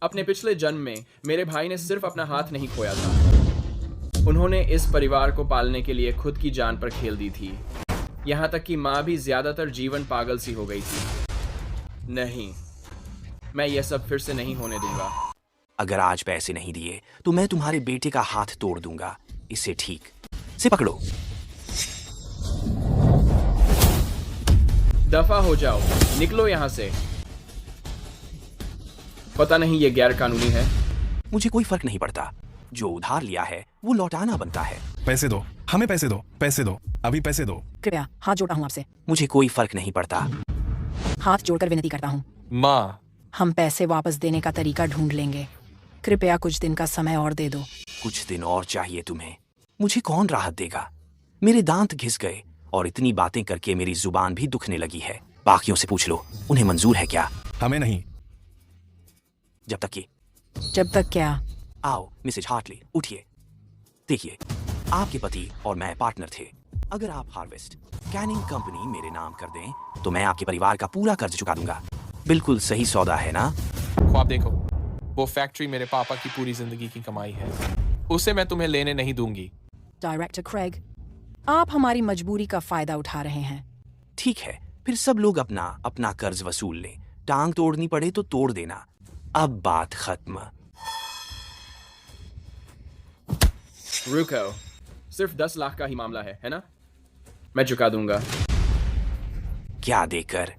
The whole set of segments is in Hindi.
अपने पिछले जन्म में मेरे भाई ने सिर्फ अपना हाथ नहीं खोया था, उन्होंने इस परिवार को पालने के लिए खुद की जान पर खेल दी थी। यहाँ तक कि माँ भी ज्यादातर जीवन पागल सी हो गई थी। नहीं, मैं यह सब फिर से नहीं होने दूंगा। अगर आज पैसे नहीं दिए तो मैं तुम्हारे बेटे का हाथ तोड़ दूंगा। इसे ठीक से पकड़ो। दफा हो जाओ, निकलो यहाँ से। पता नहीं ये गैर कानूनी है। मुझे कोई फर्क नहीं पड़ता, जो उधार लिया है वो लौटाना बनता है। पैसे दो, हमें पैसे दो, पैसे दो, अभी पैसे दो। कृपया हाथ जोड़ता हूँ आपसे। मुझे कोई फर्क नहीं पड़ता। हाथ जोड़कर विनती करता हूँ। माँ, हम पैसे वापस देने का तरीका ढूंढ लेंगे। कृपया कुछ दिन का समय और दे दो। कुछ दिन और चाहिए तुम्हें? मुझे कौन राहत देगा? मेरे दांत घिस गए और इतनी बातें करके मेरी जुबान भी दुखने लगी है। बाकियों से पूछ लो, उन्हें मंजूर है क्या? हमें नहीं। जब तक क्या? आओ मिसेज हार्टली, उठिए। देखिए, आपके पति और मैं पार्टनर थे। अगर आप हार्वेस्ट कैनिंग कंपनी मेरे नाम कर दें तो मैं आपके परिवार का पूरा कर्ज चुका दूंगा। बिल्कुल सही सौदा है ना? ख्वाब देखो, वो फैक्ट्री मेरे पापा की पूरी जिंदगी की कमाई है। उसे मैं तुम्हें लेने नहीं दूंगी। डायरेक्टर क्रेग, आप हमारी मजबूरी का फायदा उठा रहे हैं। ठीक है, फिर सब लोग अपना अपना कर्ज वसूल लें। टांग तोड़नी पड़े तो तोड़ देना। अब बात खत्म। रुको, सिर्फ 10 लाख का ही मामला है ना? मैं चुका दूंगा। क्या देकर?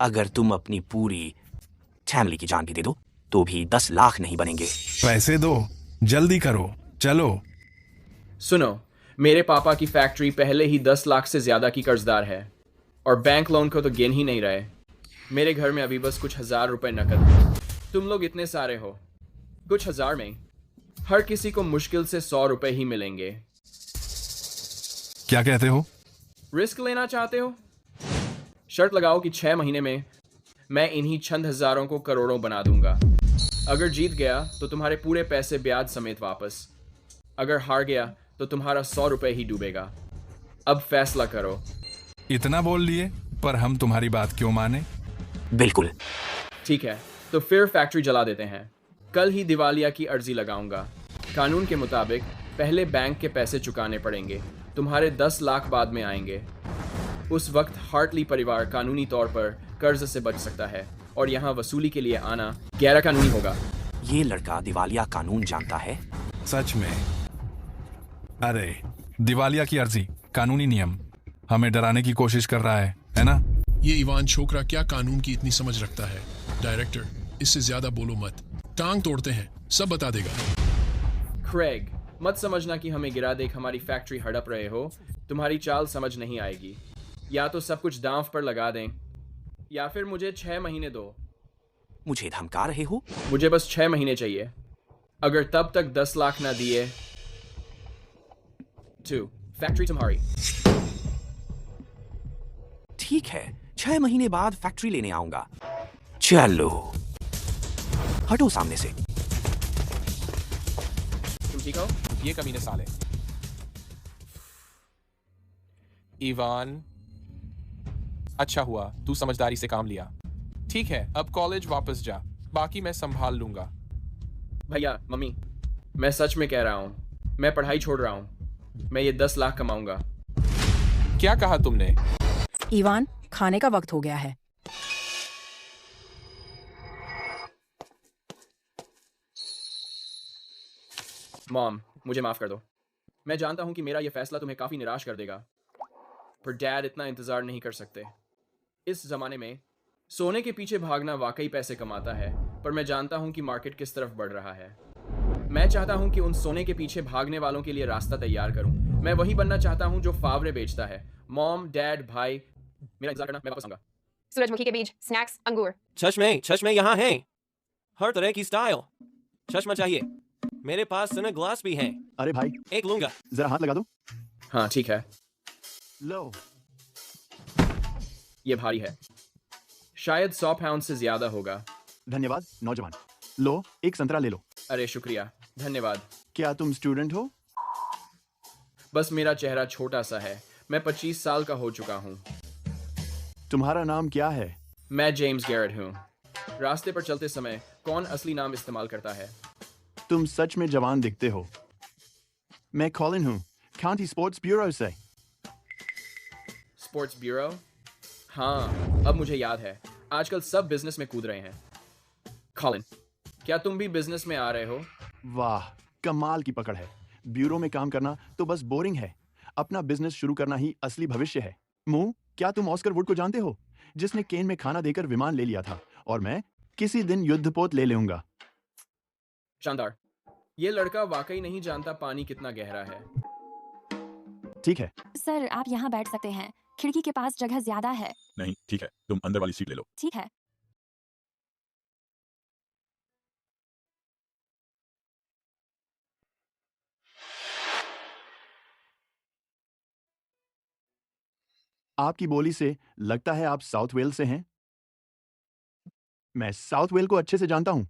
अगर तुम अपनी पूरी फैमिली की जान भी दे दो तो भी 10 लाख नहीं बनेंगे। पैसे दो, जल्दी करो, चलो। सुनो, मेरे पापा की फैक्ट्री पहले ही 10 लाख से ज्यादा की कर्जदार है और बैंक लोन को तो गिन ही नहीं रहे। मेरे घर में अभी बस कुछ 1000 रुपए नकद है। तुम लोग इतने सारे हो, कुछ हजार में हर किसी को मुश्किल से 100 रुपए ही मिलेंगे। क्या कहते हो? रिस्क लेना चाहते हो? शर्त लगाओ कि 6 महीने में मैं इन्हीं चंद हजारों को करोड़ों बना दूंगा। अगर जीत गया तो तुम्हारे पूरे पैसे ब्याज समेत वापस। अगर हार गया तो तुम्हारा 100 रुपए ही डूबेगा। अब फैसला करो। इतना बोल लिए, पर हम तुम्हारी बात क्यों माने? बिल्कुल। ठीक है, तो फिर फैक्ट्री जला देते हैं। कल ही दिवालिया की अर्जी लगाऊंगा। कानून के मुताबिक पहले बैंक के पैसे चुकाने पड़ेंगे। तुम्हारे 10 लाख बाद में आएंगे। उस वक्त हार्टली परिवार कानूनी तौर पर कर्ज से बच सकता है और यहाँ वसूली के लिए आना गैर कानूनी होगा। ये लड़का दिवालिया कानून जानता है? सच में? अरे, दिवालिया की अर्जी, कानूनी नियम, हमें डराने की कोशिश कर रहा है ना? ये इवान छोकरा क्या कानून की इतनी समझ रखता है? डायरेक्टर, इससे ज्यादा बोलो मत। टांग तोड़ते हैं, सब बता देगा। क्रेग, मत समझना कि हमें गिरा देख हमारी फैक्ट्री हड़प रहे हो। तुम्हारी चाल समझ नहीं आएगी। या तो सब कुछ दांव पर लगा दें या फिर मुझे 6 महीने दो। मुझे धमका रहे हो? मुझे बस 6 महीने चाहिए। अगर तब तक 10 लाख ना दिए तो फैक्ट्री तुम्हारी। ठीक है, 6 महीने बाद फैक्ट्री लेने आऊंगा। चलो, हटो सामने से। तुम ठीक हो? ये कमीने साले। इवान, अच्छा हुआ तू समझदारी से काम लिया। ठीक है, अब कॉलेज वापस जा, बाकी मैं संभाल लूंगा। भैया, मम्मी, मैं सच में कह रहा हूँ, मैं पढ़ाई छोड़ रहा हूँ। मैं ये 10 लाख कमाऊंगा। क्या कहा तुमने? इवान, खाने का वक्त हो गया है। मॉम, मुझे माफ कर दो। मैं जानता हूं कि मेरा यह फैसला तुम्हें काफी निराश कर देगा, पर डैड इतना इंतजार नहीं कर सकते। इस जमाने में सोने के पीछे भागना वाकई पैसे कमाता है, पर मैं जानता हूं कि मार्केट किस तरफ बढ़ रहा है। मैं चाहता हूं कि उन सोने के पीछे भागने वालों के लिए रास्ता तैयार करूं। मैं वही बनना चाहता हूं जो फावरे बेचता है। मॉम, डैड, भाई, मेरा इंतजार करना, मैं वापस आऊंगा। सूरजमुखी के बीज, स्नैक्स, अंगूर। चश्मे यहाँ हैं, हर तरह की स्टाइल। चश्मा चाहिए? मेरे पास सन ग्लास भी हैं। अरे भाई, एक लूंगा। जरा हाथ लगा दो। हाँ ठीक है। लो, ये भारी है, शायद 100 पाउंड से ज्यादा होगा। धन्यवाद नौजवान। लो, एक संतरा ले लो। अरे शुक्रिया, धन्यवाद। क्या तुम स्टूडेंट हो? बस मेरा चेहरा छोटा सा है। मैं 25 साल का हो चुका हूँ। तुम्हारा नाम क्या है? मैं जेम्स गैरेट हूँ। रास्ते पर चलते समय कौन असली नाम इस्तेमाल करता है? तुम सच में जवान दिखते हो। मैं कॉलिन हूँ, काउंटी स्पोर्ट्स ब्यूरो से। Sports bureau? हाँ, अब मुझे याद है। आजकल सब बिजनेस में कूद रहे हैं। कॉलिन, क्या तुम भी बिजनेस में आ रहे हो? वाह, कमाल की पकड़ है। ब्यूरो में काम करना तो बस बोरिंग है। अपना बिजनेस शुरू करना ही असली भविष्य है। मुंह, क्या तुम ऑस्कर वुड को जानते हो, जिसने केन में खाना देकर विमान ले लिया था? और मैं किसी दिन युद्धपोत ले लूंगा। शानदार। ये लड़का वाकई नहीं जानता पानी कितना गहरा है। ठीक है, सर, आप यहाँ बैठ सकते हैं। खिड़की के पास जगह ज्यादा है। नहीं, ठीक है, तुम अंदर वाली सीट ले लो। ठीक है। आपकी बोली से लगता है आप साउथ वेल से हैं। मैं साउथ वेल को अच्छे से जानता हूँ।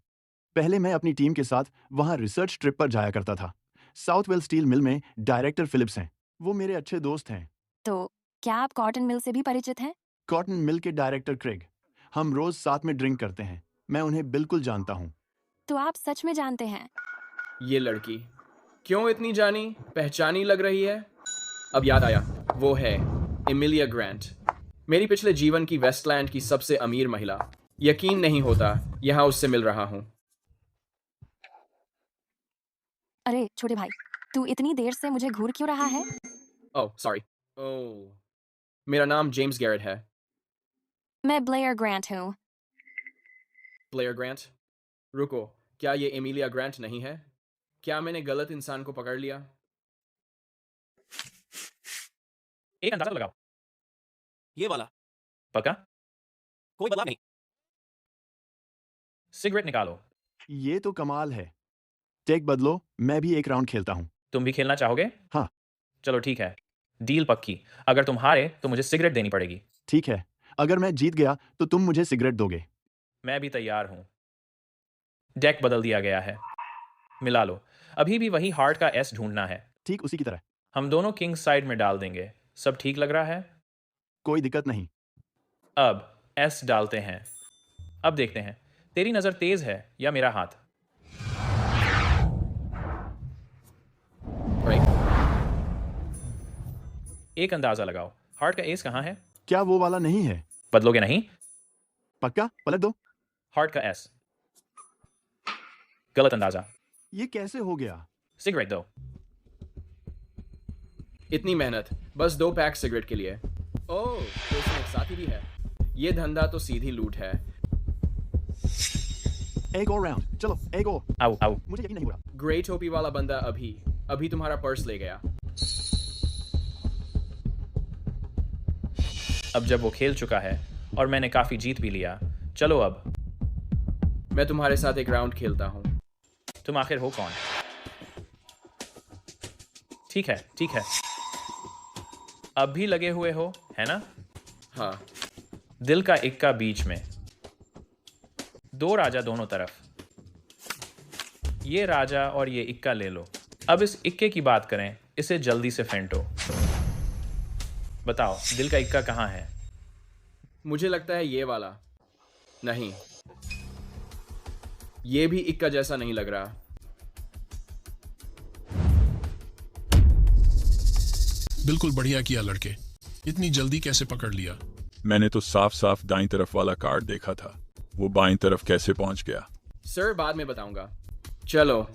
पहले मैं अपनी टीम के साथ वहाँ रिसर्च ट्रिप पर जाया करता था। साउथ वेल स्टील मिल में डायरेक्टर फिलिप्स हैं। वो मेरे अच्छे दोस्त हैं। तो क्या आप कॉटन मिल से भी परिचित हैं? कॉटन मिल के डायरेक्टर क्रेग। हम रोज साथ में ड्रिंक करते हैं। मैं उन्हें बिल्कुल जानता हूँ। तो आप सच में जानते हैं? ये लड़की क्यों इतनी जानी पहचानी लग रही है? अब याद आया, वो है एमिलिया ग्रांट, मेरी पिछले जीवन की वेस्टलैंड की सबसे अमीर महिला। यकीन नहीं होता यहाँ उससे मिल रहा हूँ। अरे छोटे भाई, तू इतनी देर से मुझे घूर क्यों रहा है? Oh sorry. ओह, मेरा नाम जेम्स गैरेट है। मैं ब्लेयर ग्रांट हूँ। Blair grant? रुको, क्या ये एमिलिया ग्रांट नहीं है? क्या मैंने गलत इंसान को पकड़ लिया? एक अंदाजा लगाओ। ये वाला। पक्का? कोई बदलाव नहीं। सिगरेट निकालो। ये तो कमाल है। टेक बदलो, मैं भी एक राउंड खेलता हूँ। तुम भी खेलना चाहोगे? हाँ। चलो ठीक है, डील पक्की। अगर तुम हारे तो मुझे सिगरेट देनी पड़ेगी। ठीक है, अगर मैं जीत गया तो तुम मुझे सिगरेट दोगे। मैं भी तैयार हूं। डेक बदल दिया गया है, मिला लो। अभी भी वही हार्ट का एस ढूंढना है। ठीक उसी की तरह। हम दोनों किंग साइड में डाल देंगे। सब ठीक लग रहा है? कोई दिक्कत नहीं। अब एस डालते हैं। अब देखते हैं तेरी नजर तेज है या मेरा हाथ। राइट। एक अंदाजा लगाओ, हार्ट का एस कहाँ है? क्या वो वाला नहीं है? बदलोगे नहीं? पक्का पलट दो। हार्ट का एस। गलत अंदाजा। ये कैसे हो गया? सिगरेट दो। इतनी मेहनत बस 2 पैक सिगरेट के लिए। ओह, तो इसमें एक साथी भी है। ये धंधा तो सीधी लूट है। एक और राउंड, चलो एक और। आओ आओ। मुझे यकीन नहीं हो रहा। ग्रे टोपी वाला बंदा अभी तुम्हारा पर्स ले गया। अब जब वो खेल चुका है और मैंने काफी जीत भी लिया, चलो अब मैं तुम्हारे साथ एक राउंड खेलता हूँ। तुम आखिर हो कौन? ठीक है ठीक है, अब भी लगे हुए हो, है ना? हाँ। दिल का इक्का बीच में, 2 राजा दोनों तरफ। ये राजा और ये इक्का ले लो। अब इस इक्के की बात करें, इसे जल्दी से फेंटो। बताओ दिल का इक्का कहाँ है? मुझे लगता है ये वाला। नहीं, ये भी इक्का जैसा नहीं लग रहा। बिल्कुल बढ़िया किया लड़के। इतनी जल्दी कैसे पकड़ लिया? मैंने तो साफ साफ दाईं तरफ वाला कार्ड देखा था। वो बाईं तरफ कैसे पहुंच गया? सर, बाद में बताऊंगा। चलो,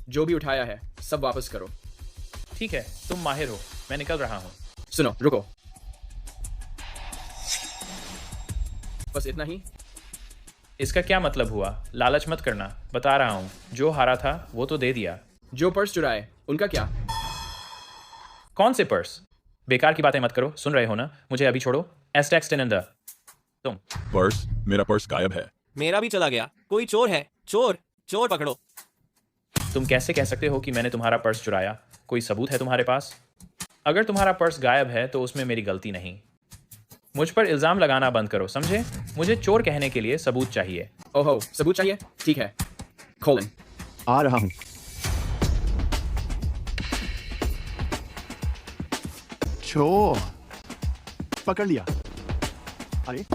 जो भी उठाया है सब वापस करो। ठीक है, तुम माहिर हो, मैं निकल रहा हूं। सुनो, रुको। बस इतना ही? इसका क्या मतलब हुआ? लालच मत करना, बता रहा हूं। जो हारा था वो तो दे दिया। जो पर्स चुराए उनका क्या? कौन से पर्स? बेकार की बातें मत करो, सुन रहे हो ना? मुझे अभी छोड़ो। तुम। पर्स? मेरा पर्स गायब है। मेरा भी चला गया। कोई चोर है। चोर चोर पकड़ो। तुम कैसे कह सकते हो कि मैंने तुम्हारा पर्स चुराया? कोई सबूत है तुम्हारे पास? अगर तुम्हारा पर्स गायब है तो उसमें मेरी गलती नहीं। मुझ पर इल्जाम लगाना बंद करो, समझे? मुझे चोर कहने के लिए सबूत चाहिए। ओहो, सबूत चाहिए? ठीक है, कॉलिन। आ रहा हूं। चोर पकड़ लिया। अरे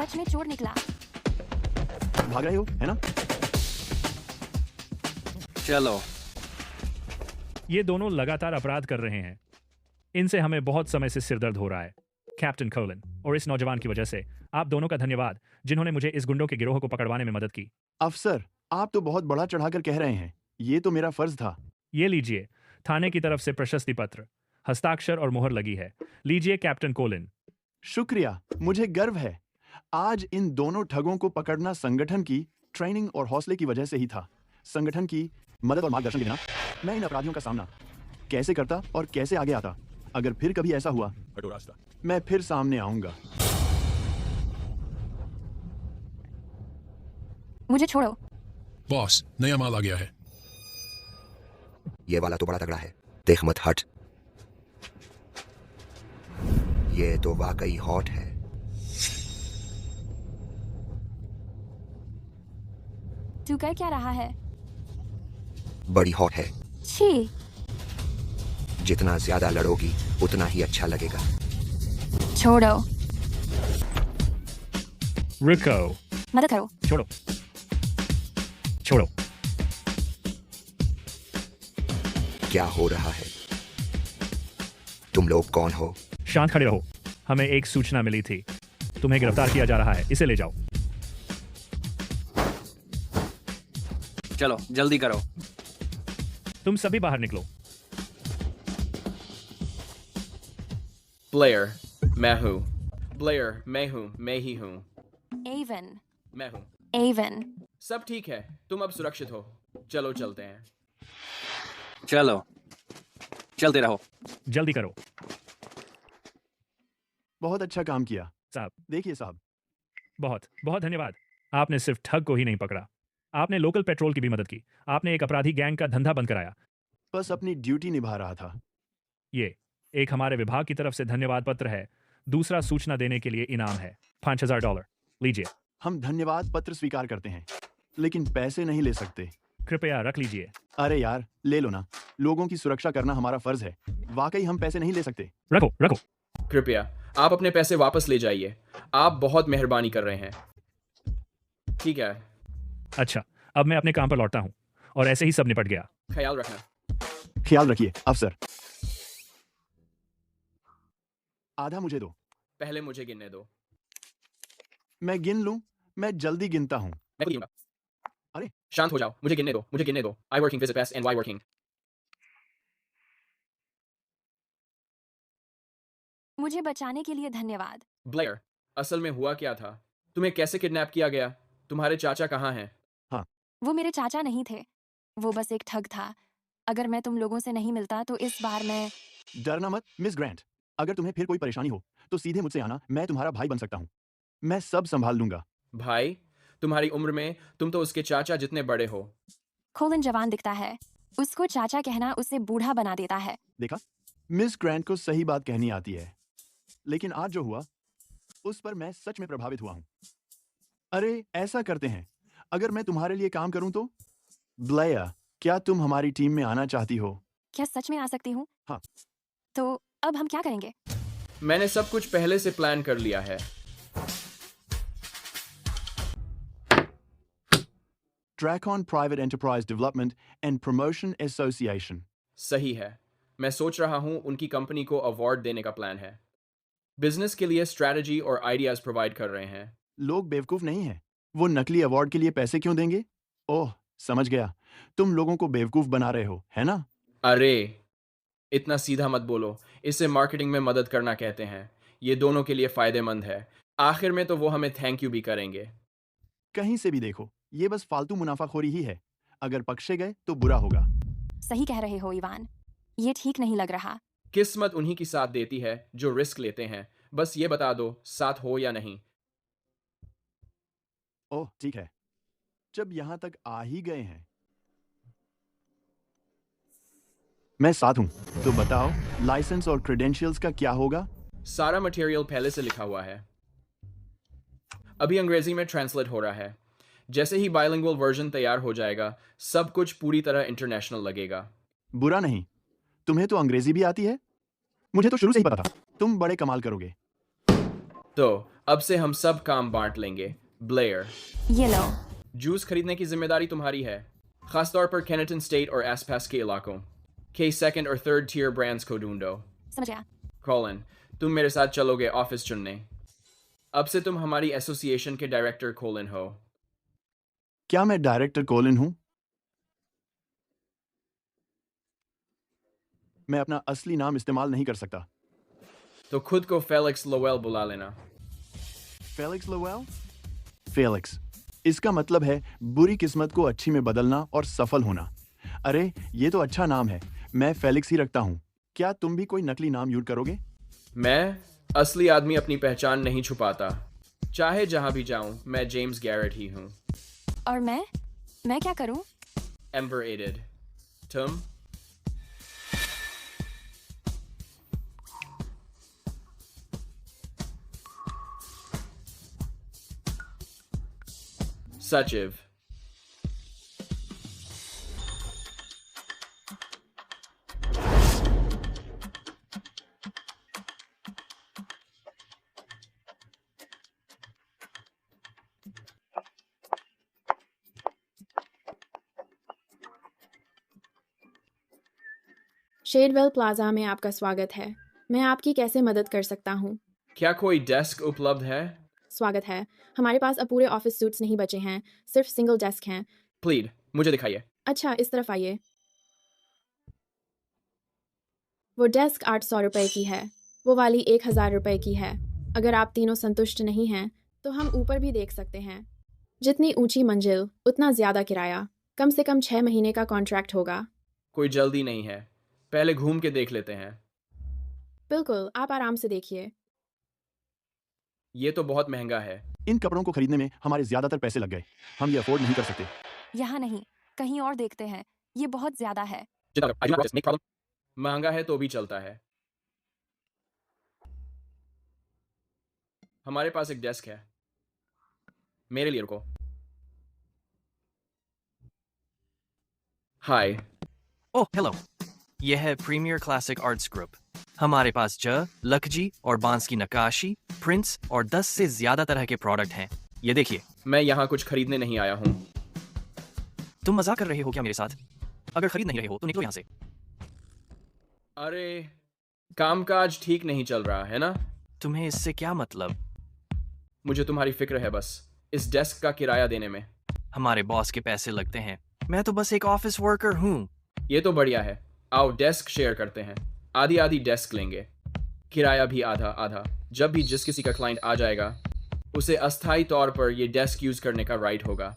सच में चोर निकला। भाग रहे हो है ना? चलो। ये दोनों लगातार अपराध कर रहे हैं। इनसे हमें बहुत समय से सिरदर्द हो रहा है कैप्टन कोलिन, और इस नौजवान की वजह से आप दोनों का धन्यवाद जिन्होंने मुझे इस गुंडों के गिरोह को पकड़वाने में मदद की। अफसर, आप तो बहुत बड़ा चढ़ाकर कह रहे हैं। ये तो मेरा फर्ज था। ये लीजिए, थाने की तरफ से प्रशस्ति पत्र, हस्ताक्षर और मोहर लगी है। लीजिए कैप्टन कोलिन। शुक्रिया, मुझे गर्व है। आज इन दोनों ठगों को पकड़ना संगठन की ट्रेनिंग और हौसले की वजह से ही था। संगठन की मदद और मार्गदर्शन के बिना मैं इन अपराधियों का सामना कैसे करता और कैसे आगे आता। अगर फिर कभी ऐसा हुआ, मैं फिर सामने आऊंगा। मुझे छोड़ो। बॉस, नया माल आ गया है। ये वाला तो बड़ा तगड़ा है, देख मत हट। ये तो वाकई हॉट है। तू कर क्या रहा है? बड़ी हॉट है। छी। जितना ज्यादा लड़ोगी उतना ही अच्छा लगेगा। छोड़ो। रुको। मदद करो। छोड़ो। छोड़ो। क्या हो रहा है? तुम लोग कौन हो? शांत खड़े रहो। हमें एक सूचना मिली थी, तुम्हें गिरफ्तार किया जा रहा है। इसे ले जाओ। चलो जल्दी करो। तुम सभी बाहर निकलो। ब्लेयर, मैं हूँ। ब्लेयर, मैं हूँ, मैं ही हूँ। एवन। मैं हूँ। एवन। सब ठीक है, तुम अब सुरक्षित हो। चलो चलते हैं। चलो चलते रहो। जल्दी करो। बहुत अच्छा काम किया साहब। देखिए साहब, बहुत बहुत धन्यवाद। आपने सिर्फ ठग को ही नहीं पकड़ा, आपने लोकल पेट्रोल की भी मदद की। आपने एक अपराधी गैंग का धंधा बंद कराया। बस अपनी ड्यूटी निभा रहा था। ये एक हमारे विभाग की तरफ से धन्यवाद पत्र है। दूसरा सूचना देने के लिए इनाम है $5000। लीजिए। हम धन्यवाद पत्र स्वीकार करते हैं, लेकिन पैसे नहीं ले सकते। कृपया रख लीजिए। अरे यार, ले लो ना। लोगों की सुरक्षा करना हमारा फर्ज है। वाकई हम पैसे नहीं ले सकते। रखो रखो। कृपया आप अपने पैसे वापस ले जाइए। आप बहुत मेहरबानी कर रहे हैं। ठीक है, अच्छा, अब मैं अपने काम पर लौटता हूँ, और ऐसे ही सब निपट गया। ख्याल रखना। ख्याल रखिए अफसर। आधा मुझे दो। पहले मुझे गिनने दो। मैं गिन लूं? मैं जल्दी गिनता हूँ। मैं खुद गिनूंगा। अरे शांत हो जाओ, मुझे गिनने दो, मुझे गिनने दो। I working visit best and Y working। मुझे बचाने के लिए धन्यवाद। ब्लेयर, असल में हुआ क्या था? तुम्हें कैसे किडनैप किया गया? तुम्हारे चाचा कहाँ हैं? हाँ, वो मेरे चाचा नहीं थे, वो बस एक ठग था। अगर मैं तुम लोगों से नहीं मिलता तो इस बार मैं। डरना मत मिस ग्रांट। अगर तुम्हें फिर कोई परेशानी हो तो सीधे मुझसे आना। मैं तुम्हारा भाई बन सकता हूँ। मैं सब संभाल लूंगा। भाई, तुम्हारी उम्र में तुम तो उसके चाचा जितने बड़े हो। कोलिन जवान दिखता है, उसको चाचा कहना उसे बूढ़ा बना देता है। देखा, मिस ग्रांट को सही बात कहनी आती है। लेकिन आज जो हुआ उस पर मैं सच में प्रभावित हुआ हूँ। अरे ऐसा करते हैं, अगर मैं तुम्हारे लिए काम करूं तो? ब्लेयर, क्या तुम हमारी टीम में आना चाहती हो? क्या सच में आ सकती हूँ? हाँ। तो अब हम क्या करेंगे? मैंने सब कुछ पहले से प्लान कर लिया है। Dracon Private Enterprise Development and Promotion Association। सही है, मैं सोच रहा हूँ उनकी कंपनी को अवार्ड देने का प्लान है। बिजनेस के लिए स्ट्रैटेजी और आइडियाज प्रोवाइड कर रहे हैं। लोग बेवकूफ नहीं हैं। वो नकली अवार्ड के लिए पैसे क्यों देंगे? ओह, समझ गया। तुम लोगों को बेवकूफ बना रहे हो, है ना? अरे इतना सीधा मत बोलो। इसे मार्केटिंग में मदद करना कहते हैं। ये दोनों के लिए फायदेमंद है। आखिर में तो वो हमें थैंक यू भी करेंगे। कहीं से भी देखो, ये बस फालतू मुनाफाखोरी ही है। अगर पकड़े गए तो बुरा होगा। सही कह रहे हो इवान, ये ठीक नहीं लग रहा। किस्मत उन्हीं की साथ देती है जो रिस्क लेते हैं। बस ये बता दो, साथ हो या नहीं। ओह ठीक है, जब यहां तक आ ही गए हैं। मैं साथ हूं, तो बताओ लाइसेंस और क्रेडेंशियल्स का क्या होगा? सारा मटेरियल पहले से लिखा हुआ है। अभी अंग्रेजी में ट्रांसलेट हो रहा है। जैसे ही बाइलिंगुअल वर्जन तैयार हो जाएगा, सब कुछ पूरी तरह इंटरनेशनल लगेगा। बुरा नहीं, तुम्हें तो अंग्रेजी भी आती है। मुझे तो शुरू से ही पता था तुम बड़े कमाल करोगे। तो अब से हम सब काम बांट लेंगे। ब्लेयर, ये लो। जूस खरीदने की जिम्मेदारी तुम्हारी है, खासतौर पर केनेटन स्टेट और आसपास के इलाकों के सेकंड और थर्ड टियर ब्रांड्स को ढूंढो। समझ गया। कॉलिन, तुम मेरे साथ चलोगे ऑफिस चुनने। अब से तुम हमारी एसोसिएशन के डायरेक्टर कॉलिन हो। क्या मैं डायरेक्टर कोलिन हूं? मैं अपना असली नाम इस्तेमाल नहीं कर सकता। तो खुद को फेलिक्स लोवेल बुला लेना। Felix Lowell? फेलिक्स, इसका मतलब है बुरी किस्मत को अच्छी में बदलना और सफल होना। अरे, ये तो अच्छा नाम है। मैं फेलिक्स ही रखता हूं। क्या तुम भी कोई नकली नाम यूज करोगे? मैं असली आदमी अपनी पहचान नहीं छुपाता। चाहे जहां भी जाऊं, मैं जेम्स गैरेट ही हूं। और मैं क्या करूं? एम्बर एडेड। तुम? सचिव। शेडवेल प्लाजा में आपका स्वागत है। मैं आपकी कैसे मदद कर सकता हूँ? क्या कोई डेस्क उपलब्ध है? स्वागत है। हमारे पास अब पूरे ऑफिस सूट्स नहीं बचे हैं, सिर्फ सिंगल डेस्क हैं। प्लीज, मुझे दिखाइए। अच्छा, इस तरफ आइए। वो डेस्क 800 रुपए की है। वो वाली 1000 रुपए की है। अगर आप तीनों संतुष्ट नहीं हैं, तो हम ऊपर भी देख सकते हैं। जितनी ऊंची मंजिल, उतना ज्यादा किराया। कम से कम 6 महीने का कॉन्ट्रैक्ट होगा। कोई जल्दी नहीं है, पहले घूम के देख लेते हैं। बिल्कुल, आप आराम से देखिए। ये तो बहुत महंगा है। इन कपड़ों को खरीदने में हमारे ज्यादातर पैसे लग गए। हम ये अफोर्ड नहीं कर सकते। यहाँ नहीं, कहीं और देखते हैं। ये बहुत ज्यादा है। महंगा है तो भी चलता है। हमारे पास एक डेस्क है। मेरे लिए रुको। हाय। ओह हेलो, यह है प्रीमियर क्लासिक आर्ट्स ग्रुप। हमारे पास लकजी और बांस की नक्काशी, प्रिंट्स और 10 से ज्यादा तरह के प्रोडक्ट हैं। ये देखिए। मैं यहाँ कुछ खरीदने नहीं आया हूँ। तुम मजाक कर रहे हो क्या मेरे साथ? अगर खरीद नहीं रहे हो तो निकलो यहाँ से। अरे, कामकाज ठीक नहीं चल रहा है ना? तुम्हें इससे क्या मतलब? मुझे तुम्हारी फिक्र है बस, इस डेस्क का किराया देने में। हमारे बॉस के पैसे लगते हैं। मैं तो बस एक ऑफिस वर्कर हूँ। ये तो बढ़िया है। आओ डेस्क शेयर करते हैं। आधी आधी डेस्क लेंगे, किराया भी आधा आधा। जब भी जिस किसी का क्लाइंट आ जाएगा, उसे अस्थायी तौर पर ये डेस्क यूज करने का राइट होगा।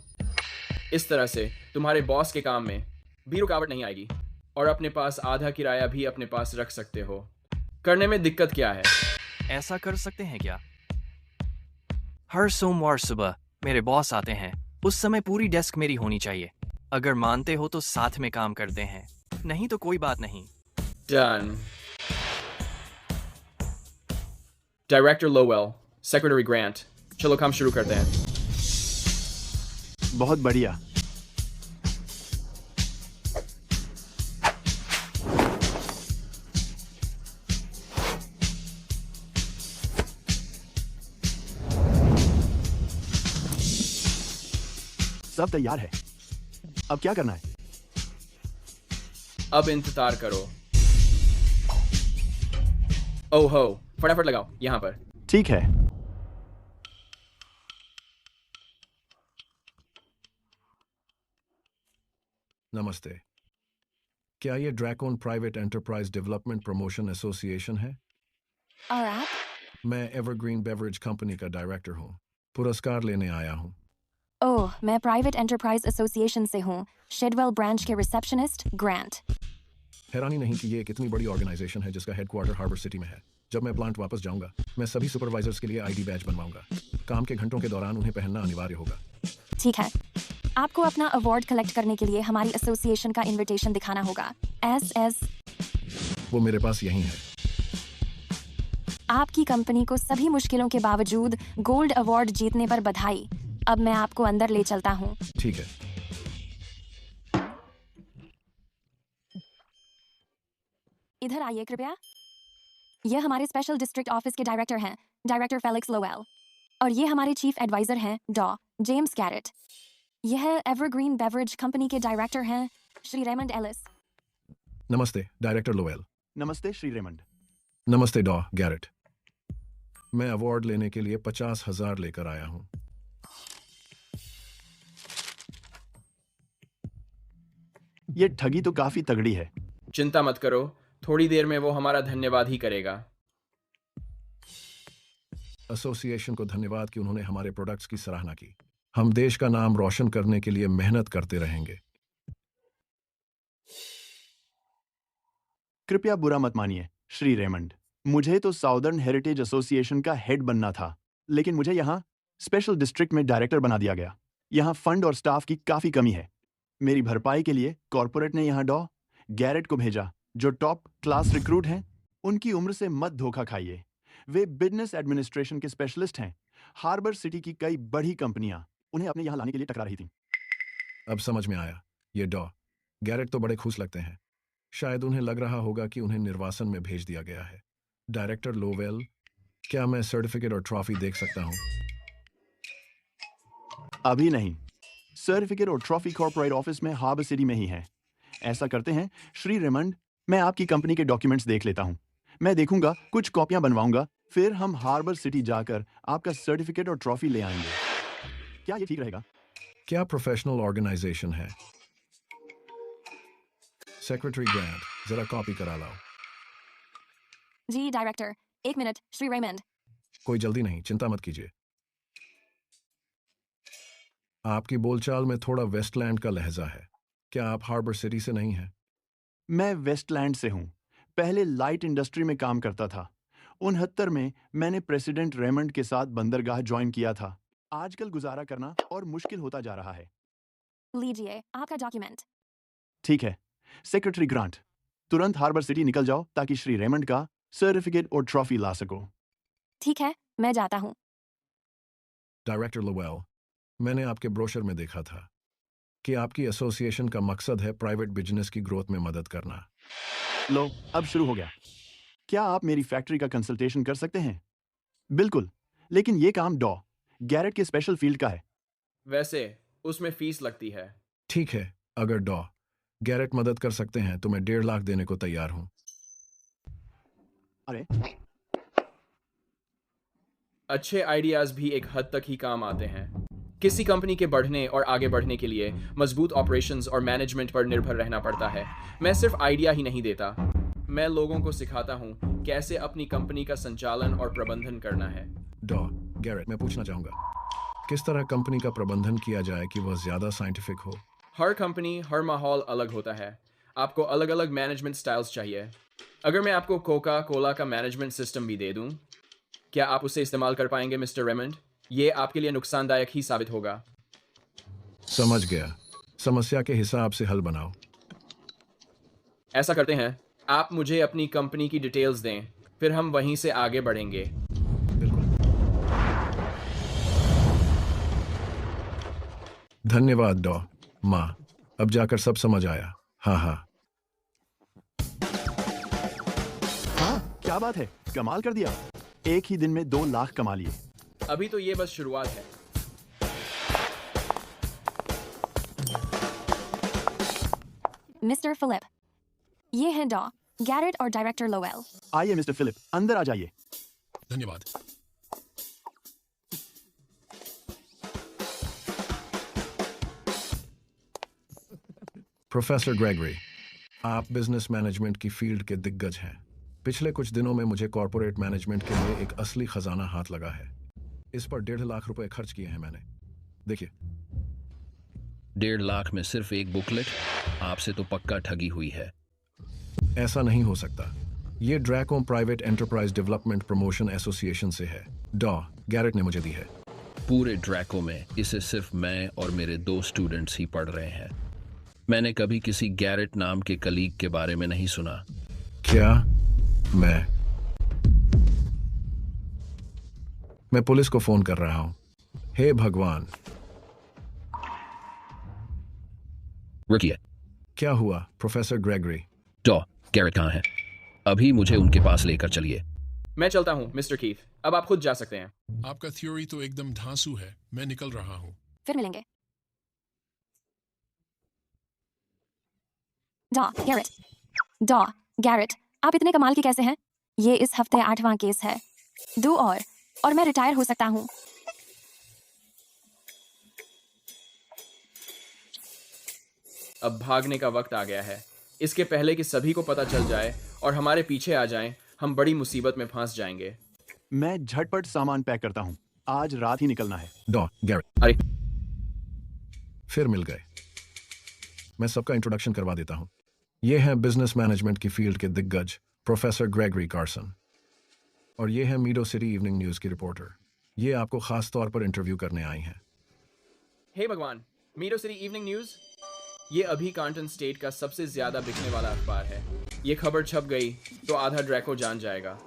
इस तरह से तुम्हारे बॉस के काम में भी रुकावट नहीं आएगी और अपने पास आधा किराया भी अपने पास रख सकते हो। करने में दिक्कत क्या है? ऐसा कर सकते हैं क्या? हर सोमवार सुबह मेरे बॉस आते हैं। उस समय पूरी डेस्क मेरी होनी चाहिए। अगर मानते हो तो साथ में काम करते हैं, नहीं तो कोई बात नहीं। Done. Director Lowell, Secretary Grant. चलो काम शुरू करते हैं। बहुत बढ़िया। सब तैयार है। अब क्या करना है? अब इंतजार करो। ओह हो, फटाफट लगाओ यहाँ पर। ठीक है। नमस्ते। क्या ये Dracon private enterprise development promotion association है? और आप? मैं एवरग्रीन बेवरेज कंपनी का डायरेक्टर हूँ। पुरस्कार लेने आया हूँ। ओह, मैं प्राइवेट एंटरप्राइज एसोसिएशन से हूँ। शेडवेल ब्रांच के रिसेप्शनिस्ट ग्रांट। हैरानी नहीं कि ये एक इतनी बड़ी ऑर्गेनाइजेशन है जिसका हेडक्वार्टर हार्बर सिटी में है। जब मैं प्लांट वापस जाऊंगा, मैं सभी सुपरवाइजर्स के लिए आईडी बैज बनवाऊंगा। काम के घंटों के दौरान उन्हें पहनना अनिवार्य होगा। ठीक है। आपको अपना अवार्ड कलेक्ट करने के लिए हमारी एसोसिएशन का इनविटेशन दिखाना होगा। एस वो मेरे पास यहीं है। आपकी कंपनी को सभी मुश्किलों के बावजूद गोल्ड अवार्ड जीतने पर बधाई। अब मैं आपको अंदर ले चलता हूँ। ठीक है। इधर आइए कृपया। यह हमारे स्पेशल डिस्ट्रिक्ट ऑफिस के डायरेक्टर हैं, डायरेक्टर फेलिक्स लोवेल। और ये हमारे चीफ एडवाइजर हैं डॉ जेम्स गैरेट। यह एवरग्रीन बेवरेज कंपनी के डायरेक्टर हैं श्री रेमंड एलिस। नमस्ते डायरेक्टर लोवेल। नमस्ते श्री रेमंड। नमस्ते डॉ गैरेट। मैं अवार्ड लेने के लिए 50,000 लेकर आया हूं। ये ठगी तो काफी तगड़ी है। चिंता मत करो, थोड़ी देर में वो हमारा धन्यवाद ही करेगा। एसोसिएशन को धन्यवाद कि उन्होंने हमारे प्रोडक्ट्स की सराहना की। हम देश का नाम रोशन करने के लिए मेहनत करते रहेंगे। कृपया बुरा मत मानिए श्री रेमंड, मुझे तो साउदर्न हेरिटेज एसोसिएशन का हेड बनना था, लेकिन मुझे यहाँ स्पेशल डिस्ट्रिक्ट में डायरेक्टर बना दिया गया। यहाँ फंड और स्टाफ की काफी कमी है। मेरी भरपाई के लिए कॉर्पोरेट ने यहाँ डॉ गैरेट को भेजा, जो टॉप क्लास रिक्रूट हैं। उनकी उम्र से मत धोखा खाइए। वे बिजनेस एडमिनिस्ट्रेशन के स्पेशलिस्ट हैं। हार्बर सिटी की कई बड़ी कंपनियां उन्हें अपने यहाँ लाने के लिए टकरा रही थीं। अब समझ में आया। ये डॉ गैरेट तो बड़े खुश लगते हैं। शायद उन्हें लग रहा होगा कि उन्हें निर्वासन में भेज दिया गया है। डायरेक्टर लोवेल, क्या मैं सर्टिफिकेट और ट्रॉफी देख सकता हूं? अभी नहीं। सर्टिफिकेट और ट्रॉफी कॉर्पोरेट ऑफिस में हार्बर सिटी में ही है। ऐसा करते हैं श्री रेमंड, मैं आपकी कंपनी के डॉक्यूमेंट्स देख लेता हूं। मैं देखूंगा, कुछ कॉपियां बनवाऊंगा, फिर हम हार्बर सिटी जाकर आपका सर्टिफिकेट और ट्रॉफी ले आएंगे। क्या ये ठीक रहेगा? क्या प्रोफेशनल ऑर्गेनाइजेशन है? सेक्रेटरी ग्रांट, जरा कॉपी करा लाओ। जी डायरेक्टर, 1 मिनट श्री रेमंड। कोई जल्दी नहीं, चिंता मत कीजिए। आपकी बोलचाल में थोड़ा वेस्टलैंड का लहजा है। क्या आप हार्बर सिटी से नहीं हैं? मैं वेस्टलैंड से हूं। पहले लाइट इंडस्ट्री में काम करता था। 69 में मैंने प्रेसिडेंट रेमंड के साथ बंदरगाह ज्वाइन किया था। आजकल गुजारा करना और मुश्किल होता जा रहा है। लीजिए आपका डॉक्यूमेंट। ठीक है सेक्रेटरी ग्रांट, तुरंत हार्बर सिटी निकल जाओ ताकि श्री रेमंड का सर्टिफिकेट और ट्रॉफी ला सको। ठीक है, मैं जाता हूं। डायरेक्टर लोवेल, मैंने आपके ब्रोशर में देखा था कि आपकी एसोसिएशन का मकसद है प्राइवेट बिजनेस की ग्रोथ में मदद करना। लो, अब शुरू हो गया। क्या आप मेरी फैक्ट्री का कंसल्टेशन कर सकते हैं? बिल्कुल, लेकिन ये काम डॉ गैरेट के स्पेशल फील्ड का है। वैसे उसमें फीस लगती है। ठीक है, अगर डॉ गैरेट मदद कर सकते हैं तो मैं 1.5 लाख देने को तैयार हूं। अरे अच्छे आइडियाज भी एक हद तक ही काम आते हैं। किसी कंपनी के बढ़ने और आगे बढ़ने के लिए मजबूत ऑपरेशंस और मैनेजमेंट पर निर्भर रहना पड़ता है। मैं सिर्फ आइडिया ही नहीं देता, मैं लोगों को सिखाता हूं कैसे अपनी कंपनी का संचालन और प्रबंधन करना है। डॉ गैरेट, मैं पूछना चाहूंगा, किस तरह कंपनी का प्रबंधन किया जाए कि वह ज्यादा साइंटिफिक हो? हर कंपनी, हर माहौल अलग होता है। आपको अलग अलग मैनेजमेंट स्टाइल्स चाहिए। अगर मैं आपको कोका कोला का मैनेजमेंट सिस्टम भी दे दूं, क्या आप उसे इस्तेमाल कर पाएंगे मिस्टर रेमंड? ये आपके लिए नुकसानदायक ही साबित होगा। समझ गया। समस्या के हिसाब से हल बनाओ। ऐसा करते हैं, आप मुझे अपनी कंपनी की डिटेल्स दें, फिर हम वहीं से आगे बढ़ेंगे। धन्यवाद डॉ माँ, अब जाकर सब समझ आया। हाँ हाँ हाँ, क्या बात है, कमाल कर दिया। एक ही दिन में 2 लाख कमा लिए। अभी तो ये बस शुरुआत है। मिस्टर फिलिप, ये हैं डॉ गैरेट और डायरेक्टर लोवेल। आइए मिस्टर फिलिप, अंदर आ जाइए। धन्यवाद। प्रोफेसर ग्रेगरी, आप बिजनेस मैनेजमेंट की फील्ड के दिग्गज हैं। पिछले कुछ दिनों में मुझे कॉर्पोरेट मैनेजमेंट के लिए एक असली खजाना हाथ लगा है। इस पर 1.5 लाख रुपए खर्च किए हैं मैंने। देखिए। 1.5 लाख में सिर्फ एक बुकलेट? आपसे तो पक्का ठगी हुई है। ऐसा नहीं हो सकता। ये Draco private enterprise development promotion association से है। डॉ गैरेट ने मुझे दी है। पूरे ड्रैको में इसे सिर्फ मैं और मेरे 2 स्टूडेंट्स ही पढ़ रहे हैं। मैंने कभी किसी गैरेट नाम के कलीग के बारे में नहीं सुना। क्या? मैं पुलिस को फोन कर रहा हूं। हे भगवान। रुकिए। क्या हुआ प्रोफेसर ग्रेगरी? डॉ गैरेट कहाँ है? अभी मुझे उनके पास लेकर चलिए। मैं चलता हूं मिस्टर कीथ। अब आप खुद जा सकते हैं। आपका थ्योरी तो एकदम धांसू है। मैं निकल रहा हूँ। फिर मिलेंगे। डॉ गैरेट, आप इतने कमाल के कैसे हैं? ये इस हफ्ते 8वां केस है। 2 और मैं रिटायर हो सकता हूँ। अब भागने का वक्त आ गया है। इसके पहले कि सभी को पता चल जाए और हमारे पीछे आ जाएं, हम बड़ी मुसीबत में फंस जाएंगे। मैं झटपट सामान पैक करता हूँ। आज रात ही निकलना है। डॉ गैरेट। अरे फिर मिल गए। मैं सबका इंट्रोडक्शन करवा देता हूँ। ये हैं बिजनेस मैनेजमेंट की फील्ड के दिग्गज प्रोफेसर ग्रेगरी कार्सन, और ये है मीडो सिटी इवनिंग न्यूज़ की रिपोर्टर। ये आपको खास तौर पर इंटरव्यू करने आई हैं। हे भगवान, मीडो सिटी इवनिंग न्यूज़, ये अभी कांटन स्टेट का सबसे ज्यादा बिकने वाला अखबार है। ये खबर छप गई तो आधा ड्रैको जान जाएगा।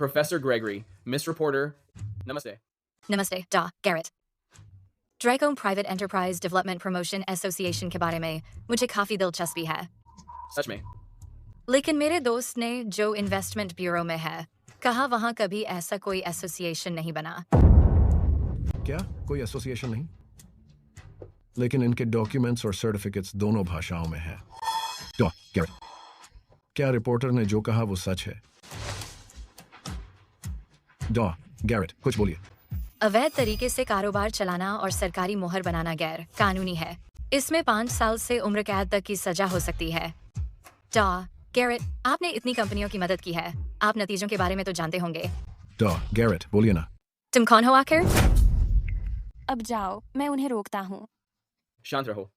प्रोफेसर ग्रेगरी, मिस रिपोर्टर, नमस्ते। नमस्ते डॉ Garrett. Draco private enterprise development promotion association के बारे में मुझे काफ़ी दिलचस्पी है। सच में? लेकिन मेरे दोस्त ने, जो इन्वेस्टमेंट ब्यूरो में है, कहा वहाँ कभी ऐसा कोई एसोसिएशन नहीं बना। क्या कोई एसोसिएशन नहीं? लेकिन इनके डॉक्यूमेंट्स और सर्टिफिकेट्स दोनों भाषाओं में हैं। डॉ गैरेट, क्या रिपोर्टर ने जो कहा वो सच है? डॉ गैरेट, कुछ बोलिए। अवैध तरीके से कारोबार चलाना और सरकारी मोहर बनाना गैर कानूनी है। इसमें 5 साल से उम्र कैद तक की सजा हो सकती है। डॉ गैरेट, आपने इतनी कंपनियों की मदद की है, आप नतीजों के बारे में तो जानते होंगे। डॉ गैरेट, बोलिए ना। तुम कौन हो आखिर? अब जाओ, मैं उन्हें रोकता हूँ। शांत रहो।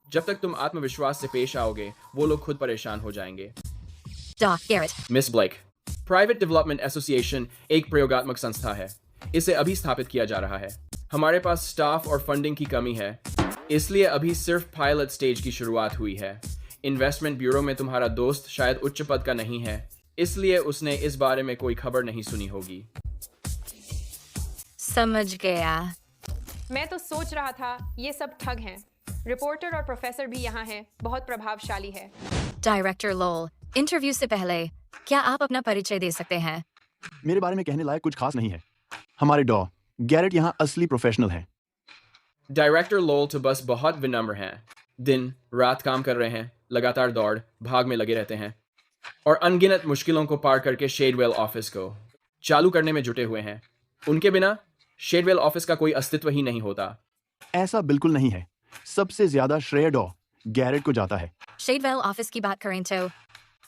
जब तक तुम आत्मविश्वास से पेश आओगे, वो लोग खुद परेशान हो जाएंगे। डॉ Garrett, miss Blake, private development association एक प्रयोगात्मक संस्था है। इसे अभी स्थापित किया जा रहा है। हमारे पास स्टाफ और फंडिंग की कमी है, इसलिए अभी सिर्फ पायलट स्टेज की शुरुआत हुई है। इन्वेस्टमेंट ब्यूरो में तुम्हारा दोस्त शायद उच्च पद का नहीं है, इसलिए उसने इस बारे में कोई खबर नहीं सुनी होगी। समझ गया। मैं तो सोच रहा था ये सब ठग हैं। रिपोर्टर और प्रोफेसर भी यहाँ हैं, बहुत प्रभावशाली है। डायरेक्टर लोल, इंटरव्यू से पहले क्या आप अपना परिचय दे सकते हैं? मेरे बारे में कहने लायक कुछ खास नहीं है। हमारे डॉ गैरेट यहाँ असली प्रोफेशनल हैं। डायरेक्टर लोल तो बस बहुत विनम्र हैं। दिन रात काम कर रहे हैं, लगातार दौड़ भाग में लगे रहते हैं और अनगिनत मुश्किलों को पार करके शेडवेल ऑफिस को चालू करने में जुटे हुए हैं। उनके बिना शेडवेल ऑफिस का कोई अस्तित्व ही नहीं होता। ऐसा बिल्कुल नहीं है। सबसे ज्यादा श्रेय डॉ गैरेट को जाता है। शेडवेल ऑफिस की बात करें तो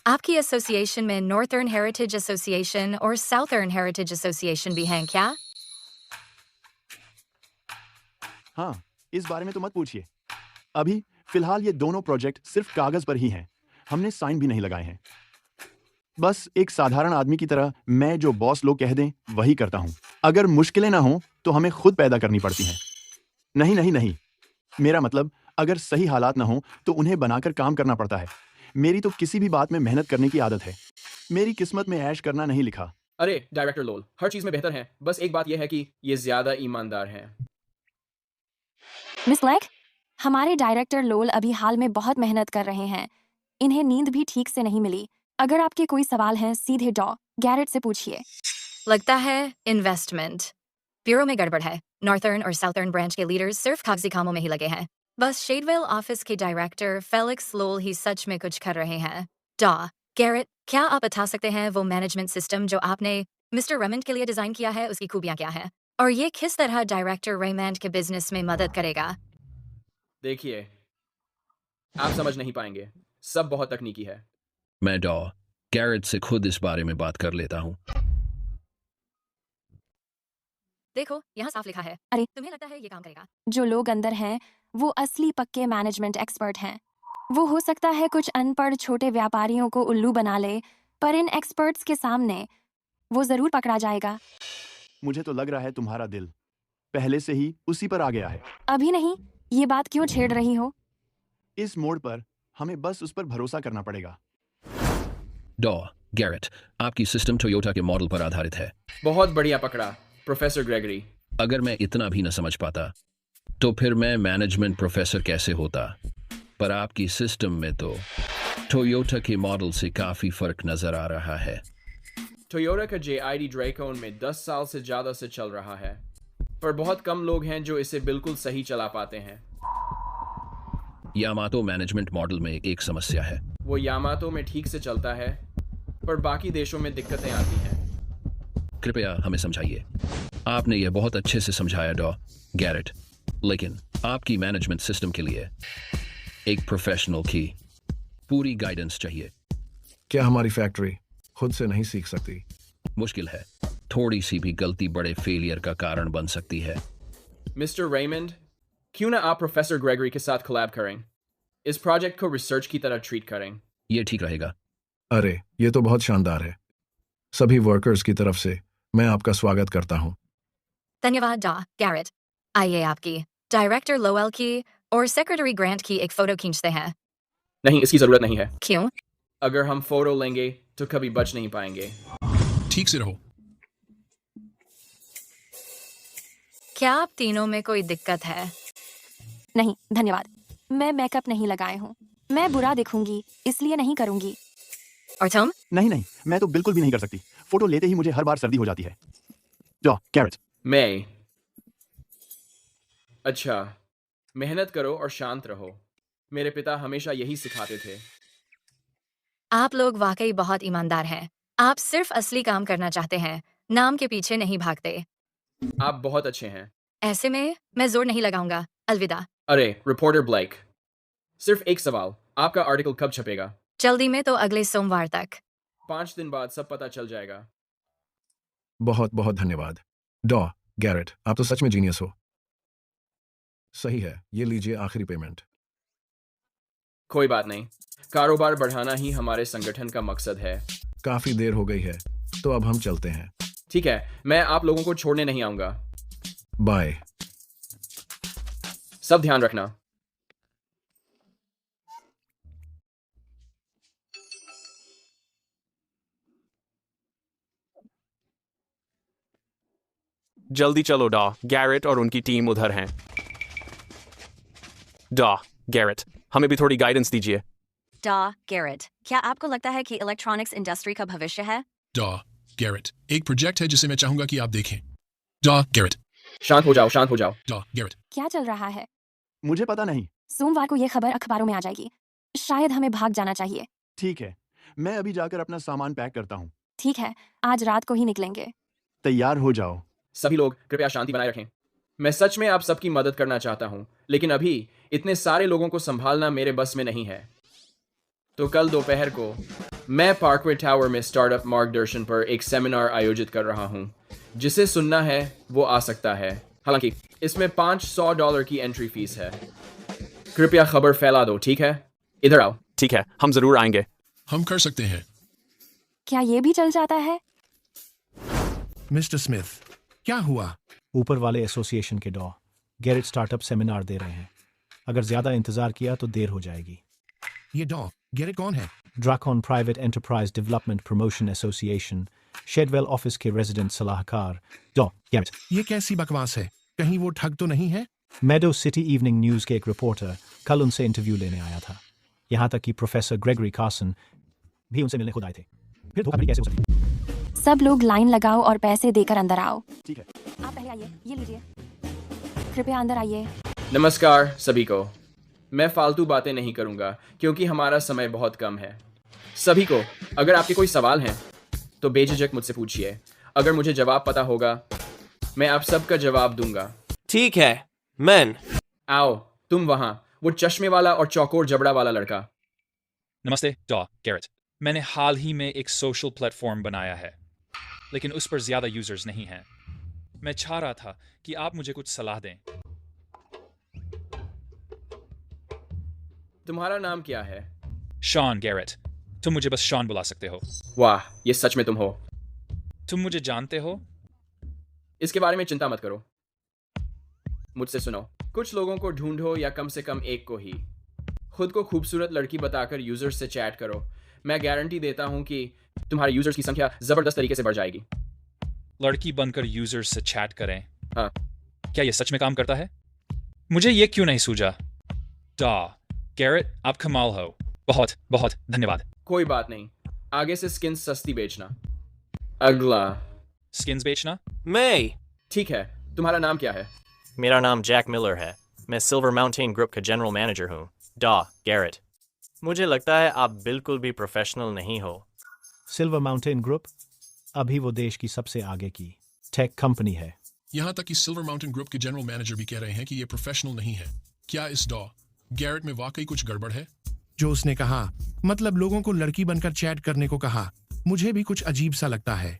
आपकी एसोसिएशन में नॉर्थर्न हेरिटेज एसोसिएशन और साउथर्न हेरिटेज एसोसिएशन भी हैं क्या? हाँ, इस बारे में तो मत पूछिए। अभी फिलहाल ये दोनों प्रोजेक्ट सिर्फ कागज पर ही हैं। हमने साइन भी नहीं लगाए हैं। बस एक साधारण आदमी की तरह मैं जो बॉस लोग कह दें वही करता हूँ। अगर मुश्किलें ना हो तो हमें खुद पैदा करनी पड़ती हैं। नहीं, मेरा मतलब अगर सही हालात ना हो तो उन्हें बनाकर काम करना पड़ता है। मेरी तो किसी भी बात में मेहनत करने की आदत है। मेरी किस्मत में ऐश करना नहीं लिखा। अरे डायरेक्टर लोल, हर चीज में बेहतर है। बस एक बात यह है कि ये ज्यादा ईमानदार हैं। मिस ब्लैक, हमारे डायरेक्टर लोल अभी हाल में बहुत मेहनत कर रहे हैं। इन्हें नींद भी ठीक से नहीं मिली। अगर आपके कोई सवाल हैं सीधे डॉ गैरेट से पूछिए। लगता है इन्वेस्टमेंट ब्यूरो में गड़बड़ है। नॉर्थर्न और साउथर्न ब्रांच के लीडर्स सिर्फ कागजी कामों में ही लगे हैं। बस शेडवेल ऑफिस के डायरेक्टर फेलिक्स लोल ही सच में कुछ कर रहे हैं। डॉ गैरेट, क्या आप बता सकते हैं वो मैनेजमेंट सिस्टम जो आपने मिस्टर रेमंड के लिए डिजाइन किया है, उसकी खूबियां क्या हैं? और ये किस तरह डायरेक्टर रेमंड के बिजनेस में मदद करेगा? देखिए, आप समझ नहीं पाएंगे। सब बहुत तकनीकी है। मैं डॉ गैरेट से खुद इस बारे में बात कर लेता हूँ। देखो, यहाँ साफ लिखा है। अरे, तुम्हें लगता है ये काम करेगा? जो लोग अंदर हैं वो असली पक्के मैनेजमेंट एक्सपर्ट हैं। वो हो सकता है कुछ अनपढ़ छोटे व्यापारियों को उल्लू बना ले, पर इन एक्सपर्ट्स के सामने वो जरूर पकड़ा जाएगा। मुझे तो लग रहा है तुम्हारा दिल पहले से ही उसी पर आ गया है। अभी नहीं, ये बात क्यों छेड़ रही हो? इस मोड़ पर हमें बस उस पर भरोसा करना पड़ेगा। डॉ गैरेट, आपकी सिस्टम टोयोटा के मॉडल पर आधारित है। बहुत बढ़िया पकड़ा प्रोफेसर ग्रेगरी। अगर मैं इतना भी न समझ पाता तो फिर मैं मैनेजमेंट प्रोफेसर कैसे होता? पर आपकी सिस्टम में तो टोयोटा के मॉडल से काफी फर्क नजर आ रहा है। टोयोटा का JID ड्रैकोन में 10 साल से ज़्यादा से चल रहा है, पर बहुत कम लोग हैं जो इसे बिल्कुल सही चला पाते हैं। यामातो मैनेजमेंट मॉडल में एक समस्या है। वो यामातो में ठीक से चलता है, पर बाकी देशों में दिक्कतें आती हैं। कृपया हमें समझाइए। आपने यह बहुत अच्छे से समझाया डॉ गैरेट, लेकिन आपकी मैनेजमेंट सिस्टम के लिए एक प्रोफेशनल की पूरी गाइडेंस चाहिए। क्या हमारी फैक्ट्री खुद से नहीं सीख सकती? मुश्किल है। थोड़ी सी भी गलती बड़े फेलियर का कारण बन सकती है। मिस्टर रेमंड, क्यों ना आप प्रोफेसर ग्रेगरी के साथ कोलैब करें? इस प्रोजेक्ट को रिसर्च की तरह ट्रीट करें। ये ठीक रहेगा। अरे, ये तो बहुत शानदार है। सभी वर्कर्स की तरफ से मैं आपका स्वागत करता हूँ। धन्यवाद डॉ गैरेट। आइए आपकी डायरेक्टर लोवेल की और सेक्रेटरी ग्रांट की एक फोटो खींचते हैं। नहीं, इसकी जरूरत नहीं है। क्यों? अगर हम फोटो लेंगे तो कभी बच नहीं पाएंगे। ठीक से रहो। क्या आप तीनों में कोई दिक्कत है? नहीं धन्यवाद, मैं मेकअप नहीं लगाए हूँ। मैं बुरा दिखूंगी इसलिए नहीं करूंगी। और तुम? नहीं नहीं, मैं तो बिल्कुल भी नहीं कर सकती। फोटो लेते ही मुझे हर बार सर्दी हो जाती है। डॉ गैरेट। मैं अच्छा, मेहनत करो और शांत रहो। मेरे पिता हमेशा यही सिखाते थे। आप लोग वाकई बहुत ईमानदार हैं। आप सिर्फ असली काम करना चाहते हैं, नाम के पीछे नहीं भागते। आप बहुत अच्छे हैं। ऐसे में मैं जोर नहीं लगाऊंगा। अलविदा। अरे रिपोर्टर ब्लेक, सिर्फ एक सवाल, आपका आर्टिकल कब छपेगा? जल्दी में तो अगले सोमवार तक। 5 दिन बाद सब पता चल जाएगा। बहुत बहुत धन्यवाद डॉ गैरेट, आप तो सच में जीनियस हो। सही है, ये लीजिए आखिरी पेमेंट। कोई बात नहीं, कारोबार बढ़ाना ही हमारे संगठन का मकसद है। काफी देर हो गई है, तो अब हम चलते हैं। ठीक है, मैं आप लोगों को छोड़ने नहीं आऊंगा। बाय। सब ध्यान रखना। जल्दी चलो डॉ गैरेट और उनकी टीम उधर हैं। डॉ गैरेट, हमें भी थोड़ी गाइडेंस दीजिए। डॉ गैरेट, क्या आपको लगता है कि इलेक्ट्रॉनिक्स इंडस्ट्री का भविष्य है? डॉ गैरेट, एक प्रोजेक्ट है जिसे मैं चाहूंगा कि आप देखें। डॉ गैरेट। शांत हो जाओ, शांत हो जाओ। डॉ गैरेट। क्या चल रहा है? मुझे पता नहीं। सोमवार को ये खबर अखबारों में आ जाएगी। शायद हमें भाग जाना चाहिए। ठीक है, मैं अभी जाकर अपना सामान पैक करता हूँ। ठीक है, आज रात को ही निकलेंगे। तैयार हो जाओ। सभी लोग कृपया शांति बनाए रखें। मैं सच में आप सबकी मदद करना चाहता हूं, लेकिन अभी इतने सारे लोगों को संभालना मेरे बस में नहीं है। तो कल दोपहर को मैं पार्कवे टावर में स्टार्टअप मार्गदर्शन पर एक सेमिनार आयोजित कर रहा हूं। जिसे सुनना है वो आ सकता है। हालांकि इसमें $500 की एंट्री फीस है। कृपया खबर फैला दो, ठीक है? इधर आओ। ठीक है, हम जरूर आएंगे। हम कर सकते हैं। क्या ये भी चल जाता है? मिस्टर स्मिथ, क्या हुआ? ऊपर वाले एसोसिएशन के डॉ गैरेट स्टार्टअप सेमिनार दे रहे हैं। अगर ज्यादा इंतजार किया तो देर हो जाएगी। ये डॉ गैरेट कौन है? Dracon private enterprise development promotion association, Shadwell office के रेजिडेंट सलाहकार डॉ गैरेट। ये कैसी बकवास है? कहीं वो ठग तो नहीं है? मेडो सिटी इवनिंग न्यूज के एक रिपोर्टर कल उनसे इंटरव्यू लेने आया था। यहाँ तक कि प्रोफेसर ग्रेगरी कार्सन भी उनसे मिलने खुद आए थे। फिर धोखाधड़ी कैसे हो सकती? सब लोग लाइन लगाओ और पैसे देकर अंदर आओ। ठीक है। आप पहले आइए, ये लीजिए। कृपया अंदर आइए। नमस्कार सभी को। मैं फालतू बातें नहीं करूंगा क्योंकि हमारा समय बहुत कम है। सभी को अगर आपके कोई सवाल हैं तो बेझिझक मुझसे पूछिए। अगर मुझे जवाब पता होगा मैं आप सबका जवाब दूंगा। ठीक है मैन। आओ तुम वहां, वो चश्मे वाला और चौकोर जबड़ा वाला लड़का। नमस्ते डॉ गैरेट। मैंने हाल ही में एक सोशल प्लेटफॉर्म बनाया है, लेकिन उस पर ज्यादा यूजर्स नहीं हैं। मैं चाह रहा था कि आप मुझे कुछ सलाह दें। तुम्हारा नाम क्या है? Sean Garrett. तुम मुझे बस शॉन बुला सकते हो। वाह, ये सच में तुम हो। तुम मुझे जानते हो? इसके बारे में चिंता मत करो। मुझसे सुनो, कुछ लोगों को ढूंढो या कम से कम एक को ही। खुद को खूबसूरत लड़की बताकर यूजर्स से चैट करो। मैं गारंटी देता हूं कि तुम्हारे यूजर्स की संख्या जबरदस्त तरीके से बढ़ जाएगी। लड़की बनकर यूजर्स से चैट करें? हाँ। क्या ये सच में काम करता है? मुझे ये क्यों नहीं सूझा? डॉ गैरेट, आप कमाल हो। बहुत बहुत धन्यवाद। कोई बात नहीं, आगे से स्किन सस्ती बेचना। अगला। स्किन्स बेचना? मैं। ठीक है, तुम्हारा नाम क्या है? मेरा नाम जैक मिलर है। मैं सिल्वर माउंटेन ग्रुप का जनरल मैनेजर हूँ। डॉ गैरेट। मुझे लगता है आप बिल्कुल भी प्रोफेशनल नहीं हो। सिल्वर माउंटेन ग्रुप अभी वो देश की सबसे आगे की टेक कंपनी है। यहाँ तक कि सिल्वर माउंटेन ग्रुप के जनरल मैनेजर भी कह रहे हैं कि ये प्रोफेशनल नहीं है। क्या इस डॉ गैरेट में वाकई कुछ गड़बड़ है? जो उसने कहा, मतलब लोगों को लड़की बनकर चैट करने को कहा, मुझे भी कुछ अजीब सा लगता है।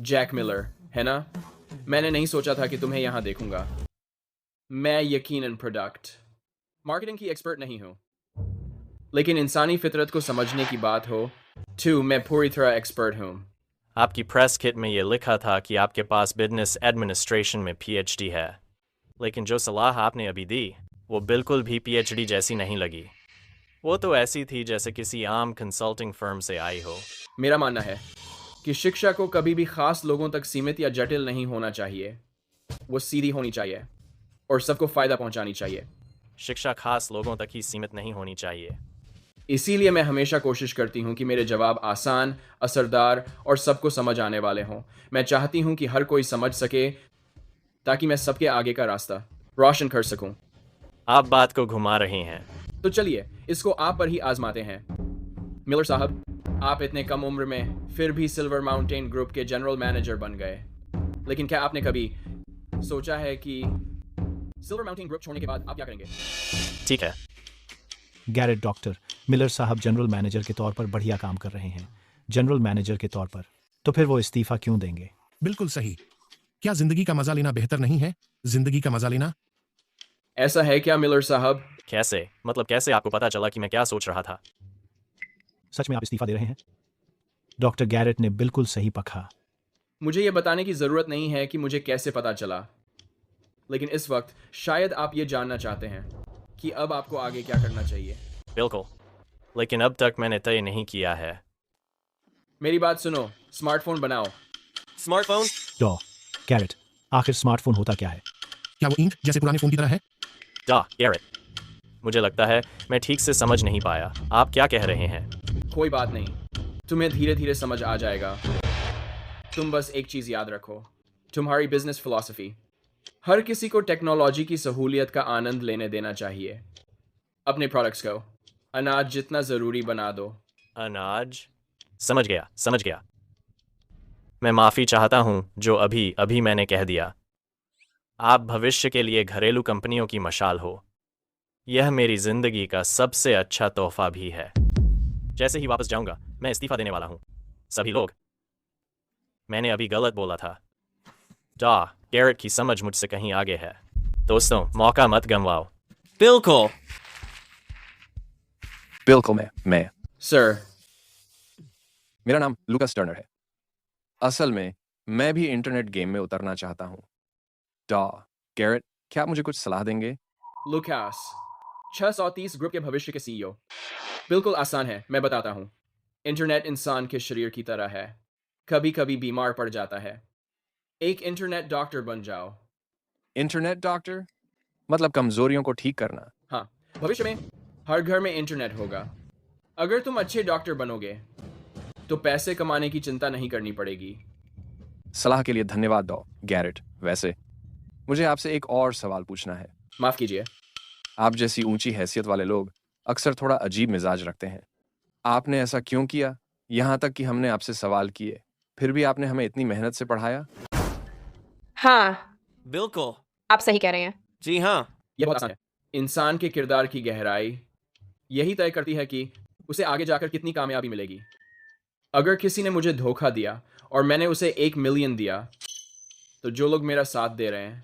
जैक मिलर, है ना? मैंने नहीं सोचा था कि तुम्हें यहाँ देखूंगा। मैं यकीनन प्रोडक्ट मार्केटिंग की एक्सपर्ट नहीं हूँ, लेकिन इंसानी फितरत को समझने की बात हो तो मैं पूरी तरह एक्सपर्ट हूँ। आपकी प्रेस किट में ये लिखा था कि आपके पास बिजनेस एडमिनिस्ट्रेशन में पीएचडी है, लेकिन जो सलाह आपने अभी दी वो बिल्कुल भी पीएचडी जैसी नहीं लगी। वो तो ऐसी थी जैसे किसी आम कंसल्टिंग फर्म से आई हो। मेरा मानना है कि शिक्षा को कभी भी खास लोगों तक सीमित या जटिल नहीं होना चाहिए। वो सीधी होनी चाहिए और सबको फायदा पहुंचानी चाहिए। शिक्षा खास लोगों तक ही सीमित नहीं होनी चाहिए। इसीलिए मैं हमेशा कोशिश करती हूँ कि मेरे जवाब आसान, असरदार और सबको समझ आने वाले हों। मैं चाहती हूँ कि हर कोई समझ सके ताकि मैं सबके आगे का रास्ता रोशन कर सकूं। आप बात को घुमा रहे हैं। तो चलिए इसको आप पर ही आजमाते हैं। मिलर साहब, आप इतने कम उम्र में फिर भी सिल्वर माउंटेन ग्रुप के जनरल मैनेजर बन गए, लेकिन क्या आपने कभी सोचा है कि सिल्वर माउंटेन ग्रुप छोड़ने के बाद आप क्या करेंगे? ठीक है गैरेट डॉक्टर, मिलर साहब जनरल मैनेजर के तौर पर बढ़िया काम कर रहे हैं। जनरल मैनेजर के तौर पर तो फिर वो इस्तीफा क्यों देंगे? बिल्कुल सही। क्या जिंदगी का मजा लेना बेहतर नहीं है? जिंदगी का मजा लेना। ऐसा है क्या मिलर साहब? कैसे? मतलब कैसे आपको पता चला कि मैं क्या सोच रहा था? सच में आप इस्तीफा दे रहे हैं? डॉक्टर गैरेट ने बिल्कुल सही पकड़ा। मुझे यह बताने की जरूरत नहीं है कि मुझे कैसे पता चला, लेकिन इस वक्त शायद आप ये जानना चाहते हैं कि अब आपको आगे क्या करना चाहिए। बिल्कुल, लेकिन अब तक मैंने तय नहीं किया है। मेरी बात सुनो, स्मार्टफोन बनाओ। स्मार्टफोन? डॉ गैरेट, आखिर स्मार्टफोन होता क्या है? क्या वो इंक जैसे पुराने फोन की तरह है? डॉ गैरेट, मुझे लगता है मैं ठीक से समझ नहीं पाया। आप क्या कह रहे हैं? कोई बात नहीं, तुम्हें धीरे धीरे समझ आ जाएगा। तुम बस एक चीज याद रखो, तुम्हारी बिजनेस फिलॉसफी हर किसी को टेक्नोलॉजी की सहूलियत का आनंद लेने देना चाहिए। अपने प्रोडक्ट्स को अनाज जितना जरूरी बना दो। अनाज? समझ गया। मैं माफी चाहता हूं जो अभी मैंने कह दिया। आप भविष्य के लिए घरेलू कंपनियों की मशाल हो। यह मेरी जिंदगी का सबसे अच्छा तोहफा भी है। जैसे ही वापस जाऊंगा मैं इस्तीफा देने वाला हूं। सभी लोग, मैंने अभी गलत बोला था। डॉ गैरेट की समझ मुझसे कहीं आगे है। दोस्तों, मौका मत गंवाओ। बिल्कुल मैं सर, मेरा नाम लुकास टर्नर है। असल में मैं भी इंटरनेट गेम में उतरना चाहता हूँ। डॉ गैरेट, क्या आप मुझे कुछ सलाह देंगे? लुकास, 630 ग्रुप के भविष्य के सीईओ। बिल्कुल आसान है, मैं बताता हूँ। इंटरनेट इंसान के शरीर की तरह है, कभी कभी बीमार पड़ जाता है। एक इंटरनेट डॉक्टर बन जाओ। Internet doctor? मतलब कमजोरियों को ठीक करना? हाँ, भविष्य में हर घर में इंटरनेट होगा। अगर तुम अच्छे डॉक्टर बनोगे तो पैसे कमाने की चिंता नहीं करनी पड़ेगी। सलाह के लिए धन्यवाद डॉ गैरेट। वैसे मुझे आपसे एक और सवाल पूछना है। माफ कीजिए। आप जैसी ऊंची हैसियत वाले लोग अक्सर थोड़ा अजीब मिजाज रखते हैं। आपने ऐसा क्यों किया? यहाँ तक कि हमने आपसे सवाल किए, फिर भी आपने हमें इतनी मेहनत से पढ़ाया। हाँ, बिल्कुल, आप सही कह रहे हैं। जी हाँ, यह बहुत आसान है। इंसान के किरदार की गहराई यही तय करती है कि उसे आगे जाकर कितनी कामयाबी मिलेगी। अगर किसी ने मुझे धोखा दिया और मैंने उसे 1 मिलियन दिया, तो जो लोग मेरा साथ दे रहे हैं।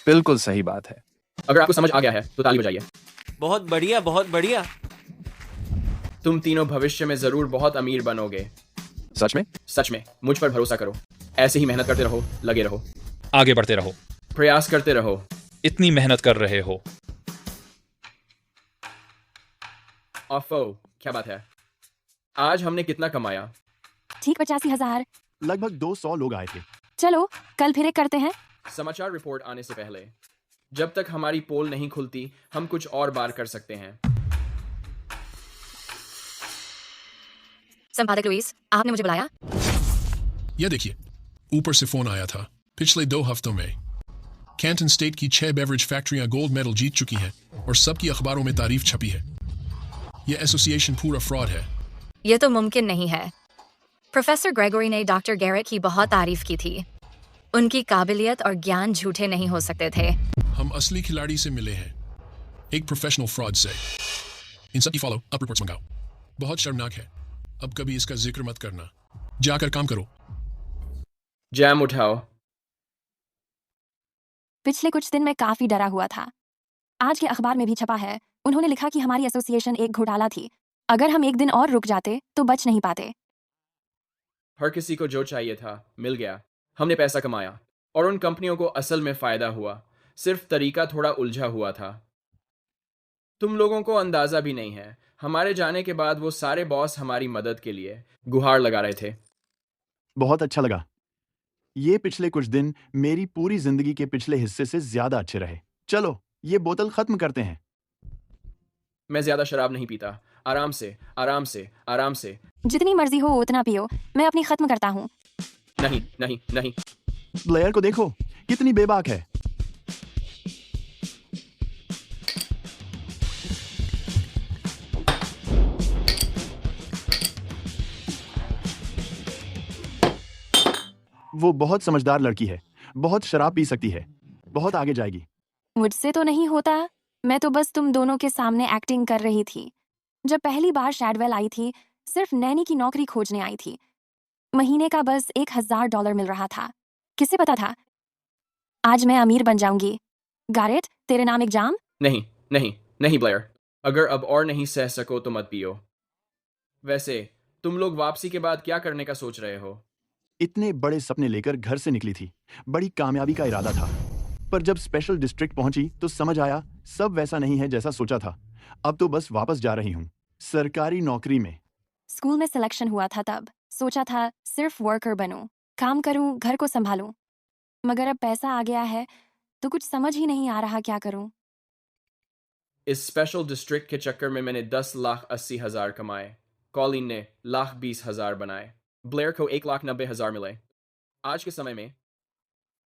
बिल्कुल सही बात है। अगर आपको समझ आ गया है तो ताली बजाइए। बहुत बढ़िया, बहुत बढ़िया। तुम तीनों भविष्य में जरूर बहुत अमीर बनोगे। सच में? सच में, मुझ पर भरोसा करो। ऐसे ही मेहनत करते रहो, लगे रहो, आगे बढ़ते रहो, प्रयास करते रहो। इतनी मेहनत कर रहे हो। ऑफो, क्या बात है? आज हमने कितना कमाया? ठीक 85,000। लगभग 200 लोग आए थे। चलो कल फिर एक करते हैं। समाचार रिपोर्ट आने से पहले, जब तक हमारी पोल नहीं खुलती, हम कुछ और बार कर सकते हैं। संपादक लुइस, आपने मुझे बुलाया? यह देखिए, ऊपर से फोन आया था। पिछले 2 हफ्तों में कैंटन स्टेट की 6 बेवरेज फैक्ट्रियां गोल्ड मेडल जीत चुकी हैं और सबकी अखबारों में तारीफ छपी है। यह एसोसिएशन पूरा फ्रॉड है। यह तो मुमकिन नहीं है। प्रोफेसर ग्रेगोरी ने डॉक्टर गैरेट की बहुत तारीफ की थी। उनकी काबिलियत और ज्ञान झूठे नहीं हो सकते थे। हम असली खिलाड़ी से मिले हैं, एक प्रोफेशनल फ्रॉड से। इन सब की फॉलो अप रिपोर्ट्स मंगाओ। बहुत शर्मनाक है। अब कभी इसका जिक्र मत करना। जाकर काम करो। जैम उठाओ। पिछले कुछ दिन मैं काफी डरा हुआ था। आज के अखबार में भी छपा है। उन्होंने लिखा कि हमारी एसोसिएशन एक घोटाला थी। अगर हम एक दिन और रुक जाते तो बच नहीं पाते। हर किसी को जो चाहिए था मिल गया। हमने पैसा कमाया और उन कंपनियों को असल में फायदा हुआ। सिर्फ तरीका थोड़ा उलझा हुआ था। तुम लोगों को अंदाजा भी नहीं है, हमारे जाने के बाद वो सारे बॉस हमारी मदद के लिए गुहार लगा रहे थे। बहुत अच्छा लगा। ये पिछले कुछ दिन मेरी पूरी जिंदगी के पिछले हिस्से से ज्यादा अच्छे रहे। चलो ये बोतल खत्म करते हैं। मैं ज्यादा शराब नहीं पीता। आराम से आराम से आराम से। जितनी मर्जी हो उतना पियो। मैं अपनी खत्म करता हूँ। नहीं नहीं नहीं। ब्लेयर को देखो, कितनी बेबाक है। वो बहुत समझदार लड़की है। बहुत शराब पी सकती है। बहुत आगे जाएगी। मुझसे तो नहीं होता। मैं तो बस तुम दोनों के सामने एक्टिंग कर रही थी। जब पहली बार शैडवेल आई थी, सिर्फ नैनी की नौकरी खोजने आई थी। महीने का बस $1000 मिल रहा था। किसे पता था आज मैं अमीर बन जाऊंगी। गारेट, तेरे नाम एक जाम? नहीं नहीं नहीं ब्लेयर, अगर अब और नहीं सह सको तो मत पियो। वैसे तुम लोग वापसी के बाद क्या करने का सोच रहे हो? इतने बड़े सपने लेकर घर से निकली थी। बड़ी कामयाबी का इरादा था। पर जब स्पेशल डिस्ट्रिक्ट पहुंची तो समझ आया सब वैसा नहीं है जैसा सोचा था। अब तो बस वापस जा रही हूँ, सरकारी नौकरी में। स्कूल में सिलेक्शन हुआ था तब सोचा था सिर्फ वर्कर बनूं, काम करूं, घर को संभालूं। मगर अब पैसा आ गया है तो कुछ समझ ही नहीं आ रहा क्या करूं। इस स्पेशल डिस्ट्रिक्ट के चक्कर में मैंने 10,80,000 कमाए। कॉलिन ने 1,20,000 बनाए। ब्लेयर को 1,90,000 मिले। आज के समय में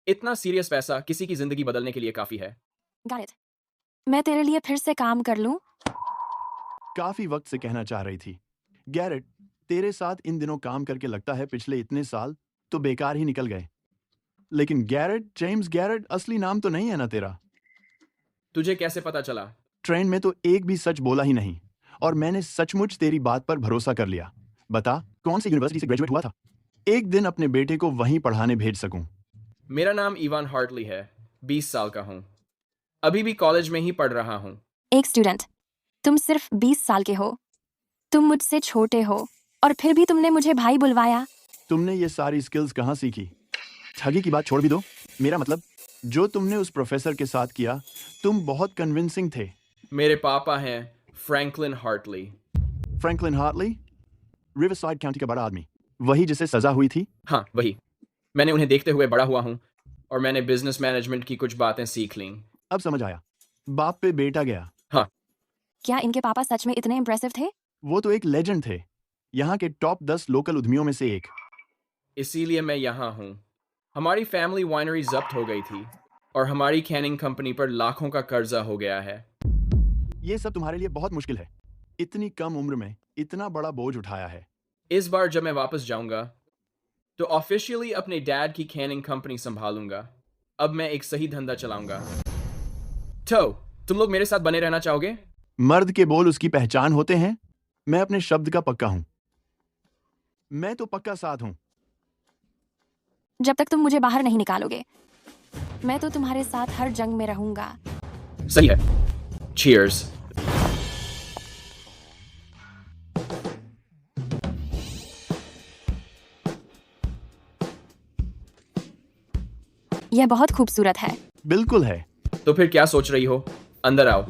इतना सीरियस पैसा किसी की जिंदगी बदलने के लिए काफी है। गारेट, मैं तेरे लिए फिर से काम कर लूं? काफी वक्त से कहना चाह रही थी। गैरेट, तेरे साथ इन दिनों काम करके लगता है पिछले इतने साल तो बेकार ही निकल गए। लेकिन गैरेट, जेम्स गैरेट असली नाम तो नहीं है ना तेरा? तुझे कैसे पता चला? ट्रेन में तो एक भी सच बोला ही नहीं और मैंने सचमुच तेरी बात पर भरोसा कर लिया। बता, कौन सी यूनिवर्सिटी से ग्रेजुएट हुआ था? एक दिन अपने बेटे को वहीं पढ़ाने भेज सकूं। मेरा नाम इवान हार्टली है। 20 साल का हूँ। अभी भी कॉलेज में ही पढ़ रहा हूँ। एक स्टूडेंट। तुम सिर्फ 20 साल के हो। तुम मुझसे छोटे हो और फिर भी तुमने मुझे भाई बुलवाया। तुमने ये सारी स्किल्स कहाँ सीखी? ठगी की बात छोड़ भी दो। मेरा मतलब, जो तुमने उस प्रोफेसर के साथ किया, तुम बहुत कन्विंसिंग थे। मेरे पापा हैं Franklin Hartley. Franklin Hartley? Riverside County का बड़ा आदमी, वही जिसे सजा हुई थी? हाँ वही। मैंने उन्हें देखते हुए बड़ा हुआ हूँ और मैंने बिजनेस मैनेजमेंट की कुछ बातें सीख लीं। अब समझ आया। बाप पे बेटा गया। हाँ। क्या इनके पापा सच में इतने इम्प्रेसिव थे? वो तो एक लेजेंड थे, यहाँ के टॉप 10 लोकल उद्यमियों में से एक। इसीलिए मैं यहाँ हूँ। हमारी फैमिली वाइनरी जब्त हो गई थी और हमारी कैनिंग कंपनी पर लाखों का कर्जा हो गया है। ये सब तुम्हारे लिए बहुत मुश्किल है। इतनी कम उम्र में इतना बड़ा बोझ उठाया है। इस बार जब मैं वापस जाऊंगा तो ऑफिशियली अपने डैड की कैनिंग कंपनी संभालूंगा। अब मैं एक सही धंधा चलाऊंगा। तो तुम लोग मेरे साथ बने रहना चाहोगे? मर्द के बोल उसकी पहचान होते हैं। मैं अपने शब्द का पक्का हूं। मैं तो पक्का साथ हूं। जब तक तुम मुझे बाहर नहीं निकालोगे, मैं तो तुम्हारे साथ हर जंग में रहूंगा। सही है। चीयर्स। यह बहुत खूबसूरत है। बिल्कुल है। तो फिर क्या सोच रही हो? अंदर आओ।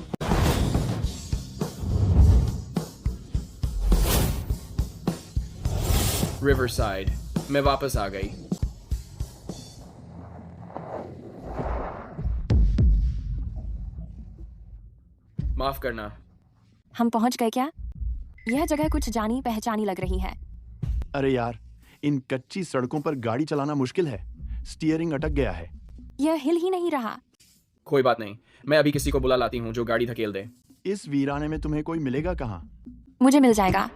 रिवरसाइड। मैं वापस आ गई। माफ करना। हम पहुंच गए क्या? यह जगह कुछ जानी पहचानी लग रही है। अरे यार, इन कच्ची सड़कों पर गाड़ी चलाना मुश्किल है। स्टीयरिंग अटक गया है। यह हिल ही नहीं रहा। कोई बात नहीं, मैं अभी किसी को बुला लाती हूँ जो गाड़ी धकेल दे। इस वीराने में तुम्हें कोई मिलेगा कहाँ? मुझे मिल जाएगा।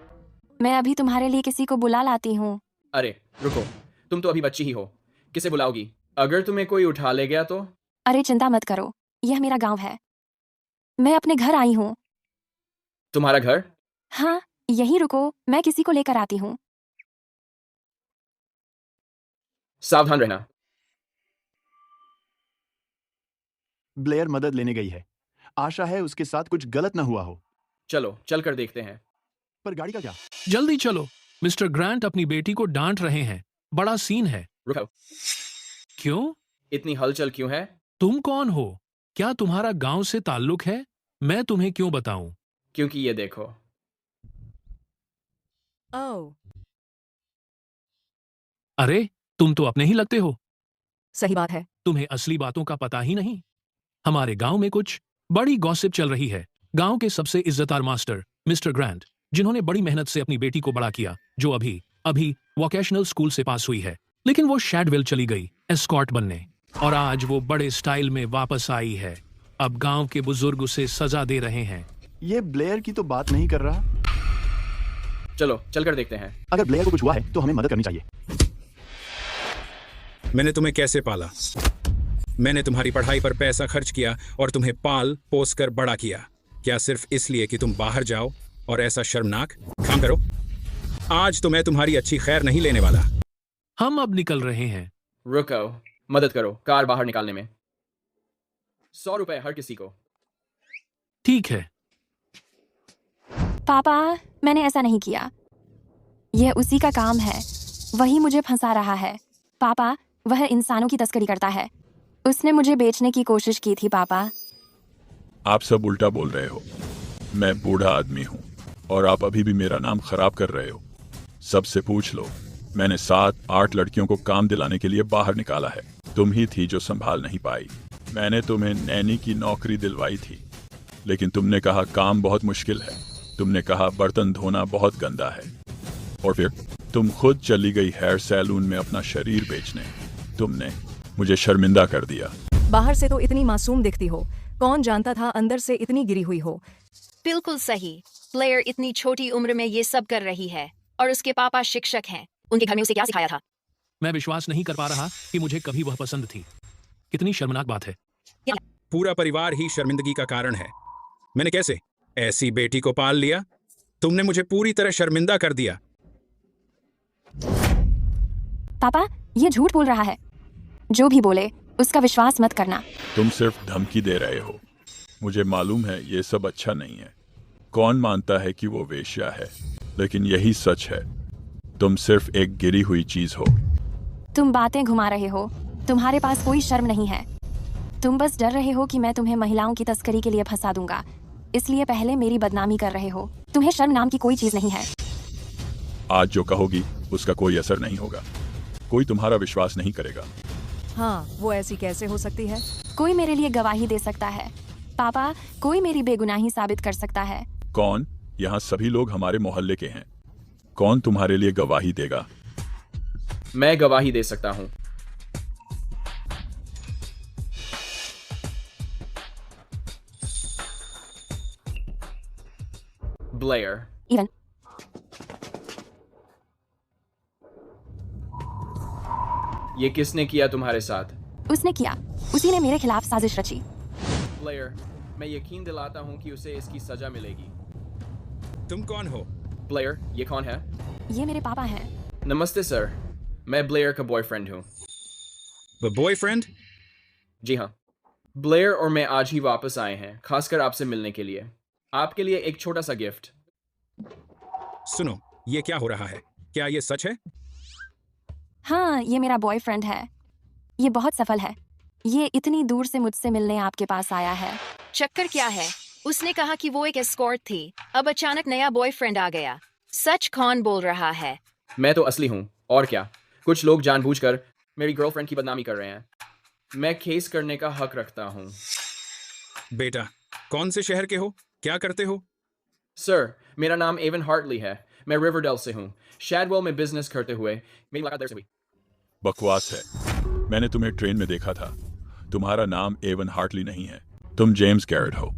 मैं अभी तुम्हारे लिए किसी को बुला लाती हूँ। अरे रुको, तुम तो अभी बच्ची ही हो, किसे बुलाओगी? अगर तुम्हें कोई उठा ले गया तो? अरे चिंता मत करो, यह मेरा गांव है। मैं अपने घर आई हूँ। तुम्हारा घर? हाँ, यहीं रुको, मैं किसी को लेकर आती हूँ। सावधान रहना। ब्लेयर मदद लेने गई है। आशा है उसके साथ कुछ गलत न हुआ हो। चलो चल कर देखते हैं। पर गाड़ी का क्या? जल्दी चलो, मिस्टर ग्रांट अपनी बेटी को डांट रहे हैं। बड़ा सीन है। रुको, क्यों? इतनी हलचल क्यों है? तुम कौन हो? क्या तुम्हारा गांव से ताल्लुक है? मैं तुम्हें क्यों बताऊं? क्योंकि ये देखो। ओह, अरे तुम तो अपने ही लगते हो। सही बात है। तुम्हें असली बातों का पता ही नहीं। हमारे गांव में कुछ बड़ी गॉसिप चल रही है। गांव के सबसे इज्जतदार मास्टर मिस्टर ग्रांट, जिन्होंने बड़ी मेहनत से अपनी बेटी को बड़ा किया, जो अभी अभी वोकेशनल स्कूल से पास हुई है, लेकिन वो शैडवेल चली गई एस्कॉर्ट बनने, और आज वो बड़े स्टाइल में वापस आई है। अब गांव के बुजुर्ग उसे सजा दे रहे हैं। ये ब्लेयर की तो बात नहीं कर रहा। चलो चलकर देखते हैं। अगर ब्लेयर को कुछ हुआ है तो हमें मदद करनी चाहिए। मैंने तुम्हें कैसे पाला? मैंने तुम्हारी पढ़ाई पर पैसा खर्च किया और तुम्हें पाल पोस कर बड़ा किया। क्या सिर्फ इसलिए कि तुम बाहर जाओ और ऐसा शर्मनाक काम करो? आज तो मैं तुम्हारी अच्छी खैर नहीं लेने वाला। हम अब निकल रहे हैं। रुको, मदद करो कार बाहर निकालने में। 100 रुपए हर किसी को। ठीक है। पापा, मैंने ऐसा नहीं किया। यह उसी का काम है। वही मुझे फंसा रहा है। पापा, वह इंसानों की तस्करी करता है। उसने मुझे बेचने की कोशिश की थी पापा। आप सब उल्टा बोल रहे हो। मैं बूढ़ा आदमी हूँ और आप अभी भी मेरा नाम खराब कर रहे हो। सबसे पूछ लो, मैंने 7-8 लड़कियों को काम दिलाने के लिए बाहर निकाला है। तुम ही थी जो संभाल नहीं पाई। मैंने तुम्हें नैनी की नौकरी दिलवाई थी, लेकिन तुमने कहा काम बहुत मुश्किल है। तुमने कहा बर्तन धोना बहुत गंदा है, और फिर तुम खुद चली गई हेयर सैलून में अपना शरीर बेचने। तुमने मुझे शर्मिंदा कर दिया। बाहर से तो इतनी मासूम दिखती हो, कौन जानता था अंदर से इतनी गिरी हुई हो। बिल्कुल सही। ब्लेयर इतनी छोटी उम्र में ये सब कर रही है, और उसके पापा शिक्षक हैं। उनके घर में उसे क्या सिखाया था? मैं विश्वास नहीं कर पा रहा कि मुझे कभी वह पसंद थी। कितनी शर्मनाक बात है। पूरा परिवार ही शर्मिंदगी का कारण है। मैंने कैसे ऐसी बेटी को पाल लिया? तुमने मुझे पूरी तरह शर्मिंदा कर दिया। पापा, ये झूठ बोल रहा है। जो भी बोले उसका विश्वास मत करना। तुम सिर्फ धमकी दे रहे हो। मुझे मालूम है ये सब अच्छा नहीं है। कौन मानता है कि वो वेश्या है, लेकिन यही सच है। तुम सिर्फ एक गिरी हुई चीज हो। तुम बातें घुमा रहे हो। तुम्हारे पास कोई शर्म नहीं है। तुम बस डर रहे हो कि मैं तुम्हें महिलाओं की तस्करी के लिए फंसा दूंगा, इसलिए पहले मेरी बदनामी कर रहे हो। तुम्हें शर्म नाम की कोई चीज नहीं है। आज जो कहोगी उसका कोई असर नहीं होगा। कोई तुम्हारा विश्वास नहीं करेगा। हाँ, वो ऐसी कैसे हो सकती है? कोई मेरे लिए गवाही दे सकता है। पापा, कोई मेरी बेगुनाही साबित कर सकता है। कौन? यहाँ सभी लोग हमारे मोहल्ले के हैं। कौन तुम्हारे लिए गवाही देगा? मैं गवाही दे सकता हूँ। ब्लेयर। इवन। ये किसने किया तुम्हारे साथ? उसने किया। उसी ने मेरे खिलाफ साजिश रची। ब्लेयर, मैं यकीन दिलाता हूँ कि उसे इसकी सजा मिलेगी। तुम कौन हो? ब्लेयर, ये कौन है? ये मेरे पापा हैं। नमस्ते सर, मैं ब्लेयर का बॉयफ्रेंड हूँ। बॉयफ्रेंड? जी हाँ। ब्लेयर और मैं आज ही वापस आए हैं, खासकर आपसे मिलने के लिए। आपके लिए एक छोटा सा गिफ्ट। सुनो, ये क्या हो रहा है? क्या ये सच है? हाँ, ये मेरा बॉयफ्रेंड है। ये बहुत सफल है। ये इतनी दूर से मुझसे मिलने आपके पास आया है। चक्कर क्या है? उसने कहा कि वो एक एस्कॉर्ट थी, अब अचानक नया बॉयफ्रेंड आ गया। सच कौन बोल रहा है? मैं तो असली हूँ, और क्या। कुछ लोग जानबूझकर मेरी गर्लफ्रेंड की बदनामी कर रहे हैं। मैं केस करने का हक रखता हूँ। बेटा, कौन से शहर के हो? क्या करते हो? सर, मेरा नाम एवन हार्टली है। मैं रिवरडेल से हूँ। शैडवेल में बिजनेस करते हुए मेरी मुलाकात देर से हुई। बकवास है। मैंने तुम्हें ट्रेन में देखा था। तुम्हारा नाम एवन हार्टली नहीं है, तुम जेम्स गैरेट हो।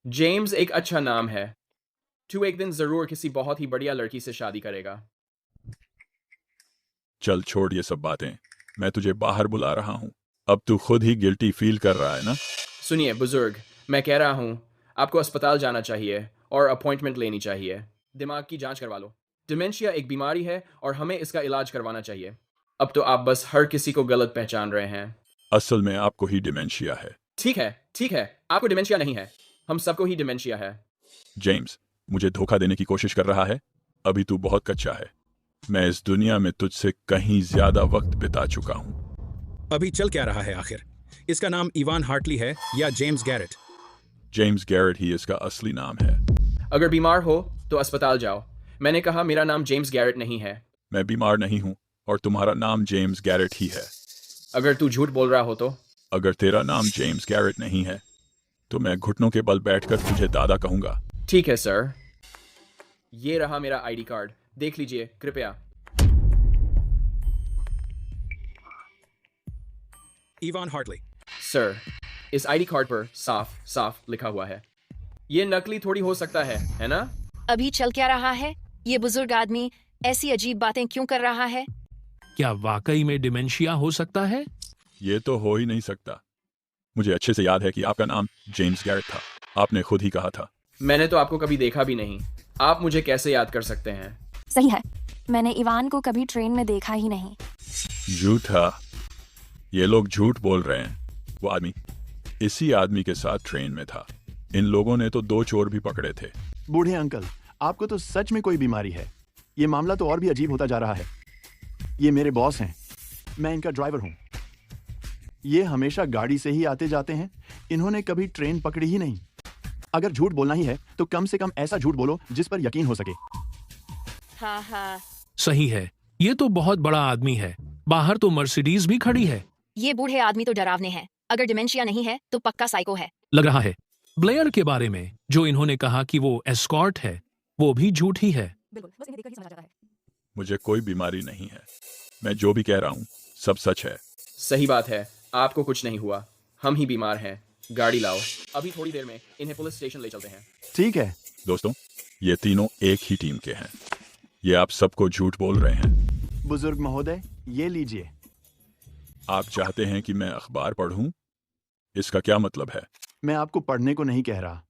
जेम्स एक अच्छा नाम है। तू एक दिन जरूर किसी बहुत ही बढ़िया लड़की से शादी करेगा। चल छोड़ ये सब बातें, मैं तुझे बाहर बुला रहा हूँ। अब तू खुद ही गिल्टी फील कर रहा है ना? सुनिए बुजुर्ग, मैं कह रहा हूँ आपको अस्पताल जाना चाहिए और अपॉइंटमेंट लेनी चाहिए। दिमाग की जांच करवा लो। डिमेंशिया एक बीमारी है और हमें इसका इलाज करवाना चाहिए। अब तो आप बस हर किसी को गलत पहचान रहे हैं। असल में आपको ही डिमेंशिया है। ठीक है, आपको डिमेंशिया नहीं है, हम सबको ही डिमेंशिया है। जेम्स, मुझे धोखा देने की कोशिश कर रहा है? अभी तू बहुत कच्चा है। मैं इस दुनिया में तुझसे कहीं ज्यादा वक्त बिता चुका हूँ। अभी चल क्या रहा है आखिर? इसका नाम इवान हार्टली है या जेम्स गैरेट? जेम्स गैरेट ही इसका असली नाम है। अगर बीमार हो तो अस्पताल जाओ। मैंने कहा मेरा नाम जेम्स गैरेट नहीं है। मैं बीमार नहीं हूँ और तुम्हारा नाम जेम्स गैरेट ही है। अगर तू झूठ बोल रहा हो तो? अगर तेरा नाम जेम्स गैरेट नहीं है तो मैं घुटनों के बल बैठकर तुझे दादा कहूंगा। ठीक है सर, ये रहा मेरा आईडी कार्ड, देख लीजिए कृपया। Ivan Hartley. सर, इस आईडी कार्ड पर साफ साफ लिखा हुआ है। ये नकली थोड़ी हो सकता है ना? अभी चल क्या रहा है? ये बुजुर्ग आदमी ऐसी अजीब बातें क्यों कर रहा है? क्या वाकई में डिमेंशिया हो सकता है? ये तो हो ही नहीं सकता। मुझे अच्छे से याद है कि आपका नाम जेम्स गैरेट था। आपने खुद ही कहा था। मैंने तो आपको कभी देखा भी नहीं, आप मुझे कैसे याद कर सकते हैं? सही है, मैंने इवान को कभी ट्रेन में देखा ही नहीं। झूठा, ये लोग झूठ बोल रहे हैं। वो आदमी इसी आदमी के साथ ट्रेन में था। इन लोगों ने तो 2 चोर भी पकड़े थे। बूढ़े अंकल, आपको तो सच में कोई बीमारी है। ये मामला तो और भी अजीब होता जा रहा है। ये मेरे बॉस हैं, मैं इनका ड्राइवर हूँ। ये हमेशा गाड़ी से ही आते जाते हैं, इन्होंने कभी ट्रेन पकड़ी ही नहीं। अगर झूठ बोलना ही है तो कम से कम ऐसा झूठ बोलो जिस पर यकीन हो सके। हाँ। सही है, ये तो बहुत बड़ा आदमी है। बाहर तो मर्सिडीज भी खड़ी है। ये बूढ़े आदमी तो डरावने हैं। अगर डिमेंशिया नहीं है तो पक्का साइको है। लग रहा है ब्लेयर के बारे में जो इन्होंने कहा कि वो एस्कॉर्ट है, वो भी झूठ ही है। मुझे कोई बीमारी नहीं है। मैं जो भी कह रहा हूँ सब सच है। सही बात है, आपको कुछ नहीं हुआ, हम ही बीमार हैं। गाड़ी लाओ, अभी थोड़ी देर में इन्हें पुलिस स्टेशन ले चलते हैं। ठीक है दोस्तों, ये तीनों एक ही टीम के हैं। ये आप सबको झूठ बोल रहे हैं। बुजुर्ग महोदय, ये लीजिए। आप चाहते हैं कि मैं अखबार पढ़ूं? इसका क्या मतलब है? मैं आपको पढ़ने को नहीं कह रहा।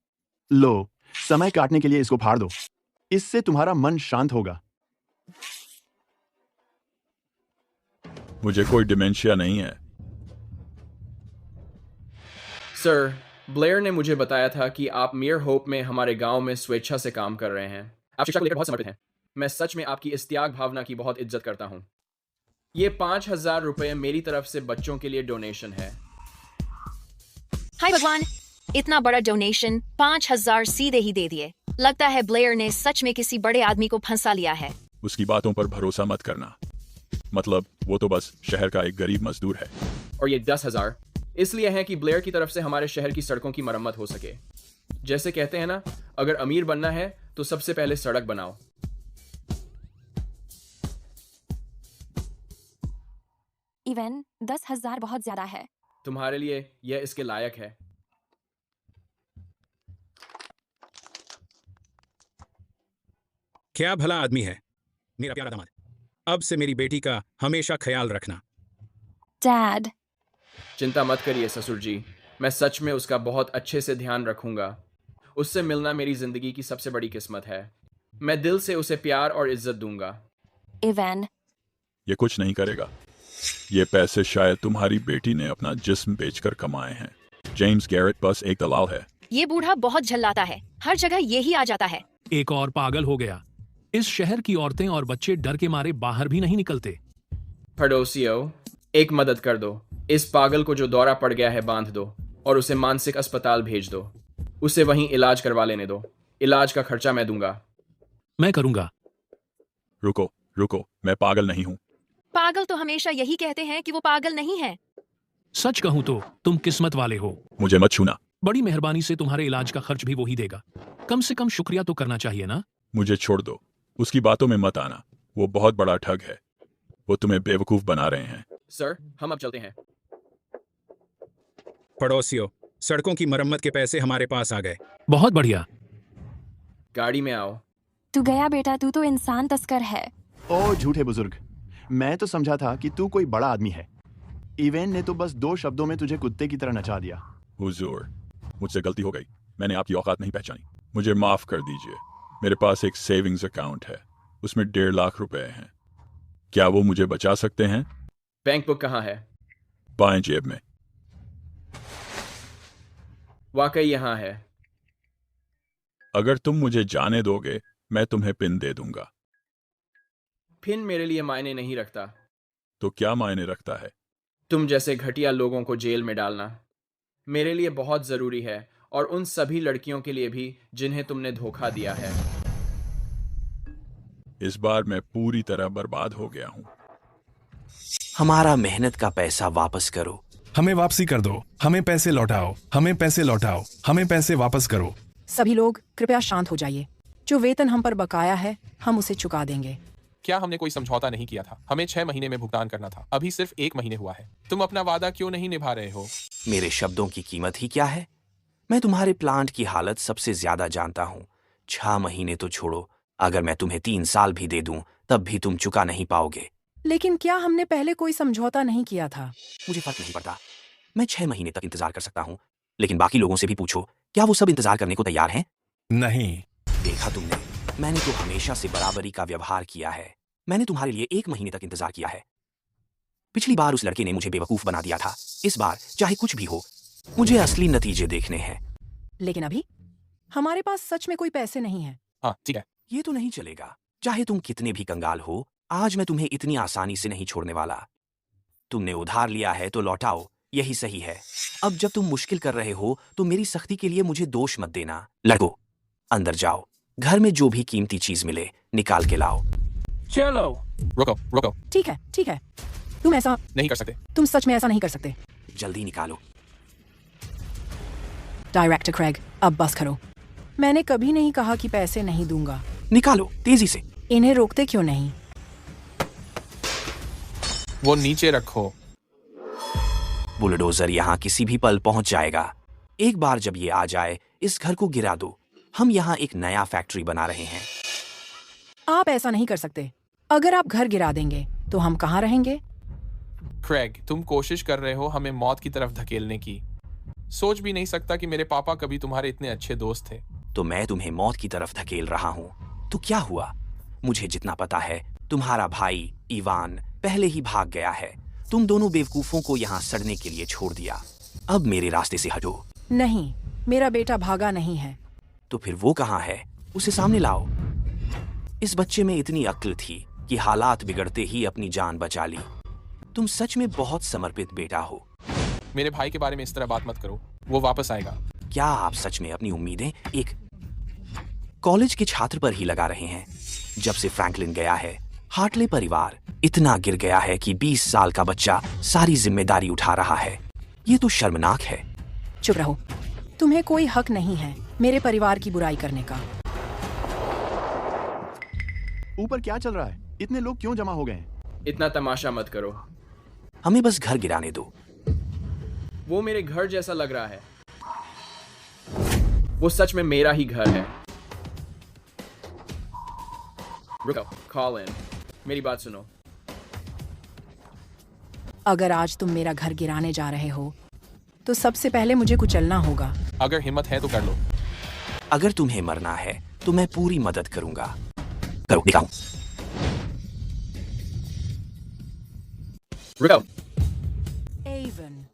लो, समय काटने के लिए इसको फाड़ दो। इससे तुम्हारा मन शांत होगा। मुझे कोई डिमेंशिया नहीं है। सर, ब्लेयर ने मुझे बताया था कि आप मियर होप में हमारे गांव में स्वेच्छा से काम कर रहे हैं। आप शिक्षा को लेकर बहुत समर्पित हैं। मैं सच में आपकी इस त्याग भावना की बहुत इज्जत करता हूं। ये 5,000 रुपए मेरी तरफ से बच्चों के लिए डोनेशन है। हाय भगवान, इतना बड़ा डोनेशन 5,000 सीधे ही दे दिए। लगता है ब्लेयर ने सच में किसी बड़े आदमी को फंसा लिया है। उसकी बातों पर भरोसा मत करना। मतलब वो तो बस शहर का एक गरीब मजदूर है। और ये 10,000 इसलिए है कि ब्लेयर की तरफ से हमारे शहर की सड़कों की मरम्मत हो सके। जैसे कहते हैं ना, अगर अमीर बनना है तो सबसे पहले सड़क बनाओ। इवन 10,000 बहुत ज्यादा है। तुम्हारे लिए यह इसके लायक है। क्या भला आदमी है मेरा प्यारा दामाद। अब से मेरी बेटी का हमेशा ख्याल रखना। डैड, चिंता मत करिए ससुर जी, मैं सच में उसका बहुत अच्छे से ध्यान रखूंगा। उससे मिलना मेरी जिंदगी की सबसे बड़ी किस्मत है। मैं दिल से उसे प्यार और इज्जत दूंगा। इवन, ये कुछ नहीं करेगा। ये पैसे शायद तुम्हारी बेटी ने अपना जिस्म बेचकर कमाए हैं। जेम्स गैरेट बस एक दलाल है। ये बूढ़ा बहुत झल्लाता है, हर जगह यही आ जाता है। एक और पागल हो गया। इस शहर की औरतें और बच्चे डर के मारे बाहर भी नहीं निकलते। पड़ोसियों, एक मदद कर दो। इस पागल को जो दौरा पड़ गया है बांध दो और उसे मानसिक अस्पताल भेज दो। उसे वहीं इलाज करवा लेने दो। इलाज का खर्चा मैं दूंगा। मैं करूंगा। रुको रुको, मैं पागल नहीं हूँ। पागल तो हमेशा यही कहते हैं कि वो पागल नहीं है। सच कहूं तो तुम किस्मत वाले हो। मुझे मत छूना। बड़ी मेहरबानी से तुम्हारे इलाज का खर्च भी वो ही देगा। कम से कम शुक्रिया तो करना चाहिए ना। मुझे छोड़ दो, उसकी बातों में मत आना। वो बहुत बड़ा ठग है। वो तुम्हें बेवकूफ बना रहे हैं। सर, हम अब चलते हैं। पड़ोसियों, सड़कों की मरम्मत के पैसे हमारे पास आ गए। बहुत बढ़िया। गाड़ी में आओ। तू गया बेटा, तू तो इंसान तस्कर है। ओ झूठे बुजुर्ग, मैं तो समझा था कि तू कोई बड़ा आदमी है। इवेन ने तो बस 2 शब्दों में तुझे कुत्ते की तरह नचा दिया। हुजूर, मुझसे गलती हो गई। मैंने आपकी औकात नहीं पहचानी। मुझे माफ कर दीजिए। मेरे पास एक सेविंग्स अकाउंट है, उसमें 1.5 लाख रुपए हैं। क्या वो मुझे बचा सकते हैं? बैंक बुक कहाँ है? बाएं जेब में। वाकई यहाँ है। अगर तुम मुझे जाने दोगे, मैं तुम्हें पिन दे दूंगा। पिन मेरे लिए मायने नहीं रखता। तो क्या मायने रखता है? तुम जैसे घटिया लोगों को जेल में डालना मेरे लिए बहुत जरूरी है, और उन सभी लड़कियों के लिए भी जिन्हें तुमने धोखा दिया है। इस बार मैं पूरी तरह बर्बाद हो गया हूं। हमारा मेहनत का पैसा वापस करो। हमें वापसी कर दो। हमें पैसे लौटाओ। हमें पैसे लौटाओ। हमें पैसे वापस करो। सभी लोग कृपया शांत हो जाइए। जो वेतन हम पर बकाया है, हम उसे चुका देंगे। क्या हमने कोई समझौता नहीं किया था? हमें 6 महीने में भुगतान करना था। अभी सिर्फ 1 महीने हुआ है। तुम अपना वादा क्यों नहीं निभा रहे हो? मेरे शब्दों की कीमत ही क्या है? मैं तुम्हारे प्लांट की हालत सबसे ज्यादा जानता हूँ। 6 महीने तो छोड़ो, अगर मैं तुम्हें 3 साल भी दे दूं, तब भी तुम चुका नहीं पाओगे। लेकिन क्या हमने पहले कोई समझौता नहीं किया था? मुझे फर्क नहीं पड़ता। मैं 6 महीने तक इंतजार कर सकता हूँ, लेकिन बाकी लोगों से भी पूछो, क्या वो सब इंतजार करने को तैयार हैं? नहीं। देखा तुमने, मैंने तो हमेशा से बराबरी का व्यवहार किया है। मैंने तुम्हारे लिए 1 महीने तक इंतजार किया है। पिछली बार उस लड़के ने मुझे बेवकूफ बना दिया था। इस बार चाहे कुछ भी हो, मुझे असली नतीजे देखने हैं। लेकिन अभी हमारे पास सच में कोई पैसे नहीं हैं। हाँ, ठीक है। ये तो नहीं चलेगा। चाहे तुम कितने भी कंगाल हो, आज मैं तुम्हें इतनी आसानी से नहीं छोड़ने वाला। तुमने उधार लिया है तो लौटाओ, यही सही है। अब जब तुम मुश्किल कर रहे हो तो मेरी सख्ती के लिए मुझे दोष मत देना। लड़को, अंदर जाओ। घर में जो भी कीमती चीज मिले निकाल के लाओ। चलो। रुको। ठीक है। तुम ऐसा नहीं कर सकते। तुम सच में ऐसा नहीं कर सकते। जल्दी निकालो। डायरेक्टर क्रेग, अब बस करो। मैंने कभी नहीं कहा कि पैसे नहीं दूंगा। निकालो तेजी से। इन्हें रोकते क्यों नहीं? वो नीचे रखो। बुलडोजर यहाँ किसी भी पल पहुंच जाएगा। एक बार जब ये आ जाए, इस घर को गिरा दो। हम यहाँ एक नया फैक्ट्री बना रहे हैं। आप ऐसा नहीं कर सकते। अगर आप घर गिरा देंगे तो हम कहाँ रहेंगे? क्रेग, तुम कोशिश कर रहे हो हमें मौत की तरफ धकेलने की। सोच भी नहीं सकता कि मेरे पापा कभी तुम्हारे इतने अच्छे दोस्त थे। तो मैं तुम्हें मौत की तरफ धकेल रहा हूँ। तो क्या हुआ? मुझे जितना पता है, तुम्हारा भाई इवान पहले ही भाग गया है। तुम दोनों बेवकूफों को यहाँ सड़ने के लिए छोड़ दिया। अब मेरे रास्ते से हटो। नहीं, मेरा बेटा भागा नहीं है। तो फिर वो कहाँ है? उसे सामने लाओ। इस बच्चे में इतनी अक्ल थी कि हालात बिगड़ते ही अपनी जान बचा ली। तुम सच में बहुत समर्पित बेटा हो। मेरे भाई के बारे में इस तरह बात मत करो। वो वापस आएगा। क्या आप सच में अपनी उम्मीदें एक कॉलेज के छात्र पर ही लगा रहे हैं? जब से फ्रैंकलिन गया है, हार्टले परिवार इतना गिर गया है कि 20 साल का बच्चा सारी जिम्मेदारी उठा रहा है। ये तो शर्मनाक है। चुप रहो। तुम्हें कोई हक नहीं है मेरे परिवार की बुराई करने का। ऊपर क्या चल रहा है? इतने लोग क्यों जमा हो गए हैं? इतना तमाशा मत करो। हमें बस घर गिराने दो। वो मेरे घर जैसा लग रहा है। वो सच में मेरा ही घर है। रुको, कॉल इन। मेरी बात सुनो। अगर आज तुम मेरा घर गिराने जा रहे हो तो सबसे पहले मुझे कुचलना होगा। अगर हिम्मत है तो कर लो। अगर तुम्हें मरना है तो मैं पूरी मदद करूंगा। करो, दिखाऊं। रुको। एवन।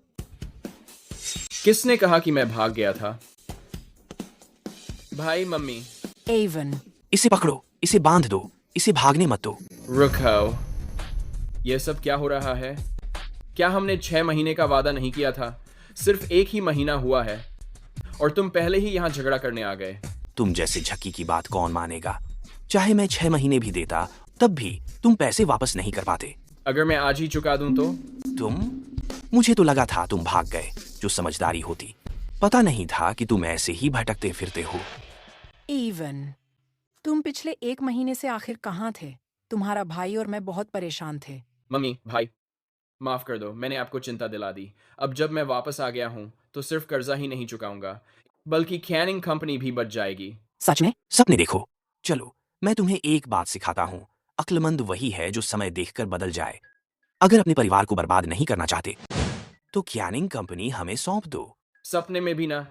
किसने कहा कि मैं भाग गया था? भाई, मम्मी। एवन। इसे पकड़ो, इसे बांध दो, इसे भागने मत दो। रुको, यह सब क्या हो रहा है? क्या हमने 6 महीने का वादा नहीं किया था? सिर्फ 1 ही महीना हुआ है और तुम पहले ही यहाँ झगड़ा करने आ गए। तुम जैसे झक्की की बात कौन मानेगा? चाहे मैं 6 महीने भी देता, तब भी तुम पैसे वापस नहीं कर पाते। अगर मैं आज ही चुका दूं तो? मुझे तो लगा था तुम भाग गए, जो समझदारी होती। पता नहीं था कि तुम ऐसे ही भटकते फिरते हो। एवन। तुम पिछले 1 महीने से आखिर कहाँ थे? तुम्हारा भाई और मैं बहुत परेशान थे। मम्मी, भाई, माफ कर दो, मैंने आपको चिंता दिला दी। अब जब मैं वापस आ गया हूँ तो सिर्फ कर्जा ही नहीं चुकाऊंगा, बल्कि कैनिंग कंपनी भी बच जाएगी। सच में? सपने देखो। चलो, मैं तुम्हें एक बात सिखाता हूँ। अक्लमंद वही है जो समय देखकर बदल जाए। अगर अपने परिवार को बर्बाद नहीं करना चाहते तो कैनिंग कंपनी हमें सौंप दो। सपने में भी ना।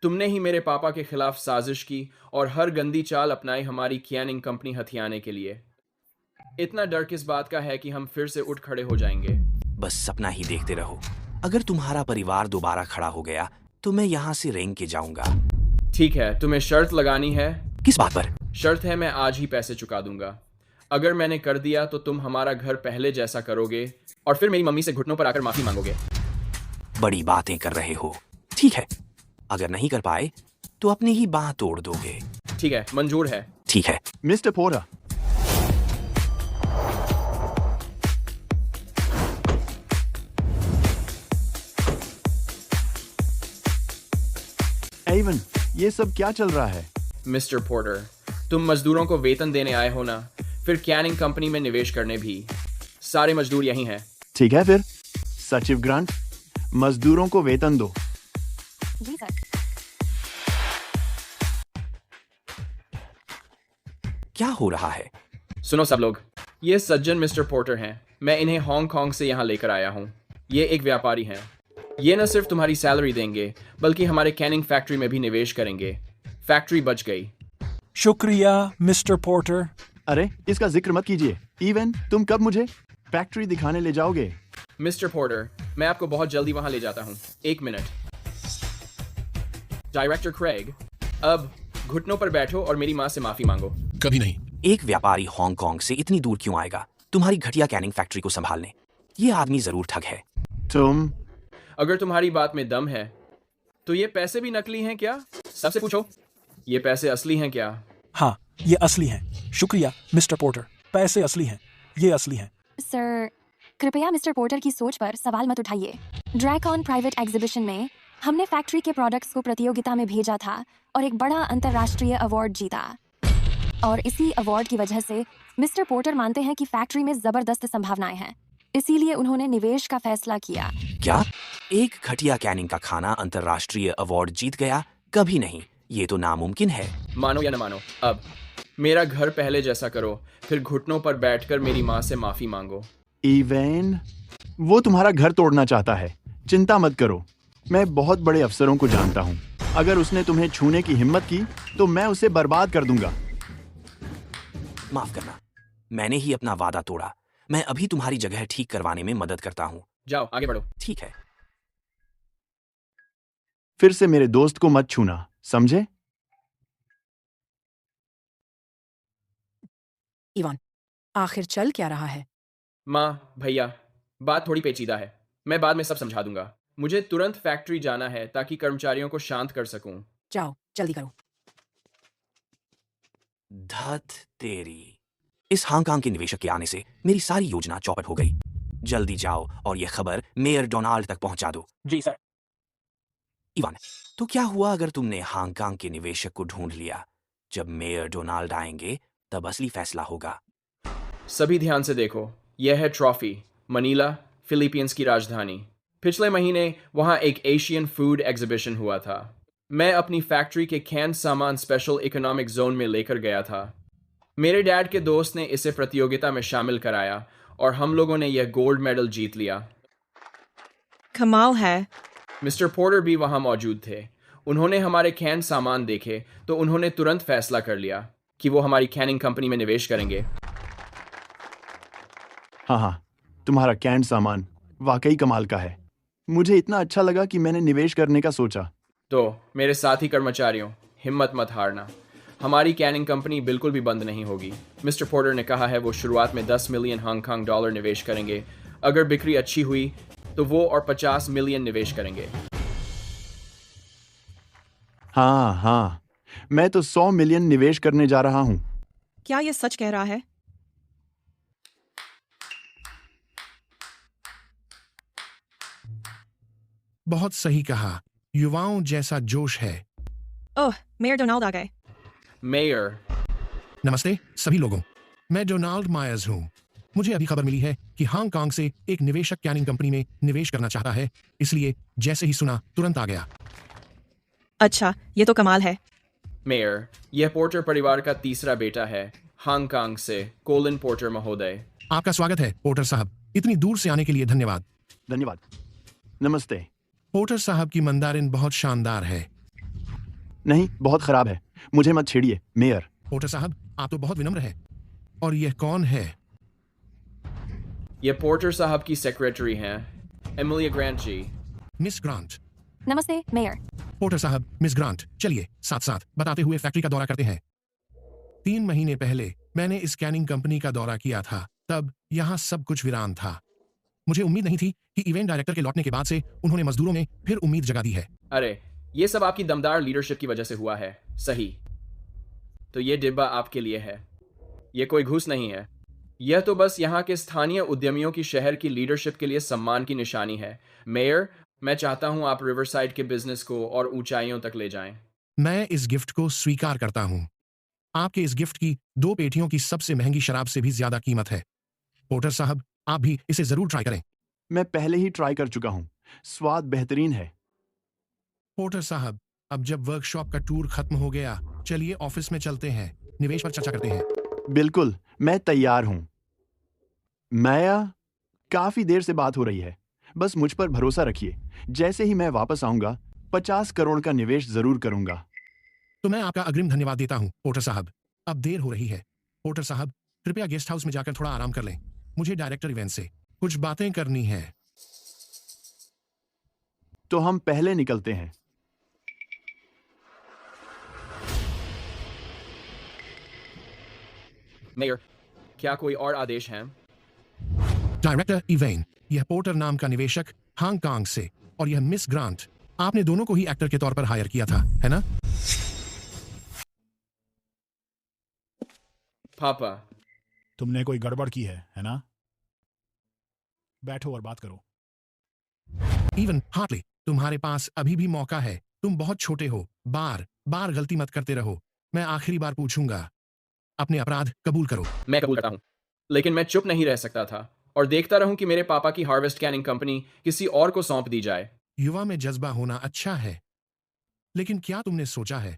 तुमने ही मेरे पापा के खिलाफ साजिश की और हर गंदी चाल अपनाई हमारी कैनिंग कंपनी हथियाने के लिए। इतना डर किस बात का है कि हम फिर से उठ खड़े हो जाएंगे? बस सपना ही देखते रहो। अगर तुम्हारा परिवार दोबारा खड़ा हो गया तो मैं यहाँ से रेंग के जाऊंगा। ठीक है, तुम्हें शर्त लगानी है? किस बात पर? शर्त है मैं आज ही पैसे चुका दूंगा। अगर मैंने कर दिया तो तुम हमारा घर पहले जैसा करोगे और फिर मेरी मम्मी से घुटनों पर आकर माफी मांगोगे। बड़ी बातें कर रहे हो। ठीक है, अगर नहीं कर पाए तो अपनी ही बांह तोड़ दोगे। ठीक है, मंजूर है। ठीक है। मिस्टर पोरा, एवन, ये सब क्या चल रहा है? मिस्टर पोर्टर, तुम मजदूरों को वेतन देने आए हो ना, फिर कैनिंग कंपनी में निवेश करने भी। सारे मजदूर यही हैं। ठीक है फिर, सचिव ग्रांट, मजदूरों को वेतन दो। जी सर। क्या हो रहा है? सुनो सब लोग, ये सज्जन मिस्टर पोर्टर हैं। मैं इन्हें हांगकांग से यहाँ लेकर आया हूँ। ये एक व्यापारी हैं। ये न सिर्फ तुम्हारी सैलरी देंगे बल्कि हमारे कैनिंग फैक्ट्री में भी निवेश करेंगे। फैक्ट्री बच गई। शुक्रिया मिस्टर पोर्टर। अरे, इसका जिक्र मत कीजिए। इवन, तुम कब मुझे फैक्ट्री दिखाने ले जाओगे? मिस्टर पोर्टर, मैं आपको बहुत जल्दी वहां ले जाता हूँ। 1 मिनट। डायरेक्टर क्रेग, अब घुटनों पर बैठो और मेरी माँ से माफी मांगो। कभी नहीं। एक व्यापारी हांगकांग से इतनी दूर क्यों आएगा तुम्हारी घटिया कैनिंग फैक्ट्री को संभालने? ये आदमी जरूर ठग है। तुम अगर तुम्हारी बात में दम है तो ये पैसे भी नकली हैं क्या? सबसे पूछो, ये पैसे असली हैं क्या? हाँ, ये असली हैं। शुक्रिया मिस्टर पोर्टर, पैसे असली हैं। ये असली हैं। सर, कृपया मिस्टर पोर्टर की सोच पर सवाल मत उठाइए। ड्रैकॉन प्राइवेट एग्जीबिशन में हमने फैक्ट्री के प्रोडक्ट्स को प्रतियोगिता में भेजा था और एक बड़ा अंतर्राष्ट्रीय अवार्ड जीता। और इसी अवार्ड की वजह से मिस्टर पोर्टर मानते हैं कि फैक्ट्री में जबरदस्त संभावनाएं हैं। इसीलिए उन्होंने निवेश का फैसला किया। क्या? एक घटिया कैनिंग का खाना अंतर्राष्ट्रीय अवार्ड जीत गया? कभी नहीं, ये तो नामुमकिन है। मानो या न मानो, अब मेरा घर पहले जैसा करो, फिर घुटनों पर बैठकर मेरी माँ से माफी मांगो। इवन, वो तुम्हारा घर तोड़ना चाहता है। चिंता मत करो, मैं बहुत बड़े अफसरों को जानता हूँ। अगर उसने तुम्हें छूने की हिम्मत की तो मैं उसे बर्बाद कर दूंगा। माफ करना, मैंने ही अपना वादा तोड़ा। मैं अभी तुम्हारी जगह ठीक करवाने में मदद करता हूँ। जाओ आगे बढ़ो। ठीक है। फिर से मेरे दोस्त को मत छूना, समझे? इवान, आखिर चल क्या रहा है? माँ, भैया, बात थोड़ी पेचीदा है। मैं बाद में सब समझा दूंगा। मुझे तुरंत फैक्ट्री जाना है ताकि कर्मचारियों को शांत कर सकूं। जाओ, जल्दी करो। धत तेरी, इस हांगकांग के निवेशक के आने से मेरी सारी योजना चौपट हो गई। जल्दी जाओ और यह खबर मेयर डोनाल्ड तक पहुंचा दो। जी सर। इवान, तो क्या हुआ अगर तुमने हांगकांग के निवेशक को ढूंढ लिया? जब मेयर डोनाल्ड आएंगे तब असली फैसला होगा। सभी ध्यान से देखो, यह है ट्रॉफी, मनीला, फिलीपींस की राजधानी। पिछले महीने वहां एक एशियन फूड एग्जीबिशन हुआ था। मैं अपनी फैक्ट्री के कैन सामान स्पेशल इकोनॉमिक जोन में लेकर गया था। मेरे डैड के दोस्त ने इसे प्रतियोगिता में शामिल कराया और हम लोगों ने यह गोल्ड मेडल जीत लिया। कमाल है। मिस्टर पोर्टर भी वहां मौजूद थे। उन्होंने हमारे कैन सामान देखे तो उन्होंने तुरंत फैसला कर लिया कि वो हमारी कैनिंग कंपनी में निवेश करेंगे। हाँ, तुम्हारा कैंड सामान वाकई कमाल का है। मुझे इतना अच्छा लगा कि मैंने निवेश करने का सोचा। तो मेरे साथी कर्मचारियों, हिम्मत मत हारना। हमारी कैनिंग कंपनी बिल्कुल भी बंद नहीं होगी। मिस्टर पोर्टर ने कहा है वो शुरुआत में 10 मिलियन हांगकांग डॉलर निवेश करेंगे। अगर बिक्री अच्छी हुई तो वो और 50 मिलियन निवेश करेंगे। हाँ, मैं तो 100 मिलियन निवेश करने जा रहा हूँ। क्या ये सच कह रहा है? बहुत सही कहा। युवाओं जैसा जोश है। ओह, मेयर डोनाल्ड आ गए। मेयर, नमस्ते सभी लोगों, मैं डोनाल्ड मायर्स हूँ। मुझे अभी खबर मिली है कि हांगकांग से एक निवेशक कैनिंग कंपनी में निवेश करना चाहता है, इसलिए जैसे ही सुना तुरंत आ गया। अच्छा, ये तो कमाल है। मेयर, यह पोर्टर परिवार का तीसरा बेटा है, हांगकांग से, कोलिन पोर्टर महोदय। आपका स्वागत है पोर्टर साहब, इतनी दूर से आने के लिए धन्यवाद। धन्यवाद। नमस्ते। पोर्टर साहब की मंदारिन बहुत शानदार है। नहीं, बहुत खराब है, मुझे मत छेड़िए मेयर। पोर्टर साहब, आप तो बहुत विनम्र हैं। और यह कौन है? यह पोर्टर साहब की सेक्रेटरी हैं, Emilia Grant ji. Miss Grant. नमस्ते मेयर। पोर्टर साहब, मिस ग्रांट, चलिए साथ साथ बताते हुए फैक्ट्री का दौरा करते हैं। 3 महीने पहले मैंने इस कैनिंग कंपनी का दौरा किया था, तब यहाँ सब कुछ वीरान था। मुझे उम्मीद नहीं थी कि इवेंट डायरेक्टर के लौटने के बाद से उन्होंने मजदूरों में फिर उम्मीद जगा दी है। अरे, ये सब आपकी दमदार लीडरशिप की वजह से हुआ है, सही। तो ये डिब्बा आपके लिए है। ये कोई घूस नहीं है, यह तो बस यहाँ के स्थानीय उद्यमियों की शहर की लीडरशिप के लिए सम्मान की निशानी है। मेयर, मैं चाहता हूँ आप रिवरसाइड के बिजनेस को और ऊंचाइयों तक ले जाएं। मैं इस गिफ्ट को स्वीकार करता हूँ। आपके इस गिफ्ट की 2 पेटियों की सबसे महंगी शराब से भी ज्यादा कीमत है। पोर्टर साहब, आप भी इसे जरूर ट्राई करें। मैं पहले ही ट्राई कर चुका हूँ, स्वाद बेहतरीन है। पोर्टर साहब, अब जब वर्कशॉप का टूर खत्म हो गया, चलिए ऑफिस में चलते हैं, निवेश पर चर्चा करते हैं। बिल्कुल, मैं तैयार हूँ। माया, काफी देर से बात हो रही है, बस मुझ पर भरोसा रखिए। जैसे ही मैं वापस आऊंगा 50 करोड़ का निवेश जरूर करूंगा। तो मैं आपका अग्रिम धन्यवाद देता हूँ पोर्टर साहब। अब देर हो रही है। पोर्टर साहब, कृपया गेस्ट हाउस में जाकर थोड़ा आराम कर लें। मुझे डायरेक्टर इवेंट से कुछ बातें करनी है। तो हम पहले निकलते हैं। मेयर, क्या कोई और आदेश हैं? डायरेक्टर इवेंट, यह पोर्टर नाम का निवेशक हांगकांग से, और यह मिस ग्रांट। आपने दोनों को ही एक्टर के तौर पर हायर किया था, है ना? पापा, तुमने कोई गड़बड़ की है ना? बैठो और बात करो। इवन हार्टली, तुम्हारे पास अभी भी मौका है। तुम बहुत छोटे हो, बार बार गलती मत करते रहो। मैं आखिरी बार पूछूंगा, अपने अपराध कबूल करो। मैं कबूल करता हूँ, लेकिन मैं चुप नहीं रह सकता था और देखता रहूं कि मेरे पापा की हार्वेस्ट कैनिंग कंपनी किसी और को सौंप दी जाए। युवा में जज्बा होना अच्छा है, लेकिन क्या तुमने सोचा है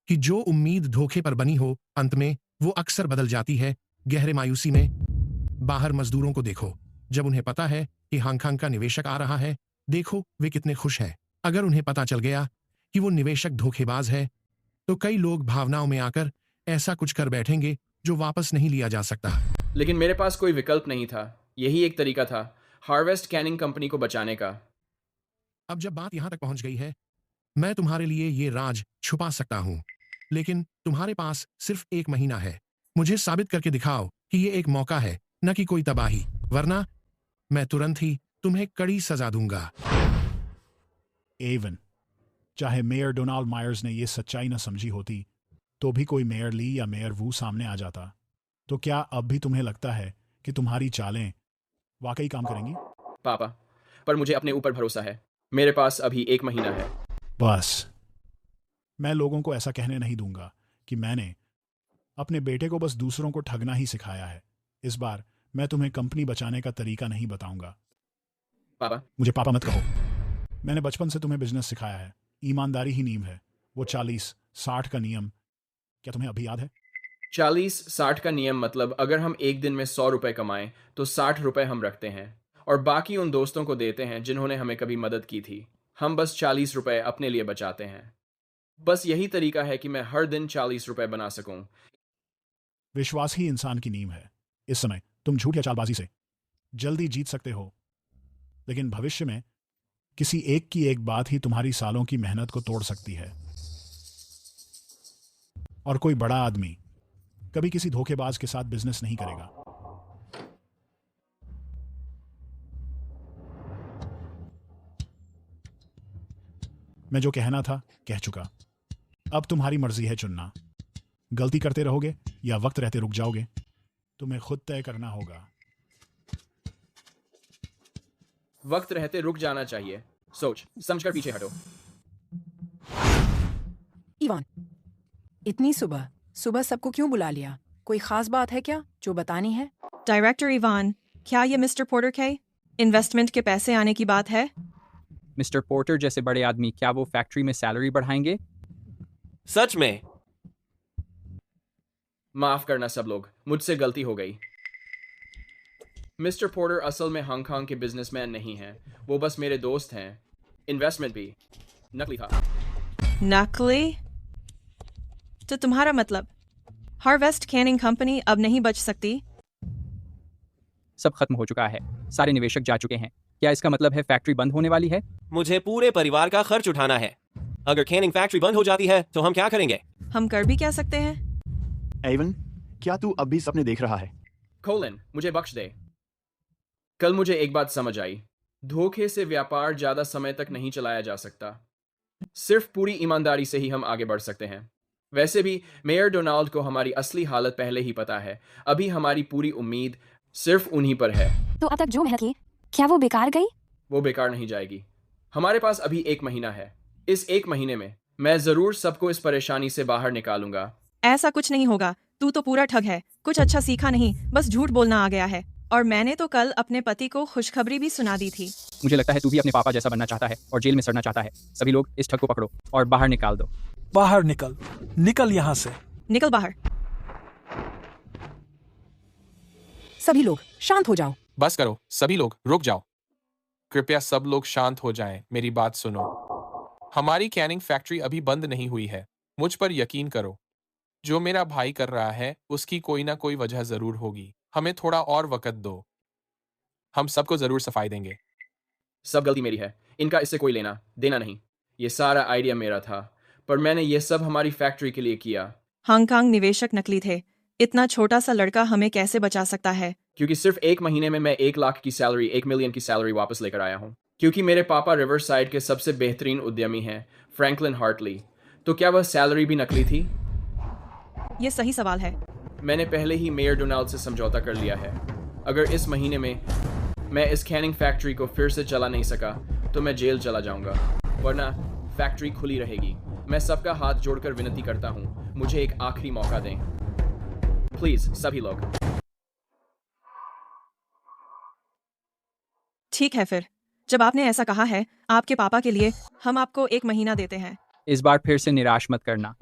कि जो उम्मीद धोखे पर बनी हो, अंत में वो अक्सर बदल जाती है गहरे मायूसी में। बाहर मजदूरों को देखो, जब उन्हें पता है कि हांगकांग का निवेशक आ रहा है, देखो वे कितने खुश हैं। अगर उन्हें पता चल गया कि वो निवेशक धोखेबाज है, तो कई लोग भावनाओं में आकर ऐसा कुछ कर बैठेंगे जो वापस नहीं लिया जा सकता। लेकिन मेरे पास कोई विकल्प नहीं था, यही एक तरीका था हार्वेस्ट कैनिंग कंपनी को बचाने का। अब जब बात यहां तक पहुंच गई है, मैं तुम्हारे लिए ये राज छुपा सकता हूं, लेकिन तुम्हारे पास सिर्फ 1 महीना है। मुझे साबित करके दिखाओ कि ये एक मौका है, न कि कोई तबाही, वरना मैं तुरंत ही तुम्हें कड़ी सजा दूंगा। एवन, चाहे मेयर डोनाल्ड मायर्स ने ये सच्चाई न समझी होती, तो भी कोई मेयर ली या मेयर वू सामने आ जाता। तो क्या अब भी तुम्हें लगता है कि तुम्हारी चालें वाकई काम करेंगी? पापा, पर मुझे अपने ऊपर भरोसा है। मेरे पास अभी 1 महीना है। बस, मैं लोगों को ऐसा कहने नहीं दूंगा कि मैंने अपने बेटे को बस दूसरों को ठगना ही सिखाया है। इस बार मैं तुम्हें कंपनी बचाने का तरीका नहीं बताऊंगा। पापा, मुझे पापा मत कहो। मैंने बचपन से तुम्हें बिजनेस सिखाया है, ईमानदारी ही नींव है। वो 40-60 का नियम, क्या तुम्हें अभी याद है? 40-60 का नियम मतलब अगर हम एक दिन में 100 रुपए कमाएं तो 60 रुपए हम रखते हैं और बाकी उन दोस्तों को देते हैं जिन्होंने हमें कभी मदद की थी। हम बस 40 रुपए अपने लिए बचाते हैं। बस यही तरीका है कि मैं हर दिन 40 रुपए बना सकूं। विश्वास ही इंसान की नींव है। इस समय तुम झूठ या चालबाजी से जल्दी जीत सकते हो, लेकिन भविष्य में किसी एक की एक बात ही तुम्हारी सालों की मेहनत को तोड़ सकती है। और कोई बड़ा आदमी कभी किसी धोखेबाज के साथ बिजनेस नहीं करेगा। मैं जो कहना था कह चुका। अब तुम्हारी मर्जी है चुनना। गलती करते रहोगे या वक्त रहते रुक जाओगे, तुम्हें खुद तय करना होगा। वक्त रहते रुक जाना चाहिए। सोच समझकर पीछे हटो। इवान, इतनी सुबह सुबह सबको क्यों बुला लिया? कोई खास बात है क्या जो बतानी है? डायरेक्टर इवान, क्या ये मिस्टर पोर्टर के इन्वेस्टमेंट के पैसे आने की बात है? मिस्टर पोर्टर जैसे बड़े आदमी क्या वो फैक्ट्री में सैलरी बढ़ाएंगे? सच में? माफ करना सब लोग, मुझसे गलती हो गई। मिस्टर पोर्टर असल में हांगकांग के बिजनेसमैन नहीं हैं, वो बस मेरे दोस्त हैं। इन्वेस्टमेंट भी नकली था। नकली? तो तुम्हारा मतलब हार्वेस्ट कैनिंग कंपनी अब नहीं बच सकती? सब खत्म हो चुका है, सारे निवेशक जा चुके हैं। क्या इसका मतलब है फैक्ट्री बंद होने वाली है? मुझे पूरे परिवार का खर्च उठाना है। अगर कैनिंग फैक्ट्री बंद हो जाती है तो हम क्या करेंगे? हम कर भी क्या सकते हैं? एवन, क्या तू अब भी सपने देख रहा है? कोलिन, मुझे बख्श दे। कल मुझे एक बात समझ आई, धोखे से व्यापार ज्यादा समय तक नहीं चलाया जा सकता। सिर्फ पूरी ईमानदारी से ही हम आगे बढ़ सकते हैं। वैसे भी मेयर डोनाल्ड को हमारी असली हालत पहले ही पता है। अभी हमारी पूरी उम्मीद सिर्फ उन्हीं पर है। तो अब तक जो मेहनत की, क्या वो बेकार गई? वो बेकार नहीं जाएगी। हमारे पास अभी 1 महीना है। इस 1 महीने में मैं जरूर सबको इस परेशानी से बाहर निकालूंगा। ऐसा कुछ नहीं होगा। तू तो पूरा ठग है, कुछ अच्छा सीखा नहीं, बस झूठ बोलना आ गया है। और मैंने तो कल अपने पति को खुशखबरी भी सुना दी थी। मुझे लगता है तू भी अपने पापा जैसा बनना चाहता है और जेल में सड़ना चाहता है। सभी लोग इस ठग को पकड़ो और बाहर निकाल दो। बाहर निकल यहाँ से। निकल बाहर। सभी लोग शांत हो जाओ। बस करो, सभी लोग रुक जाओ। कृपया सब लोग शांत हो जाएं, मेरी बात सुनो। हमारी कैनिंग फैक्ट्री अभी बंद नहीं हुई है। मुझ पर यकीन करो, जो मेरा भाई कर रहा है उसकी कोई ना कोई वजह जरूर होगी। हमें थोड़ा और वक्त दो, हम सबको जरूर सफाई देंगे। सब गलती मेरी है, इनका इससे कोई लेना देना नहीं। ये सारा आइडिया मेरा था, पर मैंने ये सब हमारी फैक्ट्री के लिए किया। हांगकांग निवेशक नकली थे। इतना छोटा सा लड़का हमें कैसे बचा सकता है? क्योंकि सिर्फ 1 महीने में मैं 1 लाख की सैलरी, 1 मिलियन की सैलरी वापस लेकर आया हूँ। क्योंकि मेरे पापा रिवर साइड के सबसे बेहतरीन उद्यमी हैं, फ्रैंकलिन हार्टली। तो क्या वह सैलरी भी नकली थी? ये सही सवाल है। मैंने पहले ही मेयर डोनाल्ड से समझौता कर लिया है। अगर इस महीने में मैं इस कैनिंग फैक्ट्री को फिर से चला नहीं सका तो मैं जेल चला जाऊंगा, वरना फैक्ट्री खुली रहेगी। मैं सबका हाथ जोड़कर विनती करता हूँ, मुझे एक आखिरी मौका दें प्लीज, सभी लोग। ठीक है, फिर जब आपने ऐसा कहा है, आपके पापा के लिए हम आपको 1 महीना देते हैं। इस बार फिर से निराश मत करना।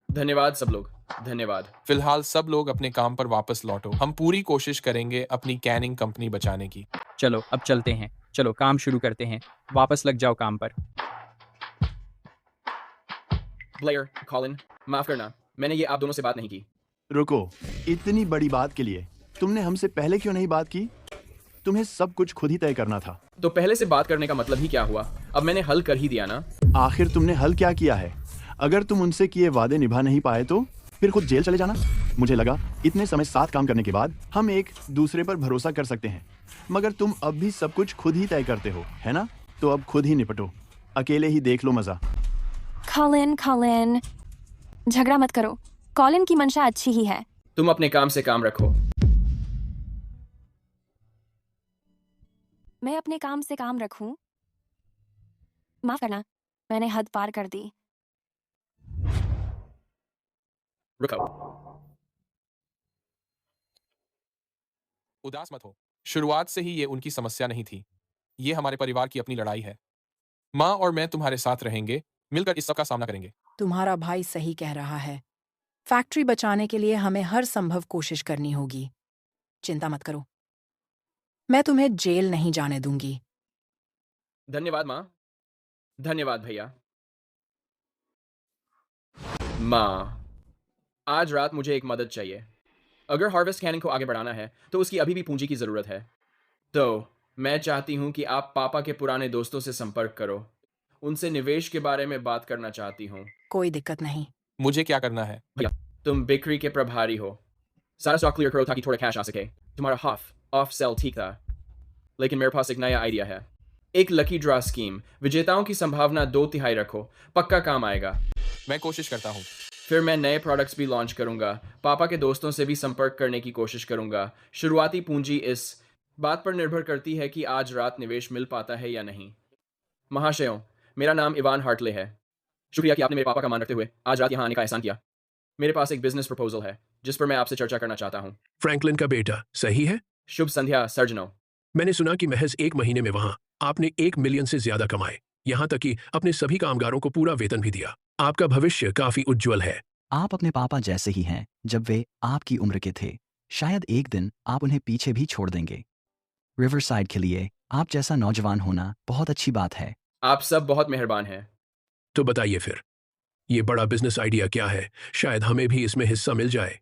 धन्यवाद सब लोग, धन्यवाद। फिलहाल सब लोग अपने काम पर वापस लौटो। हम पूरी कोशिश करेंगे अपनी कैनिंग कंपनी बचाने की। चलो अब चलते हैं, चलो काम शुरू करते हैं। वापस लग जाओ काम पर। ब्लेयर, कॉलिन, माफ करना, मैंने ये आप दोनों से बात नहीं की। रुको, इतनी बड़ी बात के लिए तुमने हमसे पहले क्यों नहीं बात की? तुम्हें सब कुछ खुद ही तय करना था। तो पहले से बात करने का मतलब ही क्या हुआ? अब मैंने हल कर ही दिया ना। आखिर तुमने हल क्या किया है? अगर तुम उनसे किए वादे निभा नहीं पाए तो फिर खुद जेल चले जाना। मुझे लगा इतने समय साथ काम करने के बाद हम एक दूसरे पर भरोसा कर सकते हैं, मगर तुम अब भी सब कुछ खुद ही तय करते हो, है ना? तो अब खुद ही निपटो, अकेले ही देख लो मजा। कॉलिन, झगड़ा मत करो। कॉलिन की मंशा अच्छी ही है। तुम अपने काम से काम रखो। मैं अपने काम से काम रखूं? माफ करना, मैंने हद पार कर दी। रुको। उदास मत हो, शुरुआत से ही ये उनकी समस्या नहीं थी। ये हमारे परिवार की अपनी लड़ाई है। माँ और मैं तुम्हारे साथ रहेंगे, मिलकर इस सब का सामना करेंगे। तुम्हारा भाई सही कह रहा है। फैक्ट्री बचाने के लिए हमें हर संभव कोशिश करनी होगी। चिंता मत करो, मैं तुम्हें जेल नहीं जाने दूंगी। धन्यवाद माँ। धन्यवाद भैया। माँ, आज रात मुझे एक मदद चाहिए। अगर हार्वेस्ट कैनिंग को आगे बढ़ाना है तो उसकी अभी भी पूंजी की जरूरत है। तो मैं चाहती हूँ कि आप पापा के पुराने दोस्तों से संपर्क करो। उनसे निवेश के बारे में बात करना चाहती हूँ। कोई दिक्कत नहीं। मुझे क्या करना है? भैया, तुम बिक्री के प्रभारी हो। सारा स्टॉक क्लियर करो ताकि थोड़ा कैश आ सके। तुम्हारा हाफ ऑफ सेल ठीक था, लेकिन मेरे पास एक नया आइडिया है। एक लकी ड्रॉ स्कीम। विजेताओं की संभावना 2/3 रखो, पक्का काम आएगा। मैं कोशिश करता हूँ। फिर मैं नए प्रोडक्ट्स भी लॉन्च करूंगा। पापा के दोस्तों से भी संपर्क करने की कोशिश करूंगा। शुरुआती पूंजी इस बात पर निर्भर करती है कि आज रात निवेश मिल पाता है या नहीं। महाशयों, मेरा नाम इवान हार्टले है। शुक्रिया कि आपने मेरे पापा का मान रखते हुए आज रात यहाँ आने का एहसान किया। मेरे पास एक बिजनेस प्रपोजल है जिस पर मैं आपसे चर्चा करना चाहता हूँ। फ्रैंकलिन का बेटा सही है? शुभ संध्या सर्जनो। मैंने सुना कि महज 1 महीने में वहां आपने 1 मिलियन से ज्यादा कमाए, यहाँ तक कि अपने सभी कामगारों को पूरा वेतन भी दिया। आपका भविष्य काफी उज्जवल है। आप अपने पापा जैसे ही हैं जब वे आपकी उम्र के थे। शायद एक दिन आप उन्हें पीछे भी छोड़ देंगे। रिवरसाइड के लिए आप जैसा नौजवान होना बहुत अच्छी बात है। आप सब बहुत मेहरबान हैं। तो बताइए फिर, ये बड़ा बिजनेस आइडिया क्या है? शायद हमें भी इसमें हिस्सा मिल जाए।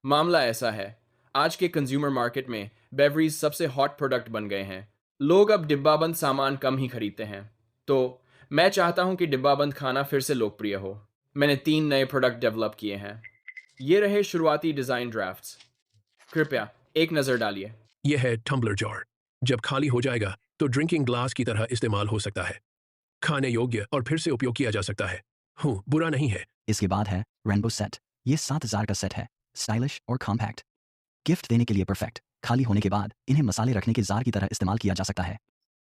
मामला ऐसा है, आज के कंज्यूमर मार्केट में बेवरीज सबसे हॉट प्रोडक्ट बन गए हैं। लोग अब डिब्बाबंद सामान कम ही खरीदते हैं, तो मैं चाहता हूं कि डिब्बाबंद खाना फिर से लोकप्रिय हो। मैंने 3 नए प्रोडक्ट डेवलप किए हैं। ये रहे शुरुआती डिज़ाइन ड्राफ्ट्स। कृपया एक नज़र डालिए। यह है टम्बलर जार। जब खाली हो जाएगा तो ड्रिंकिंग ग्लास की तरह इस्तेमाल हो सकता है, खाने योग्य और फिर से उपयोग किया जा सकता है। बुरा नहीं है। इसके बाद है रेनबो सेट। ये 7000 का सेट है, स्टाइलिश और कॉम्पैक्ट। गिफ्ट देने के लिए परफेक्ट। खाली होने के बाद इन्हें मसाले रखने के जार की तरह इस्तेमाल किया जा सकता है।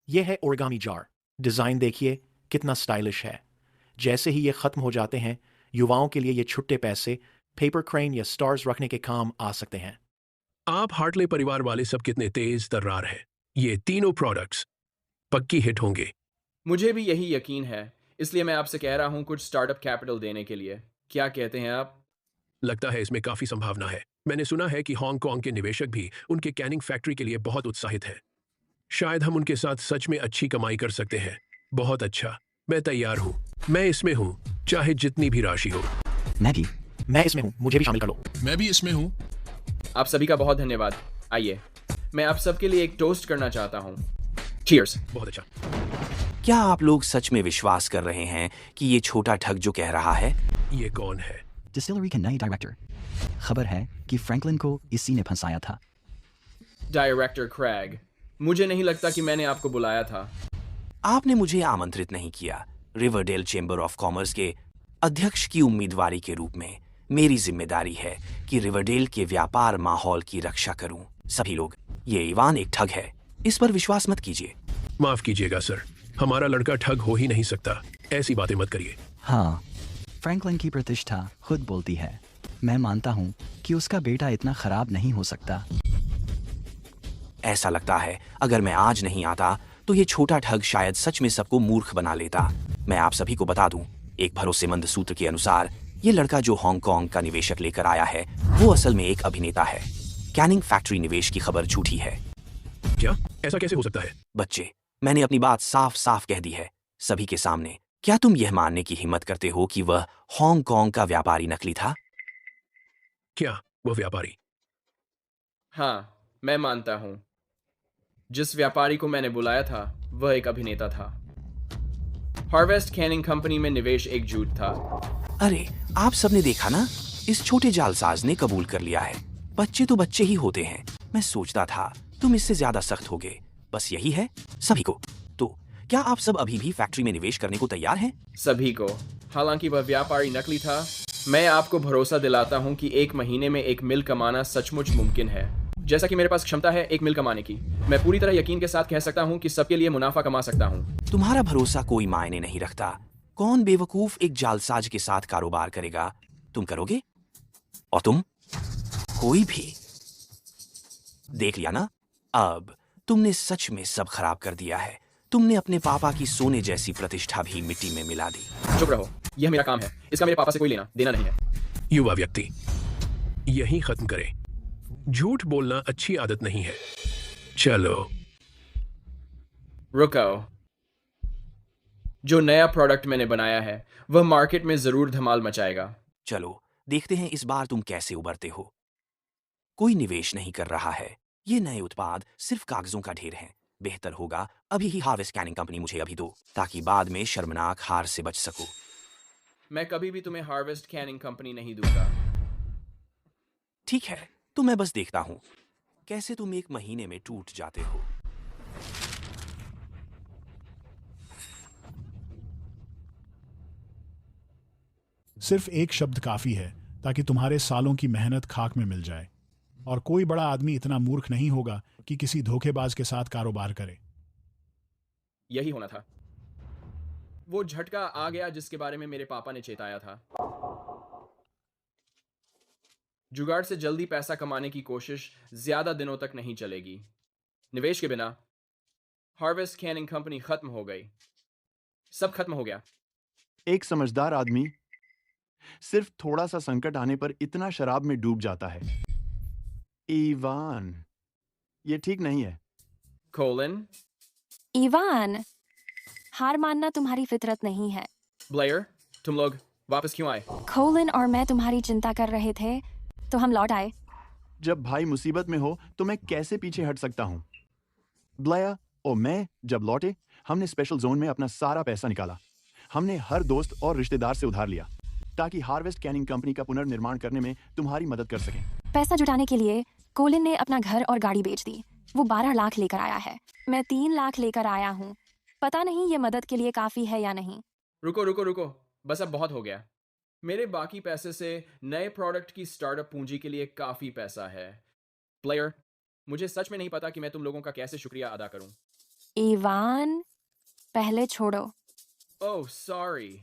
यह है ओरिगामी जार। डिज़ाइन देखिए कितना स्टाइलिश है। जैसे ही ये ख़त्म हो जाते हैं, युवाओं के लिए ये छुट्टे पैसे पेपर क्रेन या स्टार्स रखने के काम आ सकते हैं। आप हार्टले परिवार वाले सब कितने तेज तर्रार हैं। ये तीनों प्रोडक्ट्स पक्की हिट होंगे। मुझे भी यही यकीन है, इसलिए मैं आपसे कह रहा हूं कुछ स्टार्टअप कैपिटल देने के लिए। क्या कहते हैं आप? लगता है इसमें काफी संभावना है। मैंने सुना है कि हांगकांग के निवेशक भी उनके कैनिंग फैक्ट्री के लिए बहुत उत्साहित हैं। शायद हम उनके साथ सच में अच्छी कमाई कर सकते हैं। बहुत अच्छा, मैं तैयार हूँ। मैं इसमें हूँ, चाहे जितनी भी राशि हो। मैं इसमें हूँ, मुझे भी शामिल कर लो। मैं भी इसमें हूँ। आप सभी का बहुत धन्यवाद। आइए, मैं आप सबके लिए एक टोस्ट करना चाहता हूँ। चीयर्स। बहुत अच्छा। क्या आप लोग सच में विश्वास कर रहे हैं कि ये छोटा ठग जो कह रहा है? ये कौन है? डिस्टिलरी के नए डायरेक्टर। खबर है कि फ्रैंकलिन को इसी ने फंसाया था। डायरेक्टर क्रैग, मुझे नहीं लगता कि मैंने आपको बुलाया था। आपने मुझे आमंत्रित नहीं किया। रिवरडेल चेंबर ऑफ कॉमर्स के अध्यक्ष की उम्मीदवारी के रूप में मेरी जिम्मेदारी है कि रिवरडेल के व्यापार माहौल की रक्षा करूं। सभी लोग, ये इवान एक ठग है, इस पर विश्वास मत कीजिए। माफ कीजिएगा सर, हमारा लड़का ठग हो ही नहीं सकता। ऐसी बातें मत करिए। हाँ, फ्रैंकलिन की प्रतिष्ठा खुद बोलती है। मैं मानता हूँ कि उसका बेटा इतना खराब नहीं हो सकता। ऐसा लगता है अगर मैं आज नहीं आता तो ये छोटा ठग शायद सच में सबको मूर्ख बना लेता। मैं आप सभी को बता दूं, एक भरोसेमंद सूत्र के अनुसार ये लड़का जो हांगकांग का निवेशक लेकर आया है वो असल में एक अभिनेता है। कैनिंग फैक्ट्री निवेश की खबर झूठी है। क्या? ऐसा कैसे हो सकता है? बच्चे, मैंने अपनी बात साफ साफ कह दी है सभी के सामने। क्या तुम यह मानने की हिम्मत करते हो कि वह हांगकांग का व्यापारी नकली था? क्या वह व्यापारी? हाँ, मैं मानता हूं। जिस व्यापारी को मैंने बुलाया था वह एक अभिनेता था। हार्वेस्ट कैनिंग कंपनी में निवेश एक झूठ था। अरे, आप सबने देखा ना, इस छोटे जालसाज ने कबूल कर लिया है। बच्चे तो बच्चे ही होते हैं। मैं सोचता था तुम इससे ज्यादा सख्त होगे। बस यही है सभी को। तो क्या आप सब अभी भी फैक्ट्री में निवेश करने को तैयार हैं? सभी को। हालांकि वह व्यापारी नकली था, मैं आपको भरोसा दिलाता हूं कि 1 महीने में 1 मिल कमाना सचमुच मुमकिन है। जैसा कि मेरे पास क्षमता है 1 मिल कमाने की, मैं पूरी तरह यकीन के साथ कह सकता हूं कि सबके लिए मुनाफा कमा सकता हूं। तुम्हारा भरोसा कोई मायने नहीं रखता। कौन बेवकूफ एक जालसाज के साथ कारोबार करेगा? तुम करोगे? और तुम? कोई भी? देख लिया ना, अब तुमने सच में सब खराब कर दिया है। तुमने अपने पापा की सोने जैसी प्रतिष्ठा भी मिट्टी में मिला दी। चुप रहो, यह मेरा काम है। इसका मेरे पापा से कोई लेना देना नहीं है। युवा व्यक्ति, यही खत्म करें। झूठ बोलना अच्छी आदत नहीं है। चलो। रुको। जो नया प्रोडक्ट मैंने बनाया है वह मार्केट में जरूर धमाल मचाएगा। चलो देखते हैं इस बार तुम कैसे उबरते हो। कोई निवेश नहीं कर रहा है। ये नए उत्पाद सिर्फ कागजों का ढेर है। बेहतर होगा अभी ही हार्वेस्ट कैनिंग कंपनी मुझे अभी दो, ताकि बाद में शर्मनाक हार से बच सकूं। मैं कभी भी तुम्हें हार्वेस्ट कैनिंग कंपनी नहीं दूंगा। ठीक है, तो मैं बस देखता हूं कैसे तुम 1 महीने में टूट जाते हो। सिर्फ एक शब्द काफी है ताकि तुम्हारे सालों की मेहनत खाक में मिल जाए। और कोई बड़ा आदमी इतना मूर्ख नहीं होगा कि किसी धोखेबाज के साथ कारोबार करे। यही होना था। वो झटका आ गया जिसके बारे में मेरे पापा ने चेताया था। जुगाड़ से जल्दी पैसा कमाने की कोशिश ज्यादा दिनों तक नहीं चलेगी। निवेश के बिना हार्वेस्ट कैनिंग कंपनी खत्म हो गई। सब खत्म हो गया। एक समझदार आदमी सिर्फ थोड़ा सा संकट आने पर इतना शराब में डूब जाता है। इवान, ये ठीक नहीं है। कोलिन, इवान, हार मानना तुम्हारी फितरत नहीं है। ब्लेयर, तुम लोग वापस क्यों आए? कोलिन और मैं तुम्हारी चिंता कर रहे थे, तो हम लौट आए। जब भाई मुसीबत में हो तो मैं कैसे पीछे हट सकता हूँ? ब्लेयर और मैं जब लौटे, हमने स्पेशल जोन में अपना सारा पैसा निकाला। हमने हर दोस्त और रिश्तेदार से उधार लिया ताकि हार्वेस्ट कैनिंग कंपनी का पुनर्निर्माण करने में तुम्हारी मदद कर सकें। पैसा जुटाने के लिए कोलिन ने अपना घर और गाड़ी बेच दी। वो 12 लाख लेकर आया है। मैं 3 लाख लेकर आया हूँ। पता नहीं ये मदद के लिए काफी है या नहीं। रुको रुको रुको, बस अब बहुत हो गया। मेरे बाकी पैसे से नए प्रोडक्ट की स्टार्टअप पूंजी के लिए काफी पैसा है। प्लेयर, मुझे सच में नहीं पता कि मैं तुम लोगों का कैसे शुक्रिया अदा करूं। इवान, पहले छोड़ो। Oh sorry.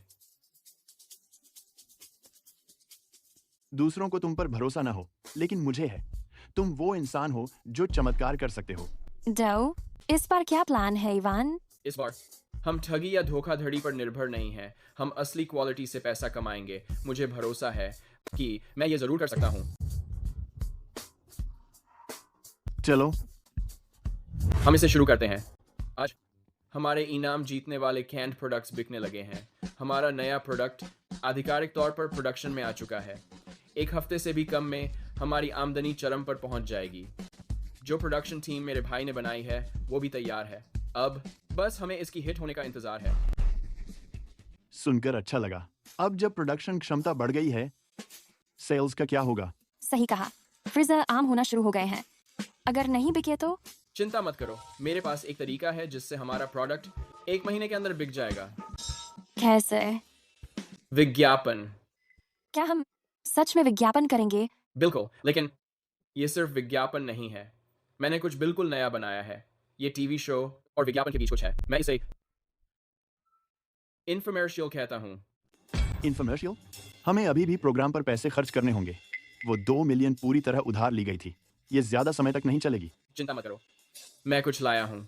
दूसरों को तुम पर भरोसा ना हो, लेकिन मुझे है। तुम वो इंसान हो जो चमत्कार कर सकते हो। डो, इस बार क्या प्लान है इवान? इस बार हम ठगी या धोखाधड़ी पर निर्भर नहीं हैं। हम असली क्वालिटी से पैसा कमाएंगे। मुझे भरोसा है कि मैं ये जरूर कर सकता हूँ। चलो, हम इसे शुरू करते हैं। आज हमारे इनाम जीतने वाले कैंड प्रोडक्ट्स बिकने लगे हैं। हमारा नया प्रोडक्ट आधिकारिक तौर पर प्रोडक्शन में आ चुका है। एक हफ्ते से भी कम में हमारी आमदनी चरम पर पहुंच जाएगी। जो प्रोडक्शन टीम मेरे भाई ने बनाई है वो भी तैयार है। अब बस हमें इसकी हिट होने का इंतजार है। सुनकर अच्छा लगा। अब जब प्रोडक्शन क्षमता बढ़ गई है, सेल्स का क्या होगा? सही कहा। फ्रीजर आम होना शुरू हो गए हैं। अगर नहीं बिके तो? चिंता मत करो, मेरे पास एक तरीका है जिससे हमारा प्रोडक्ट 1 महीने के अंदर बिक जाएगा। कैसे? विज्ञापन। क्या हम सच में विज्ञापन करेंगे? बिल्कुल, लेकिन ये सिर्फ विज्ञापन नहीं है। मैंने कुछ बिल्कुल नया बनाया है। ये टीवी शो और विज्ञापन के बीच कुछ है। मैं इसे इन्फॉर्मर्शियल कहता हूँ। इन्फॉर्मर्शियल? हमें अभी भी प्रोग्राम पर पैसे खर्च करने होंगे। वो 2 मिलियन पूरी तरह उधार ली गई थी। ये ज्यादा समय तक नहीं चलेगी। चिंता मत करो, मैं कुछ लाया हूँ।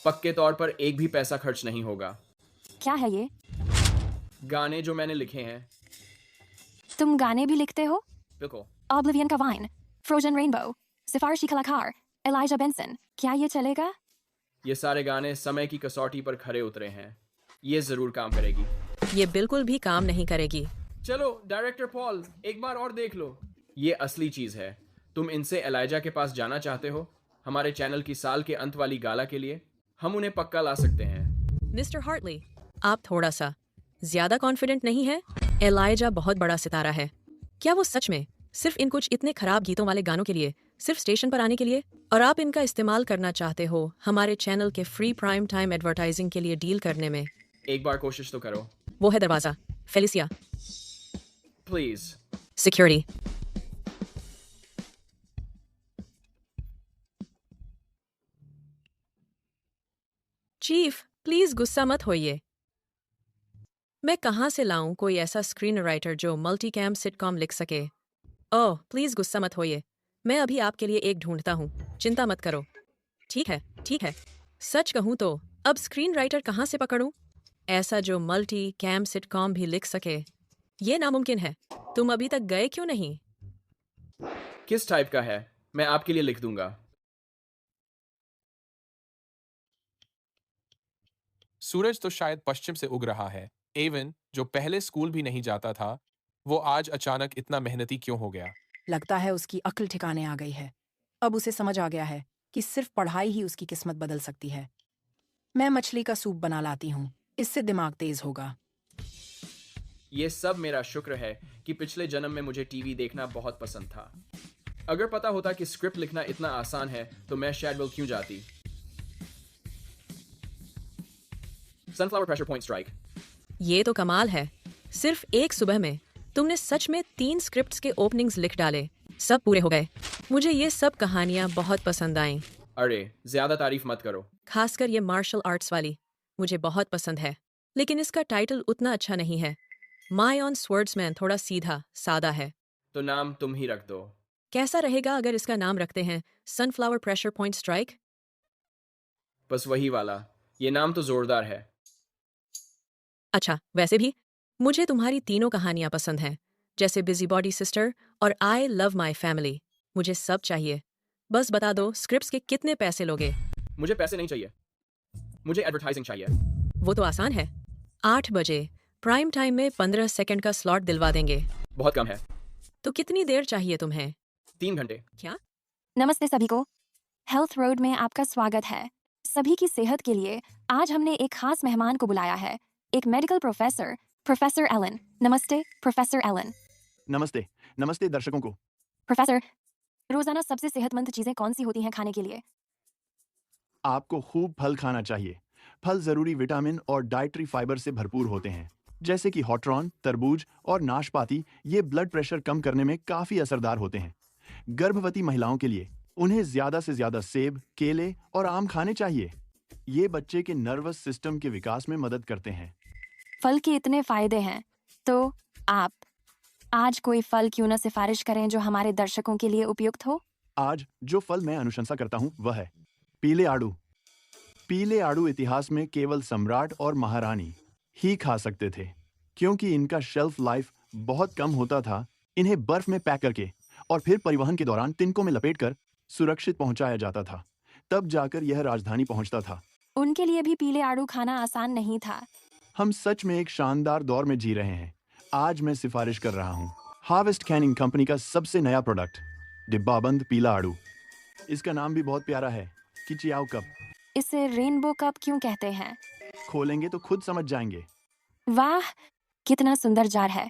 पक्के तौर पर एक भी पैसा खर्च नहीं होगा। क्या है ये? गाने जो मैंने लिखे हैं। तुम गाने भी लिखते हो? बिल्कुल। ऑब्लिवियन का वाइन, फ्रोजन रेनबो, सिफारिशी कलाकार, एलाइजा बेंसन, क्या ये चलेगा? ये सारे गाने समय की कसौटी पर खरे उतरे हैं। ये जरूर काम करेगी। ये बिल्कुल भी काम नहीं करेगी। चलो डायरेक्टर पॉल, एक बार और देख लो। ये असली चीज है। तुम इनसे एलाइजा के पास जाना चाहते हो? हमारे चैनल की साल के अंत वाली गाला के लिए हम उन्हें पक्का ला सकते हैं। मिस्टर हार्टली, आप थोड़ा सा ज्यादा कॉन्फिडेंट नहीं है? एलाइजा बहुत बड़ा सितारा है। क्या वो सच में सिर्फ इन कुछ इतने खराब गीतों वाले गानों के लिए सिर्फ स्टेशन पर आने के लिए, और आप इनका इस्तेमाल करना चाहते हो हमारे चैनल के फ्री प्राइम टाइम एडवर्टाइजिंग के लिए डील करने में? एक बार कोशिश तो करो। वो है दरवाजा। Felicia, please. Security. Chief, please गुस्सा मत होइए। मैं कहाँ से लाऊं कोई ऐसा स्क्रीन राइटर जो मल्टीकैम सिटकॉम लिख सके? ओह, प्लीज गुस्सा मत होइए। मैं अभी आपके लिए एक ढूंढता हूँ। चिंता मत करो। ठीक है, ठीक है। सच कहूँ तो अब स्क्रीन राइटर कहाँ से पकड़ूं? ऐसा जो मल्टी कैम सिटकॉम भी लिख सके। ये नामुमकिन है। तुम अभी तक गए क्यों नहीं? किस टाइप का है? मैं आपके लिए लिख दूंगा। सूरज तो शायद पश्चिम से उग रहा है। एवन, जो पहले स्कूल भी नहीं जाता था, वो आज अचानक इतना मेहनती क्यों हो गया? लगता है उसकी अक्ल ठिकाने आ गई है। अब उसे समझ आ गया है कि सिर्फ पढ़ाई ही उसकी किस्मत बदल सकती है। मैं मछली का सूप बना लाती हूँ, इससे दिमाग तेज होगा। ये सब मेरा शुक्र है कि पिछले जन्म में मुझे टीवी देखना बहुत पसंद था। अगर पता होता कि स्क्रिप्ट लिखना इतना आसान है तो मैं शैडवेल क्यों जाती। Sunflower pressure point strike. ये तो कमाल है। सिर्फ एक सुबह में तुमने सच में 3 स्क्रिप्ट्स के ओपनिंग्स लिख डाले। सब पूरे हो गए। मुझे ये सब कहानियाँ बहुत पसंद आईं। अरे ज्यादा तारीफ मत करो। खासकर ये मार्शल आर्ट्स वाली मुझे बहुत पसंद है, लेकिन इसका टाइटल उतना अच्छा नहीं है। माय ऑन स्वर्ड्समैन थोड़ा सीधा सादा है। तो नाम तुम ही रख दो। कैसा रहेगा अगर इसका नाम रखते हैं सनफ्लावर प्रेशर पॉइंट स्ट्राइक? बस वही वाला। ये नाम तो जोरदार है। अच्छा, वैसे भी मुझे तुम्हारी तीनों कहानियां पसंद हैं, जैसे बिजी बॉडी सिस्टर और आई लव माई फैमिली। मुझे सब चाहिए। बस बता दो स्क्रिप्ट्स के कितने पैसे लोगे? मुझे पैसे नहीं चाहिए, मुझे एडवर्टाइजिंग चाहिए। वो तो आसान है। 8 बजे प्राइम टाइम में 15 सेकंड का स्लॉट दिलवा देंगे। बहुत कम है। तो कितनी देर चाहिए तुम्हें? 3 घंटे। क्या? नमस्ते सभी को, हेल्थ रोड में आपका स्वागत है। सभी की सेहत के लिए आज हमने एक खास मेहमान को बुलाया है, एक मेडिकल प्रोफेसर, प्रोफेसर एलन। नमस्ते प्रोफेसर एलन। नमस्ते। नमस्ते दर्शकों को। प्रोफेसर, रोजाना सबसे सेहतमंद चीजें कौन सी होती हैं खाने के लिए? आपको खूब फल खाना चाहिए। फल जरूरी विटामिन और डाइटरी फाइबर से भरपूर होते हैं, जैसे कि हॉटरॉन, तरबूज और नाशपाती। ये ब्लड प्रेशर कम करने में काफी असरदार होते हैं। गर्भवती महिलाओं के लिए उन्हें ज्यादा से ज्यादा सेब, केले और आम खाने चाहिए। ये बच्चे के नर्वस सिस्टम के विकास में मदद करते हैं। फल के इतने फायदे हैं, तो आप आज कोई फल क्यों न सिफारिश करें जो हमारे दर्शकों के लिए उपयुक्त हो? आज जो फल मैं अनुशंसा करता हूँ वह है पीले आड़ू। पीले आड़ू इतिहास में केवल सम्राट और महारानी ही खा सकते थे, क्योंकि इनका शेल्फ लाइफ बहुत कम होता था। इन्हें बर्फ में पैक करके और फिर परिवहन के दौरान तिनकों में लपेटकर सुरक्षित पहुंचाया जाता था, तब जाकर यह राजधानी पहुंचता था। उनके लिए भी पीले आड़ू खाना आसान नहीं था। हम सच में एक शानदार दौर में जी रहे हैं। आज मैं सिफारिश कर रहा हूँ हार्वेस्ट कैनिंग कंपनी का सबसे नया प्रोडक्ट, डिब्बाबंद पीला आड़ू। इसका नाम भी बहुत प्यारा है, किचियाओ कप। इसे रेनबो कप क्यों कहते हैं? खोलेंगे तो खुद समझ जाएंगे। वाह, कितना सुंदर जार है,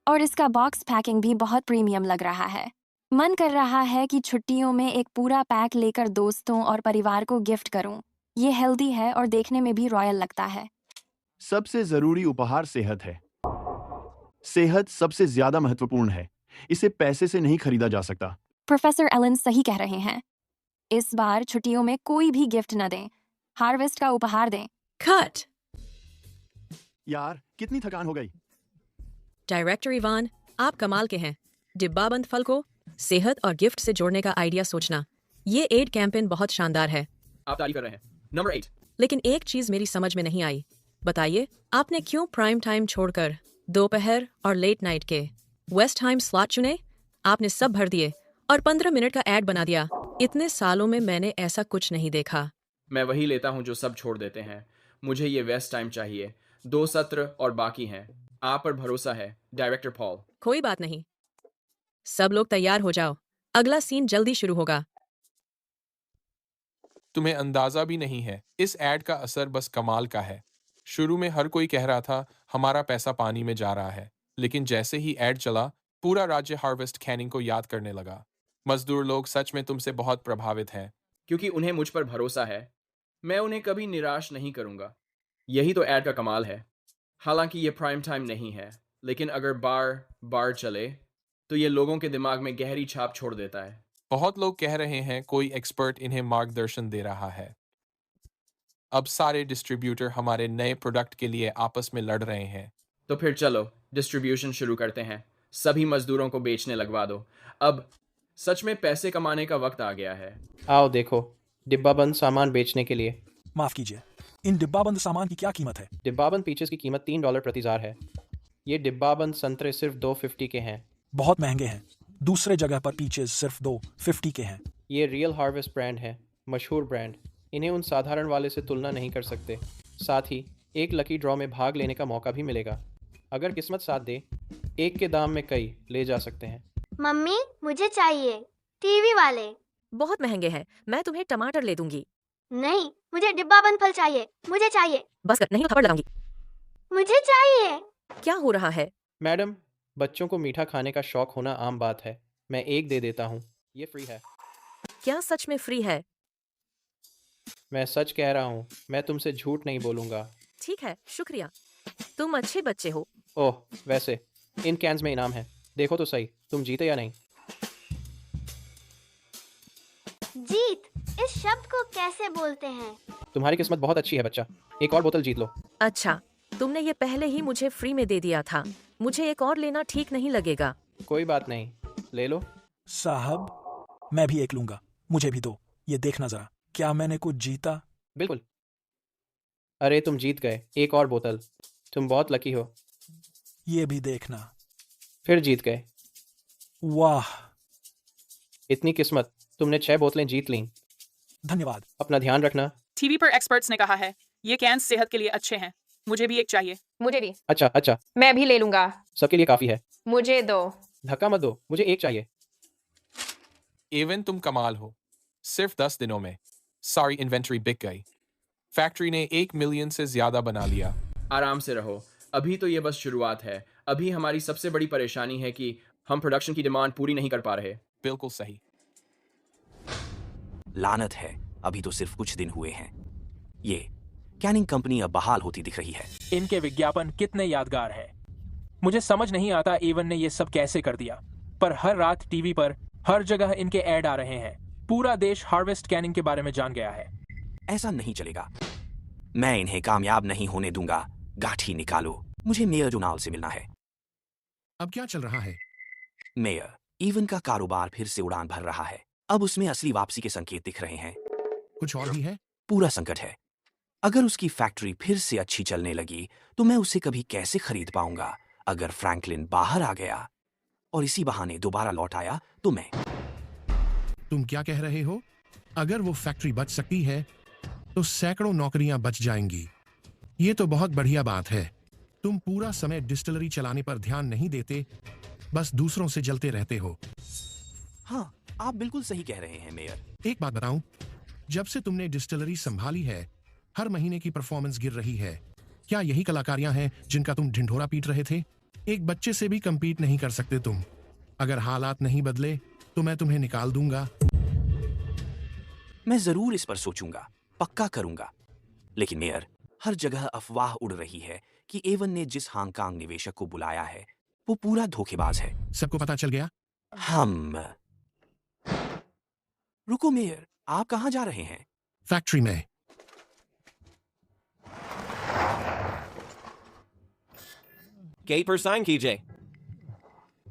और इसका बॉक्स पैकिंग भी बहुत प्रीमियम लग रहा है। मन कर रहा है कि छुट्टियों में एक पूरा पैक लेकर दोस्तों और परिवार को गिफ्ट करूं। ये हेल्दी है और देखने में भी रॉयल लगता है। सबसे जरूरी उपहार सेहत है। सेहत सबसे ज्यादा महत्वपूर्ण है। इसे पैसे से नहीं खरीदा जा सकता। प्रोफेसर एलन सही कह रहे हैं। इस बार छुट्टियों में कोई भी गिफ्ट न दें, हार्वेस्ट का उपहार दें। कट। यार, कितनी थकान हो गई। डायरेक्टर इवान, आप कमाल के हैं। डिब्बाबंद फल को सेहत और गिफ्ट से जोड़ने का आइडिया सोचना, ये एड कैंपेन बहुत शानदार है। आप तारीफ कर रहे हैं। नंबर 8। लेकिन एक चीज मेरी समझ में नहीं आई। बताइए, आपने क्यों प्राइम टाइम छोड़कर दोपहर और लेट नाइट के वेस्ट टाइम स्लॉट चुने? आपने सब भर दिए और 15 मिनट का एड बना दिया। इतने सालों में मैंने ऐसा कुछ नहीं देखा। मैं वही लेता हूँ जो सब छोड़ देते हैं। मुझे ये वेस्ट टाइम चाहिए। 2 सत्र और बाकी हैं। आप पर भरोसा है, डायरेक्टर पॉल। कोई बात नहीं, सब लोग तैयार हो जाओ, अगला सीन जल्दी शुरू होगा। तुम्हें अंदाजा भी नहीं है, इस एड का असर बस कमाल का है। शुरू में हर कोई कह रहा था हमारा पैसा पानी में जा रहा है, लेकिन जैसे ही एड चला, पूरा राज्य हार्वेस्ट कैनिंग को याद करने लगा। मजदूर लोग सच में तुमसे बहुत प्रभावित हैं। क्योंकि उन्हें मुझ पर भरोसा है, मैं उन्हें कभी निराश नहीं करूंगा। यही तो एड का कमाल है। हालांकि ये प्राइम टाइम नहीं है, लेकिन अगर बार बार चले तो ये लोगों के दिमाग में गहरी छाप छोड़ देता है। बहुत लोग कह रहे हैं कोई एक्सपर्ट इन्हें मार्गदर्शन दे रहा है। अब सारे डिस्ट्रीब्यूटर हमारे नए प्रोडक्ट के लिए आपस में लड़ रहे हैं। तो फिर चलो डिस्ट्रीब्यूशन शुरू करते हैं। सभी मजदूरों को बेचने लगवा दो। अब सच में पैसे कमाने का वक्त आ गया है। आओ देखो, डिब्बाबंद सामान बेचने के लिए। माफ कीजिए, इन डिब्बाबंद सामान की क्या कीमत है? डिब्बाबंद पीचेस की कीमत $3 प्रति जार है। ये डिब्बाबंद संतरे सिर्फ $2.50 के हैं। बहुत महंगे हैं। दूसरे जगह पर पीचेस सिर्फ $2.50 के हैं। ये रियल हार्वेस्ट ब्रांड है, मशहूर ब्रांड। इन्हें उन साधारण वाले से तुलना नहीं कर सकते। साथ ही एक लकी ड्रॉ में भाग लेने का मौका भी मिलेगा। अगर किस्मत साथ दे, एक के दाम में कई ले जा सकते हैं। मम्मी, मुझे चाहिए टीवी वाले। बहुत महंगे हैं, मैं तुम्हें टमाटर ले दूंगी। नहीं, मुझे डिब्बाबंद फल चाहिए। मुझे चाहिए। बस कर, नहीं तो थप्पड़ लगाऊंगी। मुझे चाहिए। क्या हो रहा है? मैडम, बच्चों को मीठा खाने का शौक होना आम बात है। मैं एक दे देता हूँ, ये फ्री है। क्या सच में फ्री है? मैं सच कह रहा हूँ, मैं तुमसे झूठ नहीं बोलूँगा। ठीक है, शुक्रिया, तुम अच्छे बच्चे हो। ओह, वैसे इन कैंस में इनाम है, देखो तो सही, तुम जीते या नहीं। जीत इस शब्द को कैसे बोलते हैं? तुम्हारी किस्मत बहुत अच्छी है बच्चा, एक और बोतल जीत लो। अच्छा, तुमने ये पहले ही मुझे फ्री में दे दिया था। मुझे एक और लेना ठीक नहीं लगेगा। कोई बात नहीं, ले लो। साहब मैं भी एक लूंगा, मुझे भी दो। ये देखना जरा, क्या मैंने कुछ जीता? बिल्कुल। अरे तुम जीत गए एक और बोतल। तुम बहुत लकी हो। ये भी देखना। फिर जीत गए। वाह, इतनी किस्मत, तुमने 6 बोतलें जीत लीं। धन्यवाद। अपना ध्यान रखना। टीवी पर एक्सपर्ट्स ने कहा है ये कैन सेहत के लिए अच्छे हैं। मुझे भी एक चाहिए। मुझे भी। अच्छा, मैं भी ले लूंगा। सबके लिए काफी है। मुझे दो। धक्का मत दो, मुझे एक चाहिए। एवन तुम कमाल हो। सिर्फ 10 दिनों में सारी इन्वेंट्री बिक गई। फैक्ट्री ने 1 मिलियन से ज्यादा बना लिया। आराम से रहो, अभी तो ये बस शुरुआत है। अभी हमारी सबसे बड़ी परेशानी है कि हम प्रोडक्शन की डिमांड पूरी नहीं कर पा रहे। बिल्कुल सही। लानत है, अभी तो सिर्फ कुछ दिन हुए हैं। ये कैनिंग कंपनी अब बहाल होती दिख रही है। इनके विज्ञापन कितने यादगार हैं। मुझे समझ नहीं आता एवन ने ये सब कैसे कर दिया, पर हर रात टीवी पर हर जगह इनके ऐड आ रहे हैं। पूरा देश हार्वेस्ट कैनिंग के बारे में जान गया है। ऐसा नहीं चलेगा, मैं इन्हें कामयाब नहीं होने दूंगा। गाठी निकालो, मुझे मेयर डोनाल्ड से मिलना है। अब क्या चल रहा है? मेयर, इवन का कारोबार फिर से उड़ान भर रहा है। अब उसमें असली वापसी के संकेत दिख रहे हैं। कुछ और भी है? पूरा संकट है। अगर उसकी फैक्ट्री फिर से अच्छी चलने लगी तो मैं उसे कभी कैसे खरीद पाऊंगा? अगर फ्रैंकलिन बाहर आ गया और इसी बहाने दोबारा लौट आया तो मैं। तुम क्या कह रहे हो? अगर वो फैक्ट्री बच सकती है तो सैकड़ों नौकरियां बच जाएंगी। ये तो बहुत बढ़िया बात है। तुम पूरा समय डिस्टिलरी चलाने पर ध्यान नहीं देते, बस दूसरों से जलते रहते हो। हाँ, आप बिल्कुल सही कह रहे हैं मेयर। एक बात बताऊं, जब से तुमने डिस्टिलरी संभाली है हर महीने की परफॉर्मेंस गिर रही है। क्या यही कलाकारियां हैं जिनका तुम ढिंढोरा पीट रहे थे? एक बच्चे से भी compete नहीं कर सकते तुम। अगर हालात नहीं बदले तो मैं तुम्हें निकाल दूंगा। मैं जरूर इस पर सोचूंगा, पक्का करूंगा। लेकिन मेयर, हर जगह अफवाह उड़ रही है कि एवन ने जिस हांगकांग निवेशक को बुलाया है वो पूरा धोखेबाज है। सबको पता चल गया? रुको मेयर, आप कहां जा रहे हैं? फैक्ट्री में। गेट पर साइन कीजिए।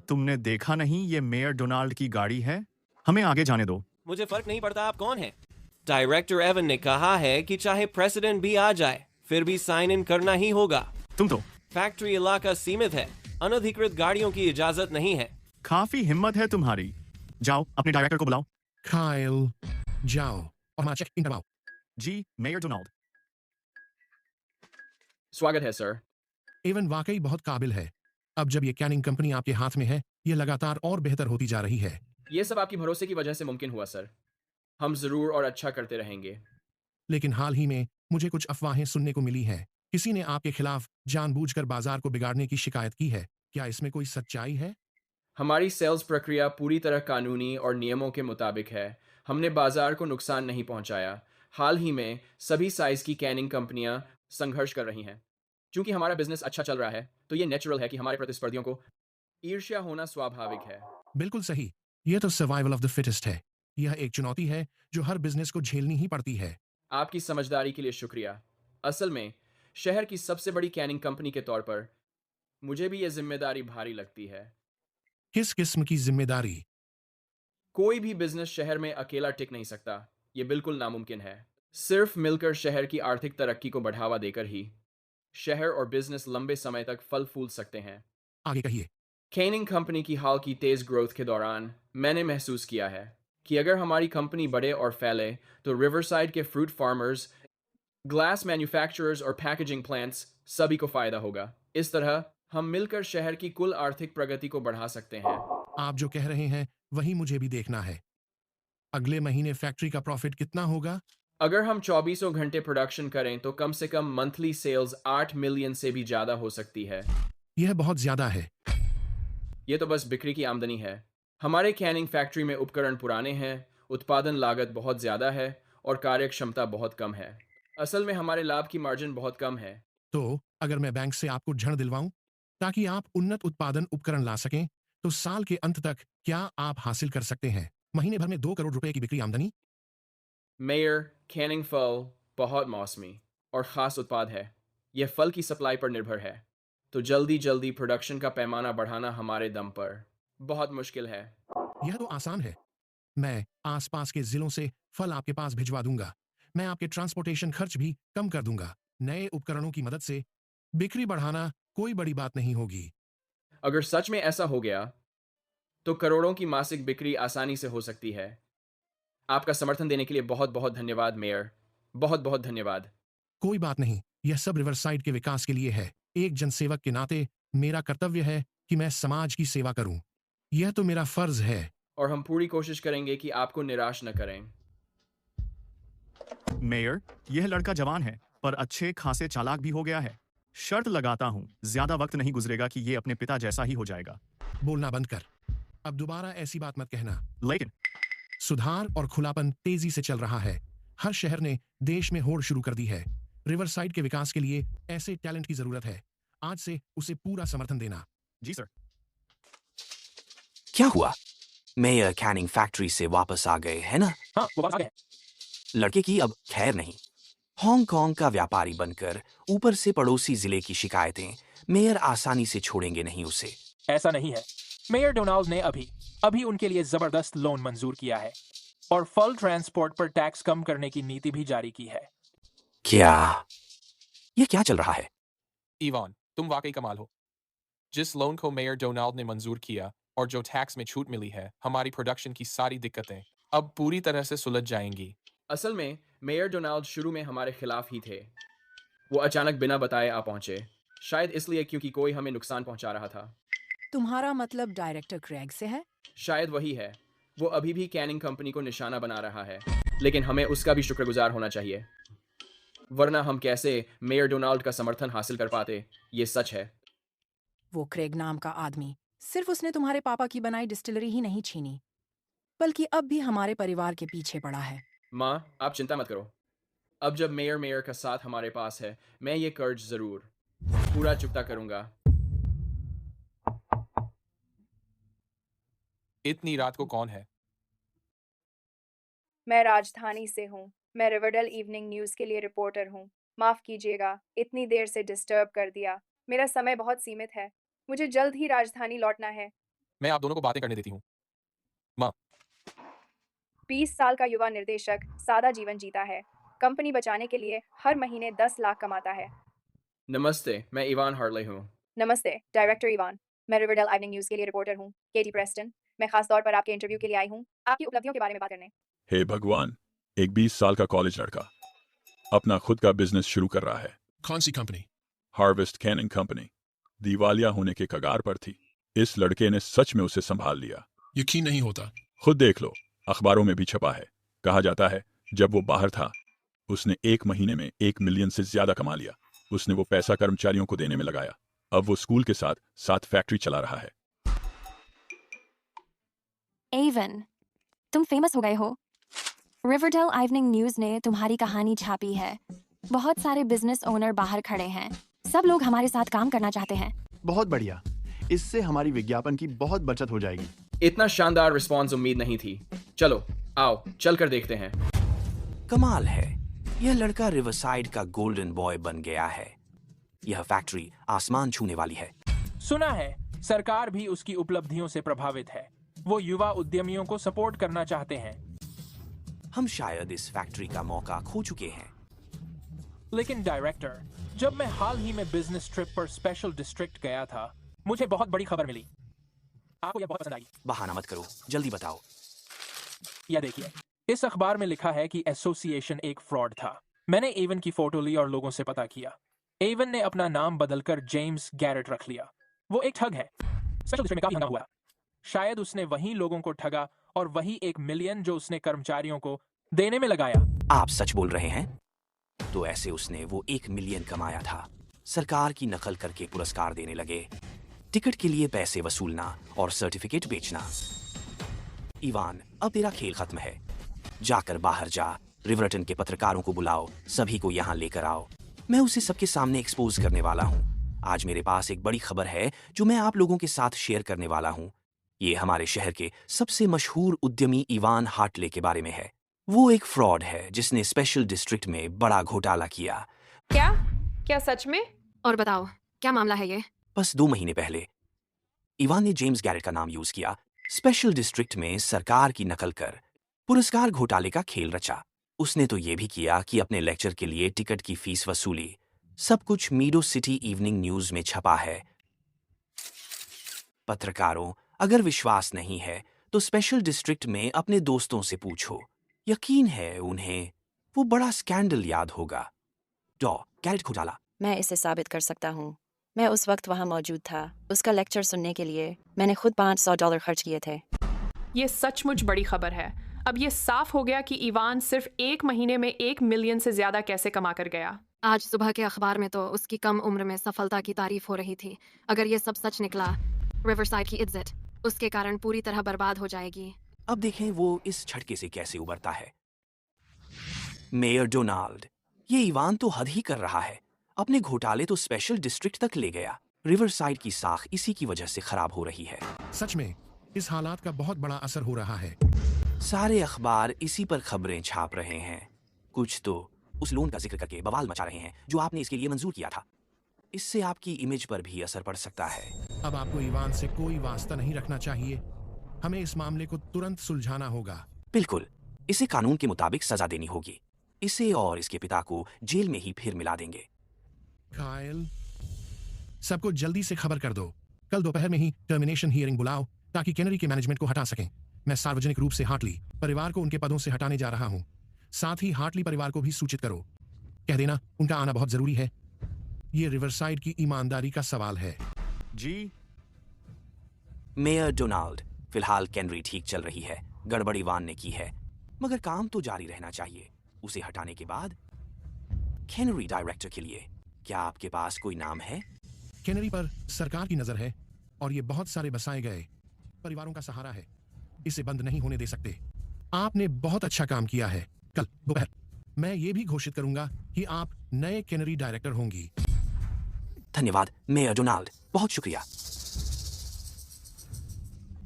तुमने देखा नहीं ये मेयर डोनाल्ड की गाड़ी है? हमें आगे जाने दो। मुझे फर्क नहीं पड़ता आप कौन हैं। डायरेक्टर एवन ने कहा है कि चाहे प्रेसिडेंट भी आ जाए फिर भी साइन इन करना ही होगा। तुम तो फैक्ट्री इलाका सीमित है, अनधिकृत गाड़ियों की इजाजत नहीं है। काफी हिम्मत है तुम्हारी। जाओ अपने डायरेक्टर को बुलाओ। काइल, जाओ और हमारा चेक इन करवाओ। जी मेयर डोनाल्ड। स्वागत है सर। एवन वाकई बहुत काबिल है। अब जब ये कैनिंग कंपनी आपके हाथ में है, ये लगातार और बेहतर होती जा रही है। ये सब आपकी भरोसे की वजह से मुमकिन हुआ सर। हम जरूर और अच्छा करते रहेंगे। लेकिन हाल ही में मुझे कुछ अफवाहें सुनने को मिली हैं। किसी ने आपके खिलाफ जानबूझकर बाजार को बिगाड़ने की शिकायत की है। क्या इसमें कोई सच्चाई है? हमारी सेल्स प्रक्रिया पूरी तरह कानूनी और नियमों के मुताबिक है। हमने बाजार को नुकसान नहीं पहुंचाया। हाल ही में सभी साइज की कैनिंग कंपनियां संघर्ष कर रही हैं। क्योंकि हमारा बिजनेस अच्छा चल रहा है तो ये नेचुरल है कि हमारे प्रतिस्पर्धियों को ईर्ष्या होना स्वाभाविक है। बिल्कुल सही। यह तो सर्वाइवल ऑफ द फिटेस्ट है। यह एक चुनौती है जो हर बिजनेस को झेलनी ही पड़ती है। आपकी समझदारी के लिए शुक्रिया। असल में शहर की सबसे बड़ी कैनिंग कंपनी के तौर पर मुझे भी यह जिम्मेदारी भारी लगती है। किस किस्म की जिम्मेदारी? कोई भी बिजनेस शहर में अकेला टिक नहीं सकता। यह बिल्कुल नामुमकिन है। सिर्फ मिलकर शहर की आर्थिक तरक्की को बढ़ावा देकर ही शहर और बिजनेस लंबे समय तक फल फूल सकते हैं। आगे कहिए। कैनिंग कंपनी की हाल की तेज ग्रोथ के दौरान मैंने महसूस किया है कि अगर हमारी कंपनी बढ़े और फैले तो रिवरसाइड के फ्रूट फार्मर्स, ग्लास मैन्युफैक्चरर्स और पैकेजिंग प्लांट्स सभी को फायदा होगा। इस तरह हम मिलकर शहर की कुल आर्थिक प्रगति को बढ़ा सकते हैं। आप जो कह रहे हैं वही मुझे भी देखना है। अगले महीने फैक्ट्री का प्रॉफिट कितना होगा? अगर हम 24 घंटे प्रोडक्शन करें तो कम से कम मंथली सेल्स 8 मिलियन से भी ज्यादा हो सकती है। यह बहुत ज्यादा है। यह तो बस बिक्री की आमदनी है। हमारे कैनिंग फैक्ट्री में उपकरण पुराने हैं, उत्पादन लागत बहुत ज्यादा है और कार्य क्षमता बहुत कम है। असल में हमारे लाभ की मार्जिन बहुत कम है। तो अगर मैं बैंक से आपको ऋण दिलवाऊं ताकि आप उन्नत उत्पादन उपकरण ला सकें तो साल के अंत तक क्या आप हासिल कर सकते हैं महीने भर में 2 करोड़ रुपए की बिक्री आमदनी? मेयर, कैनिंग फल बहुत मौसमी और ख़ास उत्पाद है। यह फल की सप्लाई पर निर्भर है, तो जल्दी प्रोडक्शन का पैमाना बढ़ाना हमारे दम पर बहुत मुश्किल है। यह तो आसान है। मैं आसपास के जिलों से फल आपके पास भिजवा दूंगा। मैं आपके ट्रांसपोर्टेशन खर्च भी कम कर दूंगा। नए उपकरणों की मदद से बिक्री बढ़ाना कोई बड़ी बात नहीं होगी। अगर सच में ऐसा हो गया तो करोड़ों की मासिक बिक्री आसानी से हो सकती है। आपका समर्थन देने के लिए बहुत बहुत धन्यवाद मेयर, बहुत बहुत धन्यवाद। कोई बात नहीं, यह सब रिवरसाइड के विकास के लिए है। एक जनसेवक के नाते मेरा कर्तव्य है कि मैं समाज की सेवा करूं। यह तो मेरा फर्ज है। और हम पूरी कोशिश करेंगे कि आपको निराश न करें। मेयर, यह लड़का जवान है पर अच्छे खासे चालाक भी हो गया है। शर्त लगाता हूँ ज्यादा वक्त नहीं गुजरेगा कि ये अपने पिता जैसा ही हो जाएगा। बोलना बंद कर। अब दोबारा ऐसी बात मत कहना। लेकिन सुधार और खुलापन तेजी से चल रहा है। हर शहर ने देश में होड़ शुरू कर दी है। रिवरसाइड के विकास के लिए ऐसे टैलेंट की जरूरत है। आज से उसे पूरा समर्थन देना। जी सर। क्या हुआ? मेयर कैनिंग फैक्ट्री से वापस आ गए है ना? हाँ, वो वापस आ गए। लड़के की अब खैर नहीं। हांगकांग का व्यापारी बनकर ऊपर से पड़ोसी जिले की शिकायतें, मेयर आसानी से छोड़ेंगे नहीं उसे। ऐसा नहीं है। मेयर डोनाल्ड ने अभी उनके लिए जबरदस्त लोन मंजूर किया है और फल ट्रांसपोर्ट पर टैक्स कम करने की नीति भी जारी की है। क्या? ये क्या चल रहा है? इवान, तुम वाकई कमाल हो। जिस लोन को मेयर डोनाल्ड ने मंजूर किया और जो टैक्स में छूट मिली है, हमारी प्रोडक्शन की सारी दिक्कतें अब पूरी तरह से सुलझ जाएंगी। असल में मेयर डोनाल्ड शुरू में हमारे खिलाफ ही थे। वो अचानक बिना बताए आ पहुंचे, शायद इसलिए क्योंकि कोई हमें नुकसान पहुंचा रहा था। तुम्हारा मतलब डायरेक्टर क्रेग से है? शायद वही है। वो अभी भी कैनिंग कंपनी को निशाना बना रहा है, लेकिन हमें उसका भी शुक्रगुजार होना चाहिए, वरना हम कैसे मेयर डोनाल्ड का समर्थन हासिल कर पाते। ये सच है। वो क्रेग नाम का आदमी, सिर्फ उसने तुम्हारे पापा की बनाई डिस्टिलरी ही नहीं छीनी, बल्कि अब भी हमारे परिवार के पीछे पड़ा है। माँ, आप चिंता मत करो। अब जब मेयर का साथ हमारे पास है, मैं ये कर्ज जरूर पूरा चुकता करूंगा। इतनी रात को कौन है? मैं राजधानी से हूँ। मैं रिवरडेल इवनिंग न्यूज़ के लिए रिपोर्टर हूँ। माफ़ कीजिएगा, इतनी देर से डिस्टर्ब कर दिया। मेरा समय बहुत सीमित है। मुझे जल्द ही राजधानी लौटना है। मैं आप दोनों को बातें करने देती हूँ। माँ, 20 साल का युवा निर्देशक सादा जीवन जीता है। कंपनी बचाने के लिए हर महीने 10 लाख कमाता है। नमस्ते, मैं इवान हार्ले हूँ। नमस्ते, डायरेक्टर इवान। मैं रिवरडेल इवनिंग न्यूज़ के लिए रिपोर्टर हूँ, केटी प्रेस्टन। मैं खास तौर पर आपके इंटरव्यू के लिए आई हूँ, आपकी उपलब्धियों के बारे में बात करने। हे भगवान, एक 20 साल का कॉलेज लड़का अपना खुद का बिजनेस शुरू कर रहा है। कौन सी कंपनी? हार्वेस्ट कैनिंग कंपनी दिवालिया होने के कगार पर थी। इस लड़के ने सच में उसे संभाल लिया। यकीन नहीं होता। खुद देख लो, अखबारों में भी छपा है। कहा जाता है जब वो बाहर था उसने 1 महीने में 1 मिलियन से ज्यादा कमा लिया। उसने वो पैसा कर्मचारियों को देने में लगाया। अब वो स्कूल के साथ 7 फैक्ट्री चला रहा है। एवन, तुम फेमस हो गए हो। रिवरडेल इवनिंग न्यूज़ ने तुम्हारी कहानी छापी है। बहुत सारे बिजनेस ओनर बाहर खड़े हैं। सब लोग हमारे साथ काम करना चाहते हैं। बहुत बढ़िया, इससे हमारी विज्ञापन की बहुत बचत हो जाएगी। इतना शानदार रिस्पॉन्स उम्मीद नहीं थी। चलो आओ चल कर देखते हैं। कमाल है, यह लड़का रिवरसाइड का गोल्डन बॉय बन गया है। यह फैक्ट्री आसमान छूने वाली है। सुना है सरकार भी उसकी उपलब्धियों से प्रभावित है। वो युवा उद्यमियों को सपोर्ट करना चाहते हैं। हम शायद इस फैक्ट्री का मौका खो चुके हैं। लेकिन डायरेक्टर, जब मैं हाल ही में बिजनेस ट्रिप पर स्पेशल डिस्ट्रिक्ट गया था, मुझे बहुत बड़ी खबर मिली। आपको यह बहुत पसंद आई। बहाना मत करो, जल्दी बताओ। यह देखिए, इस अखबार में लिखा है कि एसोसिएशन एक फ्रॉड था। मैंने एवन की फोटो ली और लोगों से पता किया। एवन ने अपना नाम बदलकर जेम्स गैरेट रख लिया। वो एक ठग है। स्पेशल डिस्ट्रिक्ट में काफी हंगामा हुआ। शायद उसने वही लोगों को ठगा और वही 1 मिलियन जो उसने कर्मचारियों को देने में लगाया। आप सच बोल रहे हैं? तो ऐसे उसने वो 1 मिलियन कमाया था। सरकार की नकल करके पुरस्कार देने लगे, टिकट के लिए पैसे वसूलना और सर्टिफिकेट बेचना। इवान, अब तेरा खेल खत्म है। जाकर बाहर जा, रिवरटन के पत्रकारों को बुलाओ, सभी को यहाँ लेकर आओ। मैं उसे सबके सामने एक्सपोज करने वाला हूँ। आज मेरे पास एक बड़ी खबर है जो मैं आप लोगों के साथ शेयर करने वाला हूँ। ये हमारे शहर के सबसे मशहूर उद्यमी इवान हार्टले के बारे में है। वो एक फ्रॉड है जिसने स्पेशल डिस्ट्रिक्ट में बड़ा घोटाला किया। क्या सच में? और बताओ, क्या मामला है ये? बस 2 महीने पहले इवान ने जेम्स गैरेट का नाम यूज किया स्पेशल डिस्ट्रिक्ट में सरकार की नकल कर पुरस्कार घोटाले का खेल रचा। उसने तो ये भी किया कि अपने लेक्चर के लिए टिकट की फीस वसूली। सब कुछ मीडो सिटी इवनिंग न्यूज में छपा है। पत्रकारों, अगर विश्वास नहीं है तो स्पेशल डिस्ट्रिक्ट में अपने दोस्तों से पूछो। यकीन है उन्हें वो बड़ा स्कैंडल याद होगा। गैरेट घोटाला। मैं इसे साबित कर सकता हूँ। मैं उस वक्त वहाँ मौजूद था। उसका लेक्चर सुनने के लिए मैंने खुद $500 खर्च किए थे। ये सचमुच बड़ी खबर है। अब ये साफ हो गया कि इवान सिर्फ 1 महीने में 1 मिलियन से ज्यादा कैसे कमा कर गया। आज सुबह के अखबार में तो उसकी कम उम्र में सफलता की तारीफ हो रही थी। अगर ये सब सच निकला, रिवरसाइड की इज्जत उसके कारण पूरी तरह बर्बाद हो जाएगी। अब देखें वो इस झटके से कैसे उबरता है। मेयर डोनाल्ड, ये इवान तो हद ही कर रहा है। अपने घोटाले तो स्पेशल डिस्ट्रिक्ट तक ले गया। रिवरसाइड की साख इसी की वजह से खराब हो रही है। सच में इस हालात का बहुत बड़ा असर हो रहा है। सारे अखबार इसी पर खबरें छाप रहे हैं। कुछ तो उस लोन का जिक्र करके बवाल मचा रहे हैं जो आपने इसके लिए मंजूर किया था। इससे आपकी इमेज पर भी असर पड़ सकता है। अब आपको इवान से कोई वास्ता नहीं रखना चाहिए। हमें इस मामले को तुरंत सुलझाना होगा। बिल्कुल, इसे कानून के मुताबिक सजा देनी होगी। इसे और इसके पिता को जेल में ही फिर मिला देंगे। कायल, सबको जल्दी से खबर कर दो। कल दोपहर में ही टर्मिनेशन हियरिंग बुलाओ ताकि कैनरी के मैनेजमेंट को हटा सकें। मैं सार्वजनिक रूप से हार्टली परिवार को उनके पदों से हटाने जा रहा हूं। साथ ही हार्टली परिवार को भी सूचित करो। कह देना उनका आना बहुत जरूरी है। ये रिवरसाइड की ईमानदारी का सवाल है। जी मेयर डोनाल्ड, फिलहाल कैनरी ठीक चल रही है। गड़बड़ इवान ने की है, मगर काम तो जारी रहना चाहिए। उसे हटाने के बाद कैनरी डायरेक्टर के लिए क्या आपके पास कोई नाम है? कैनरी पर सरकार की नजर है और ये बहुत सारे बसाए गए परिवारों का सहारा है। इसे बंद नहीं होने दे सकते। आपने बहुत अच्छा काम किया है। कल दोपहर मैं ये भी घोषित करूंगा कि आप नए कैनरी डायरेक्टर होंगी। धन्यवाद मेयर डोनाल्ड, बहुत शुक्रिया।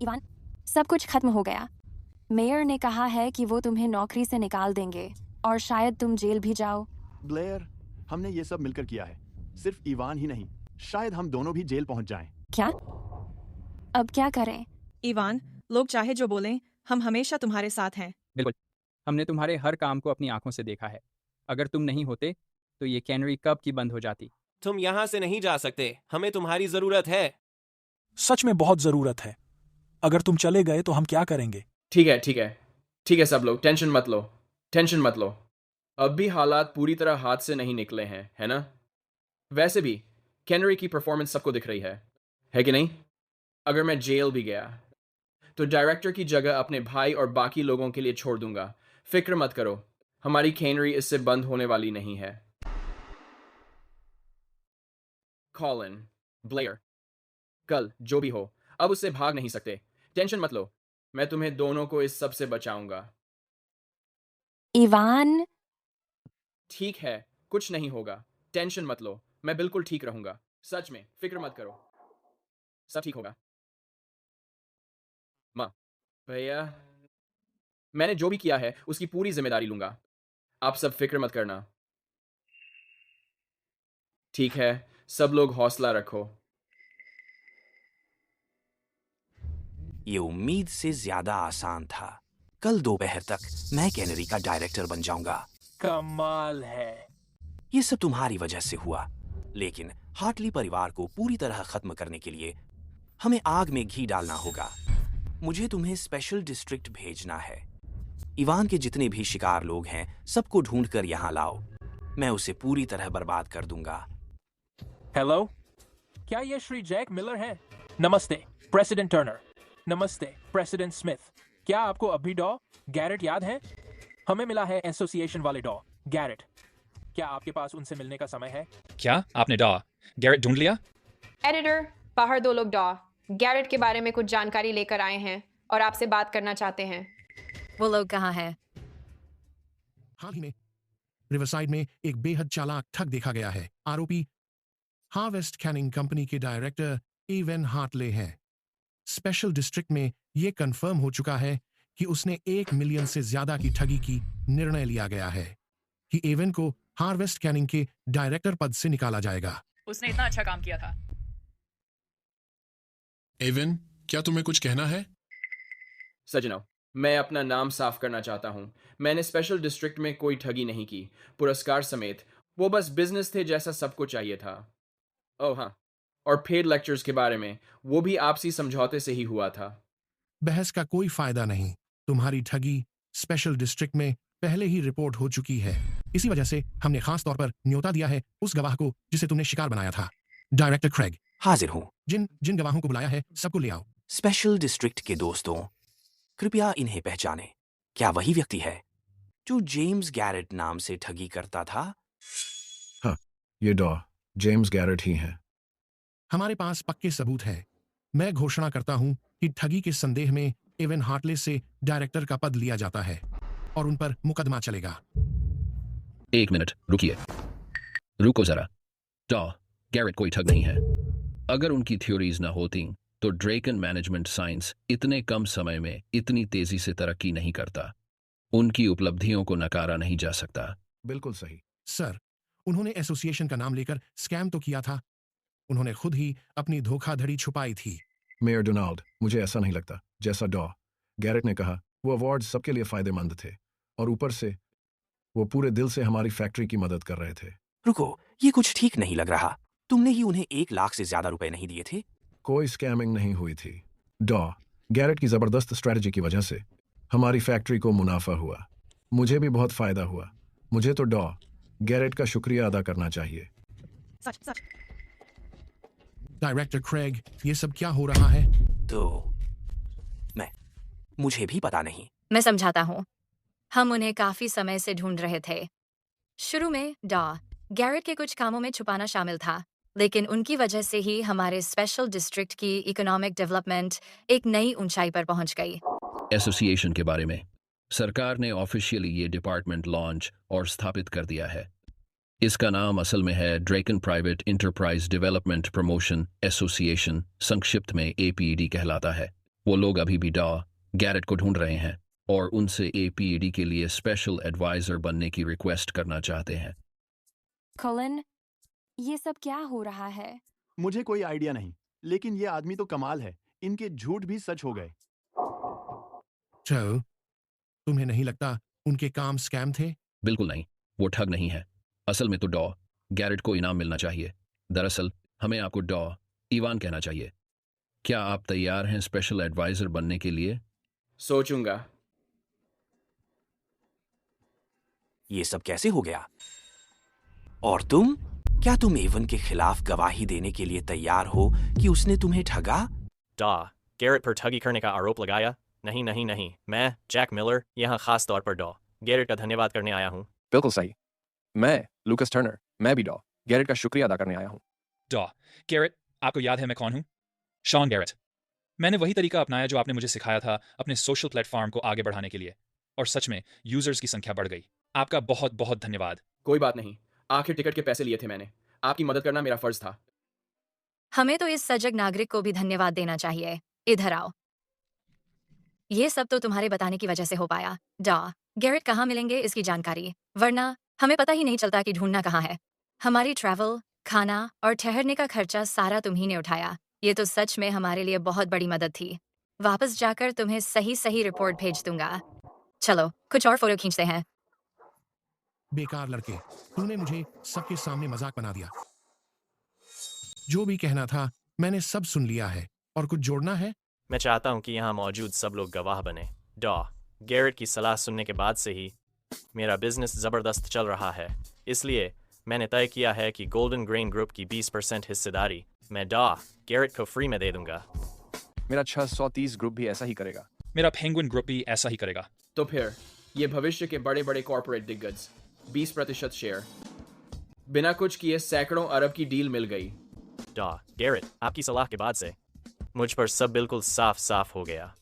इवान, सब कुछ खत्म हो गया। मेयर ने कहा है कि वो तुम्हें नौकरी से निकाल देंगे और शायद तुम जेल भी जाओ। ब्लेयर, हमने ये सब मिलकर किया है। सिर्फ इवान ही नहीं, शायद हम दोनों भी जेल पहुंच जाएं। क्या? अब क्या करें? इवान, लोग चाहे जो बोलें, हम हमेशा तुम्हारे साथ हैं। बिल्कुल, हमने तुम्हारे हर काम को अपनी आंखों से देखा है। अगर तुम नहीं होते तो ये कैनरी कब की बंद हो जाती। तुम यहाँ से नहीं जा सकते। हमें तुम्हारी जरूरत है। सच में बहुत जरूरत है। अगर तुम चले गए तो हम क्या करेंगे? ठीक है, ठीक है, ठीक है सब लोग, टेंशन मत लो, टेंशन मत लो। अब भी हालात पूरी तरह हाथ से नहीं निकले हैं, है ना? वैसे भी कैनरी की परफॉर्मेंस सबको दिख रही है कि नहीं? अगर मैं जेल भी गया तो डायरेक्टर की जगह अपने भाई और बाकी लोगों के लिए छोड़ दूंगा। फिक्र मत करो, हमारी कैनरी इससे बंद होने वाली नहीं है। कॉलिन, ब्लेयर, कल जो भी हो, अब उससे भाग नहीं सकते। टेंशन मत लो, मैं तुम्हें दोनों को इस सब से बचाऊंगा। इवान, ठीक है, कुछ नहीं होगा, टेंशन मत लो, मैं बिल्कुल ठीक रहूंगा। सच में, फिक्र मत करो, सब ठीक होगा। माँ, भैया, मैंने जो भी किया है उसकी पूरी जिम्मेदारी लूंगा। आप सब फिक्र मत करना। ठीक है, सब लोग हौसला रखो। ये उम्मीद से ज्यादा आसान था। कल दोपहर तक मैं कैनरी का डायरेक्टर बन जाऊंगा। कमाल है। ये सब तुम्हारी वजह से हुआ, लेकिन हार्टली परिवार को पूरी तरह खत्म करने के लिए हमें आग में घी डालना होगा। मुझे तुम्हें स्पेशल डिस्ट्रिक्ट भेजना है। इवान के जितने भी शिकार लोग हैं सबको ढूंढकर यहाँ लाओ। मैं उसे पूरी तरह बर्बाद कर दूंगा। हेलो, क्या ये श्री जैक मिलर है? नमस्ते प्रेसिडेंट टर्नर। नमस्ते प्रेसिडेंट स्मिथ। क्या आपको अभी डॉ गैरेट याद है? हमें मिला है एसोसिएशन वाले डॉ गैरेट। क्या आपके पास उनसे मिलने का समय है? क्या आपने डॉ गैरेट ढूंढ लिया? एडिटर, बाहर 2 लोग डॉ गैरेट के बारे में कुछ जानकारी लेकर आए हैं और आपसे बात करना चाहते हैं। वो लोग कहाँ हैं? हाल ही में रिवरसाइड में एक बेहद चालाक ठग देखा गया है। आरोपी हार्वेस्ट कैनिंग कंपनी के डायरेक्टर एवन हार्टले हैं। स्पेशल डिस्ट्रिक्ट में यह कंफर्म हो चुका है कि उसने 1 मिलियन से ज्यादा की ठगी की निर्णय लिया गया है कि एवन को हार्वेस्ट कैनिंग के डायरेक्टर पद से निकाला जाएगा। उसने इतना अच्छा काम किया था। एवन, क्या तुम्हें कुछ कहना है? सज्जनों, मैं अपना नाम साफ करना चाहता हूँ। मैंने स्पेशल डिस्ट्रिक्ट में कोई ठगी नहीं की, पुरस्कार समेत। वो बस बिजनेस थे जैसा सबको चाहिए था। ओह हाँ, और पेड लेक्चर्स के बारे में, वो भी आपसी समझौते से ही हुआ था। बहस का कोई फायदा नहीं। तुम्हारी ठगी स्पेशल डिस्ट्रिक्ट में पहले ही रिपोर्ट हो चुकी है। इसी वजह से हमने खास तौर पर न्योता दिया है उस गवाह को जिसे तुमने शिकार बनाया था। डायरेक्टर क्रेग, हाजिर हूँ। जिन जिन गवाहों को बुलाया है सबको ले आओ। स्पेशल डिस्ट्रिक्ट के दोस्तों, कृपया इन्हें पहचानें। क्या वही व्यक्ति है जो जेम्स गैरेट नाम से ठगी करता था? हाँ, ये डॉ जेम्स गैरेट ही हैं। हमारे पास पक्के सबूत है। मैं घोषणा करता हूं कि ठगी के संदेह में एवन हार्टले से डायरेक्टर का पद लिया जाता है और उन पर मुकदमा चलेगा। एक मिनट रुकिए, रुको जरा। डॉ गैरेट कोई ठग नहीं है। अगर उनकी थ्योरीज ना होती तो ड्रेकन मैनेजमेंट साइंस इतने कम समय में इतनी तेजी से तरक्की नहीं करता। उनकी उपलब्धियों को नकारा नहीं जा सकता। बिल्कुल सही सर, उन्होंने एसोसिएशन का नाम लेकर स्कैम तो किया था। उन्होंने खुद ही अपनी धोखाधड़ी छुपाई थी। मेयर डोनाल्ड, मुझे ऐसा नहीं लगता। जैसा डॉ गैरेट ने कहा, वो अवार्ड सबके लिए फायदेमंद थे और ऊपर से वो पूरे दिल से हमारी फैक्ट्री की मदद कर रहे थे। रुको, ये कुछ ठीक नहीं लग रहा। तुमने ही उन्हें 1 लाख से ज्यादा रुपए नहीं दिए थे? कोई स्कैमिंग नहीं हुई थी। डॉ गैरेट की जबरदस्त स्ट्रेटजी की वजह से हमारी फैक्ट्री को मुनाफा हुआ। मुझे भी बहुत फायदा हुआ। मुझे तो डॉ गैरेट का शुक्रिया अदा करना चाहिए। डायरेक्टर क्रेग, ये सब क्या हो रहा है? तो मुझे भी पता नहीं। मैं समझाता हूँ। हम उन्हें काफी समय से ढूंढ रहे थे। शुरू में डॉ गैरेट के कुछ कामों में छुपाना शामिल था, लेकिन उनकी वजह से ही हमारे स्पेशल डिस्ट्रिक्ट की इकोनॉमिक डेवलपमेंट एक नई ऊंचाई पर पहुंच गई। एसोसिएशन के बारे में सरकार ने ऑफिशियली ये डिपार्टमेंट लॉन्च और स्थापित कर दिया है। इसका नाम असल में है ड्रेकन private enterprise development promotion association, संक्षिप्त में APED कहलाता है। वो लोग अभी भी डॉ गैरेट को ढूंढ रहे हैं और उनसे APED के लिए स्पेशल एडवाइजर बनने की रिक्वेस्ट करना चाहते हैं। कॉलिन, ये सब क्या हो रहा है? मुझे कोई आइडिया नहीं, लेकिन ये आदमी तो कमाल है। इनके झूठ भी सच हो गए। चल, तुम्हें नहीं लगता उनके काम स्कैम थे? बिल्कुल नहीं, वो ठग नहीं है। असल में तो डॉ गैरेट को इनाम मिलना चाहिए। दरअसल हमें आपको डॉ इवान कहना चाहिए। क्या आप तैयार हैं स्पेशल एडवाइजर बनने के लिए? सोचूंगा। ये सब कैसे हो गया? और तुम? क्या तुम एवन के खिलाफ गवाही देने के लिए तैयार हो कि उसने तुम्हें ठगा? डॉ गैरेट पर ठगी करने का आरोप लगाया? नहीं नहीं नहीं, मैं जैक मिलर यहाँ खास तौर पर डॉ गैरेट का धन्यवाद करने आया हूँ। बिल्कुल सही। मैं लूकस टर्नर, मैं भी डॉ गैरेट का शुक्रिया अदा करने आया हूँ। डॉ गैरेट, आपको याद है मैं कौन हूँ? Sean Garrett. मैंने वही तरीका अपनाया जो आपने मुझे सिखाया था अपने सोशल प्लेटफॉर्म को आगे बढ़ाने के लिए, और सच में यूजर्स की संख्या बढ़ गई। आपका बहुत बहुत धन्यवाद। कोई बात नहीं, आखिर टिकट के पैसे लिए थे मैंने। आपकी मदद करना मेरा फर्ज था। हमें तो इस सजग नागरिक को भी धन्यवाद देना चाहिए। इधर आओ। ये सब तो तुम्हारे बताने की वजह से हो पाया। डॉ गैरेट कहाँ मिलेंगे इसकी जानकारी, वरना हमें पता ही नहीं चलता कि ढूंढना कहाँ है। हमारी ट्रैवल, खाना और ठहरने का खर्चा सारा तुम्ही ने उठाया। ये तो सच में हमारे लिए बहुत बड़ी मदद थी। वापस जाकर तुम्हें सही सही रिपोर्ट भेज दूंगा। चलो कुछ और फोटो खींचते हैं। बेकार लड़के, तूने मुझे सबके सामने मजाक बना दिया। जो भी कहना था मैंने सब सुन लिया है। और कुछ जोड़ना है? मैं चाहता हूँ कि यहाँ मौजूद सब लोग गवाह बने। डॉ गैरेट की सलाह सुनने के बाद से ही मेरा बिजनेस ज़बरदस्त चल रहा है, इसलिए मैंने तय किया है कि गोल्डन ग्रेन ग्रुप की 20% हिस्सेदारी मैं डॉ गैरेट को फ्री में दे दूंगा। मेरा 630 ग्रुप भी ऐसा ही करेगा। मेरा पेंगुइन ग्रुप भी ऐसा ही करेगा। तो फिर ये भविष्य के बड़े बड़े कॉर्पोरेट दिग्गज 20% शेयर, बिना कुछ किए सैकड़ों अरब की डील मिल गई। डॉ गैरेट, आपकी सलाह के बाद से मुझ पर सब बिल्कुल साफ साफ हो गया।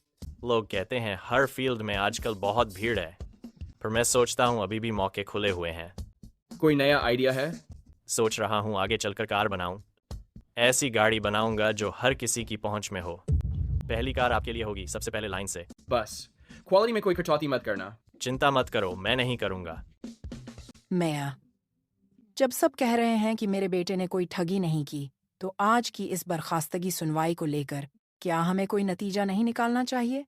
लोग कहते हैं हर फील्ड में आजकल बहुत भीड़ है, पर मैं सोचता हूँ अभी भी मौके खुले हुए हैं। कोई नया आइडिया है? सोच रहा हूँ आगे चलकर कार बनाऊं। ऐसी गाड़ी बनाऊंगा जो हर किसी की पहुंच में हो। पहली कार आपके लिए होगी, सबसे पहले लाइन से। बस क्वालिटी में कोई कटौती मत करना। चिंता मत करो, मैं नहीं करूंगा। मैं जब सब कह रहे हैं कि मेरे बेटे ने कोई ठगी नहीं की, तो आज की इस बर्खास्तगी सुनवाई को लेकर क्या हमें कोई नतीजा नहीं निकालना चाहिए?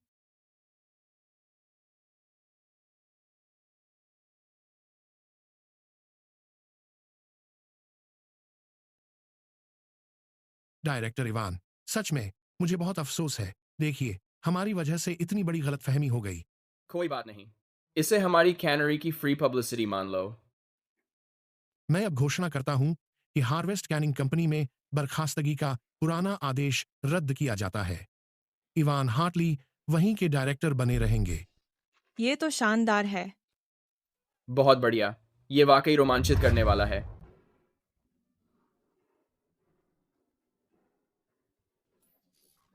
डायरेक्टर इवान, सच में मुझे बहुत अफसोस है। देखिए, हमारी वजह से इतनी बड़ी गलतफहमी हो गई। कोई बात नहीं, इसे हमारी कैनरी की फ्री पब्लिसिटी मान लो। मैं अब घोषणा करता हूं कि हार्वेस्ट कैनिंग कंपनी में बर्खास्तगी का पुराना आदेश रद्द किया जाता है। इवान हार्टली वहीं के डायरेक्टर बने रहेंगे। ये तो शानदार है। बहुत बढ़िया, ये वाकई रोमांचित करने वाला है।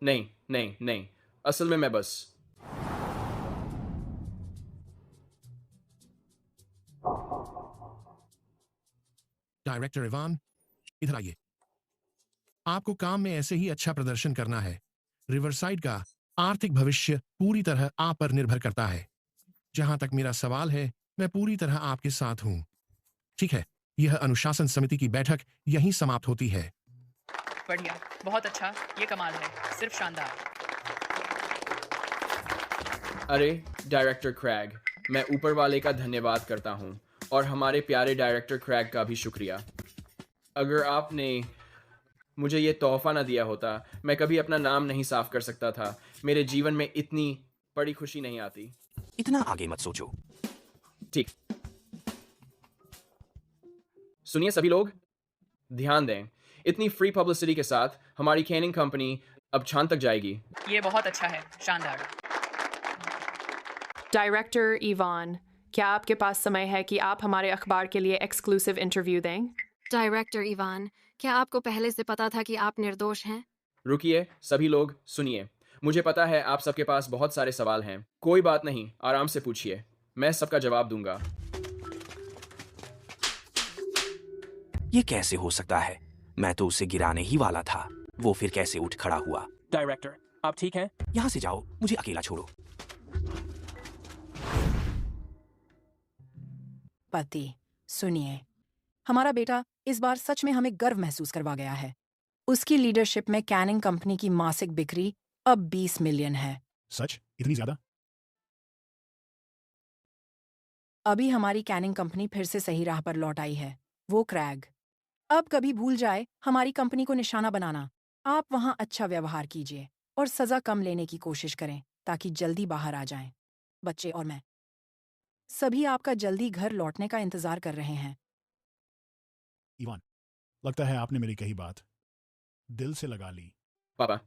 नहीं नहीं नहीं, असल में मैं बस डायरेक्टर इवान, इधर आइए। आपको काम में ऐसे ही अच्छा प्रदर्शन करना है। रिवरसाइड का आर्थिक भविष्य पूरी तरह आप पर निर्भर करता है। जहां तक मेरा सवाल है, मैं पूरी तरह आपके साथ हूं। ठीक है, यह अनुशासन समिति की बैठक यहीं समाप्त होती है। बढ़िया, बहुत अच्छा, ये कमाल है, सिर्फ शानदार। अरे डायरेक्टर क्रैग, मैं ऊपर वाले का धन्यवाद करता हूँ और हमारे प्यारे डायरेक्टर क्रैग का भी शुक्रिया। अगर आपने मुझे ये तोहफा ना दिया होता, मैं कभी अपना नाम नहीं साफ कर सकता था। मेरे जीवन में इतनी बड़ी खुशी नहीं आती। इतना आगे मत सोचो। ठीक, सुनिए सभी लोग, ध्यान दें, इतनी फ्री पब्लिसिटी के साथ हमारी कैनिंग कंपनी अब चांद तक जाएगी। ये बहुत अच्छा है, शानदार। डायरेक्टर इवान, क्या आपके पास समय है कि आप हमारे अखबार के लिए एक्सक्लूसिव इंटरव्यू दें? डायरेक्टर इवान, क्या आपको पहले से पता था कि आप निर्दोष हैं? रुकिए, सभी लोग सुनिए। मुझे पता है आप सबके पास बहुत सारे सवाल हैं। कोई बात नहीं, आराम से पूछिए, मैं सबका जवाब दूंगा। ये कैसे हो सकता है? मैं तो उसे गिराने ही वाला था। वो फिर कैसे उठ खड़ा हुआ? डायरेक्टर, आप ठीक हैं? यहाँ से जाओ, मुझे अकेला छोड़ो। पति, सुनिए, हमारा बेटा इस बार सच में हमें गर्व महसूस करवा गया है। उसकी लीडरशिप में कैनिंग कंपनी की मासिक बिक्री अब 20 मिलियन है। सच? इतनी ज्यादा? अभी हमारी कैनिंग कंपनी फिर से सही राह पर लौट आई है। वो क्रैग, अब कभी भूल जाए हमारी कंपनी को निशाना बनाना। आप वहां अच्छा व्यवहार कीजिए और सजा कम लेने की कोशिश करें ताकि जल्दी बाहर आ जाएं। बच्चे और मैं सभी आपका जल्दी घर लौटने का इंतजार कर रहे हैं। इवान, लगता है आपने मेरी कही बात दिल से लगा ली। पापा,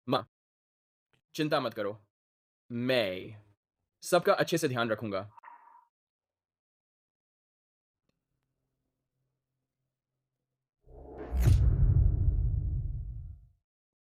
माँ, चिंता मत करो, मैं सबका अच्छे से ध्यान रखूंगा।